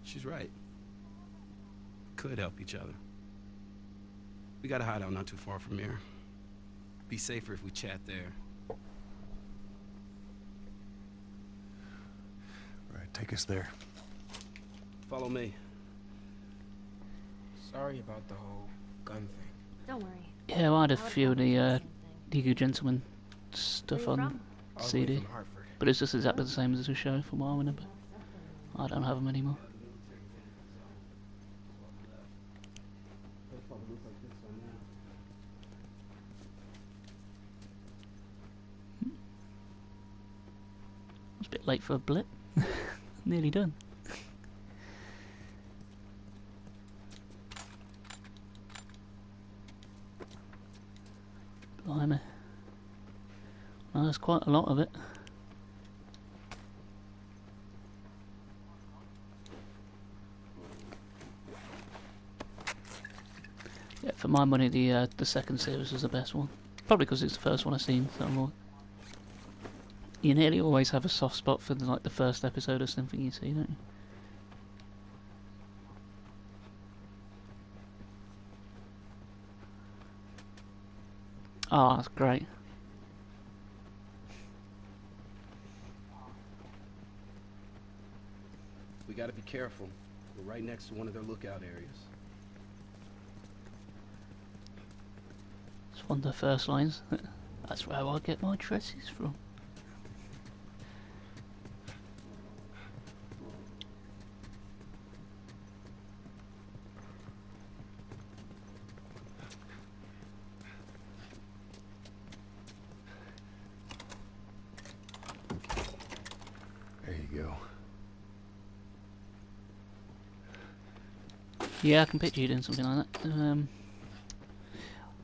She's right. Could help each other. We got a hideout not too far from here. Be safer if we chat there. Right, take us there. Follow me. Sorry about the whole gun thing. Don't worry. Yeah, well, I had a I would've few of done the the same thing. League of Gentlemen stuff Where you on from? I was away CD, from Hartford. but it's just exactly the same as the show from what I remember. I don't have them anymore. It's a bit late for a blip. Nearly done. Blimey. Well, there's quite a lot of it. Yeah, for my money, the second series was the best one. Probably because it's the first one I've seen. So you nearly always have a soft spot for the first episode of something you see, don't you? Oh, that's great. We gotta be careful. We're right next to one of their lookout areas. It's one of the first lines. That's where I get my dresses from. There you go. Yeah, I can picture you doing something like that.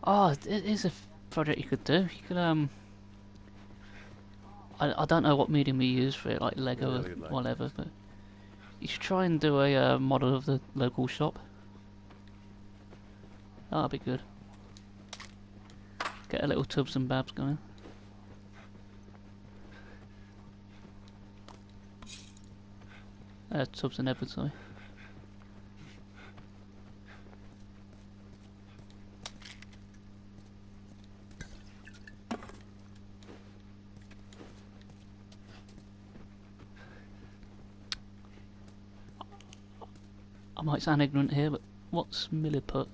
Oh, it is a project you could do. You could I don't know what medium you use for it, like Lego Really or like whatever, but you should try and do a model of the local shop. That'd be good. Get a little Tubs and Babs going. Tubs and Edward, sorry. I might sound ignorant here, but what's milliput?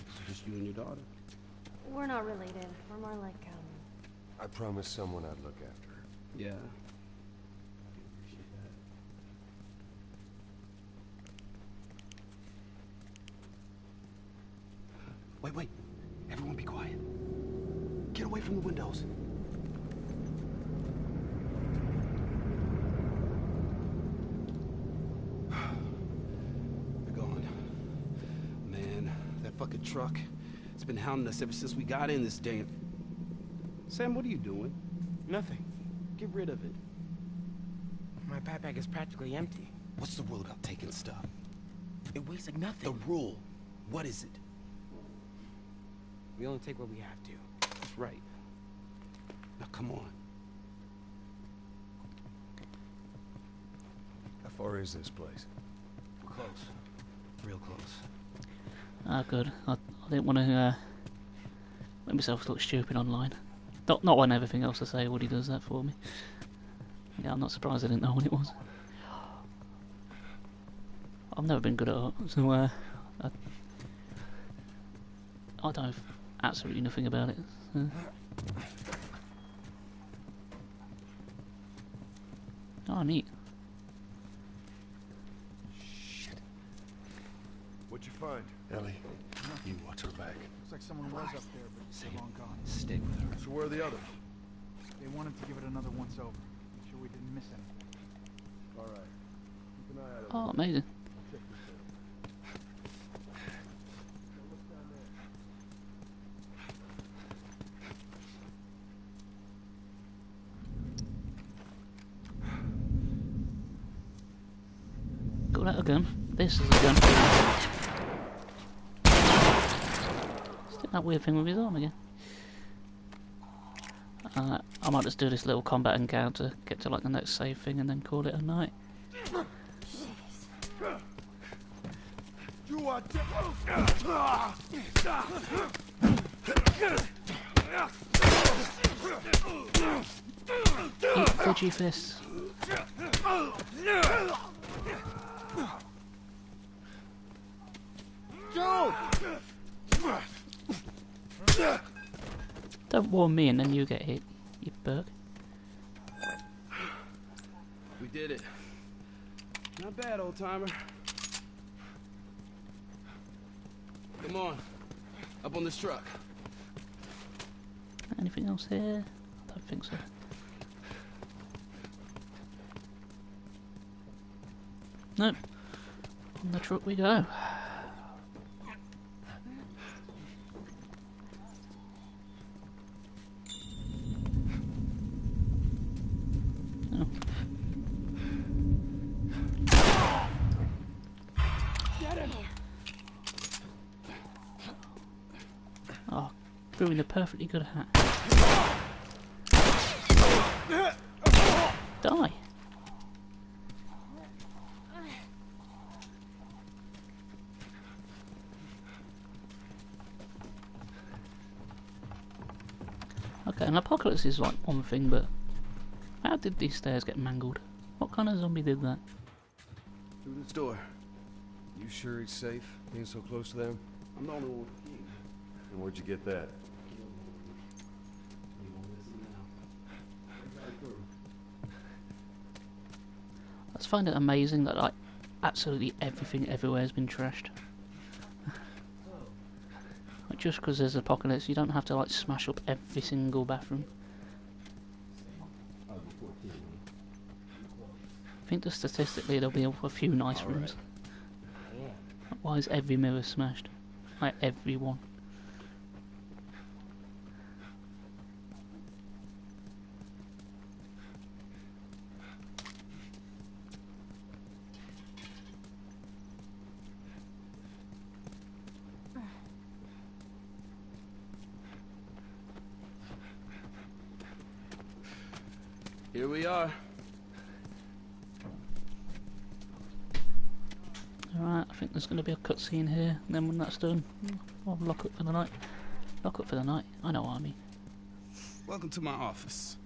It's just you and your daughter. We're not related. We're more like, I promised someone I'd look after her. Yeah. Wait. Everyone be quiet. Get away from the windows. They're gone. Man, that fucking truck. It's been hounding us ever since we got in this damn... Sam, what are you doing? Nothing. Get rid of it. My backpack is practically empty. What's the rule about taking stuff? It weighs like nothing. The rule. What is it? We only take what we have to. That's right. Now come on. How far is this place? We're close. Real close. Ah, good. I didn't want to make myself look stupid online. Not when everything else I say, Woody does that for me. Yeah, I'm not surprised I didn't know what it was. I've never been good at art, so I know absolutely nothing about it. What Oh, neat. you you find? Ellie, you watch her back. Looks like someone was up there, but they're long gone. Stick with her. So where are the others? They wanted to give it another once over. Make sure we didn't miss anything. All right. Keep an eye out. Oh, amazing. I'll check this out. So what's down there? Got out a gun. This is a gun. Still that weird thing with his arm again. I might just do this little combat encounter, get to like the next save thing, and then call it a night. You are Eat fudgy fists. Don't warn me and then you get hit, you berg. We did it. Not bad, old timer. Come on, up on this truck. Anything else here? I don't think so. Nope. On the truck we go. Oh. Oh, brewing a perfectly good hat. Die. Okay, an apocalypse is like one thing, but how did these stairs get mangled? What kind of zombie did that? through this door. You sure it's safe being so close to them? I'm the only one with the key. And where'd you get that? I just find it amazing that like absolutely everything everywhere has been trashed. Like, just because there's apocalypse, you don't have to like smash up every single bathroom. I think that statistically there'll be a few nice rooms. Why is every mirror smashed? Like every one. Here we are. Alright, I think there's going to be a cutscene here, and then when that's done, I'll lock up for the night. Lock up for the night, I know what I mean. Welcome to my office.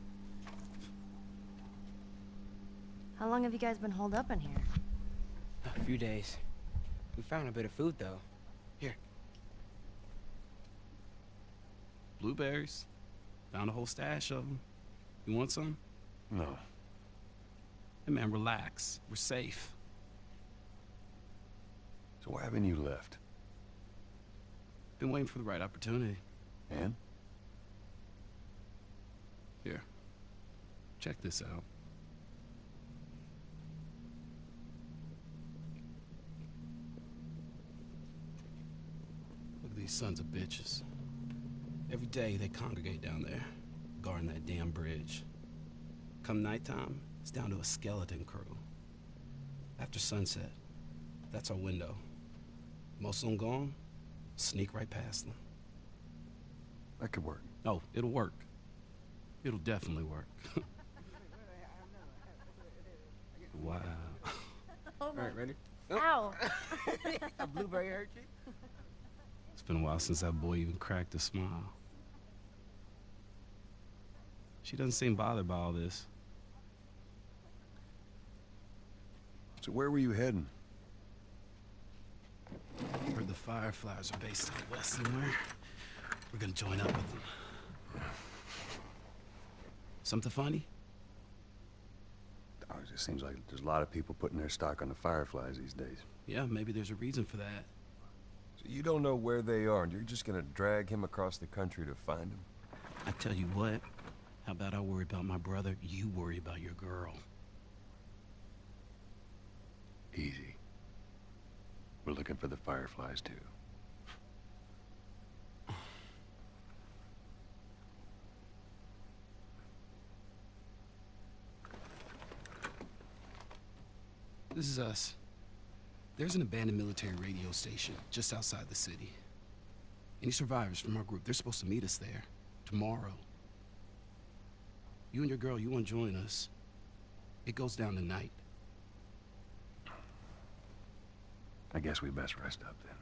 How long have you guys been holed up in here? A few days. We found a bit of food, though. Here. Blueberries. Found a whole stash of them. You want some? No. Hey man, relax. We're safe. So why haven't you left? Been waiting for the right opportunity. And? Here. Check this out. Look at these sons of bitches. Every day they congregate down there, guarding that damn bridge. Come nighttime, it's down to a skeleton crew. After sunset, that's our window. Most of them gone, sneak right past them. That could work. Oh, it'll work. It'll definitely work. Wow. All right, ready? Ow! A blueberry hurt you? It's been a while since that boy even cracked a smile. She doesn't seem bothered by all this. So where were you heading? Heard the Fireflies are based out west somewhere. We're gonna join up with them. Something funny? Oh, it just seems like there's a lot of people putting their stock on the Fireflies these days. Yeah, maybe there's a reason for that. So you don't know where they are, and you're just gonna drag him across the country to find them? I tell you what, how about I worry about my brother, you worry about your girl. Easy. We're looking for the Fireflies, too. This is us. There's an abandoned military radio station just outside the city. Any survivors from our group, they're supposed to meet us there tomorrow. You and your girl, you want to join us? It goes down tonight. I guess we best rest up then.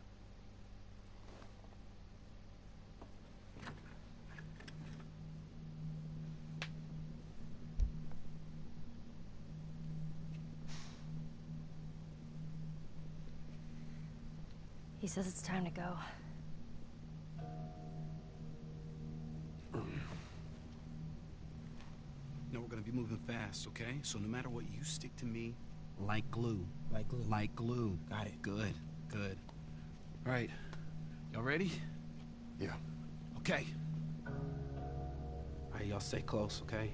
He says it's time to go. No, we're gonna be moving fast, okay? So no matter what, you stick to me like glue. Like glue. Like glue. Got it. Good, good. All right, y'all ready? Yeah. Okay. All right, y'all stay close, okay?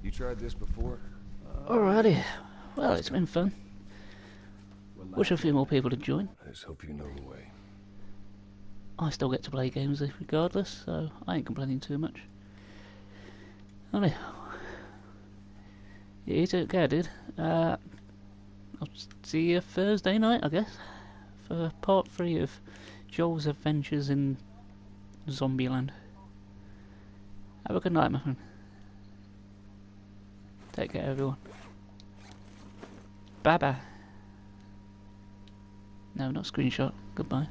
You tried this before? Alrighty. Well, it's been fun. Wish a few more people to join. I just hope you know the way. I still get to play games regardless, so I ain't complaining too much. Alright. Yeah, you took care, dude. I'll see you Thursday night, I guess, for part 3 of Joel's adventures in Zombieland. Have a good night, my friend. Take care, everyone. Bye bye. No, not screenshot. Goodbye.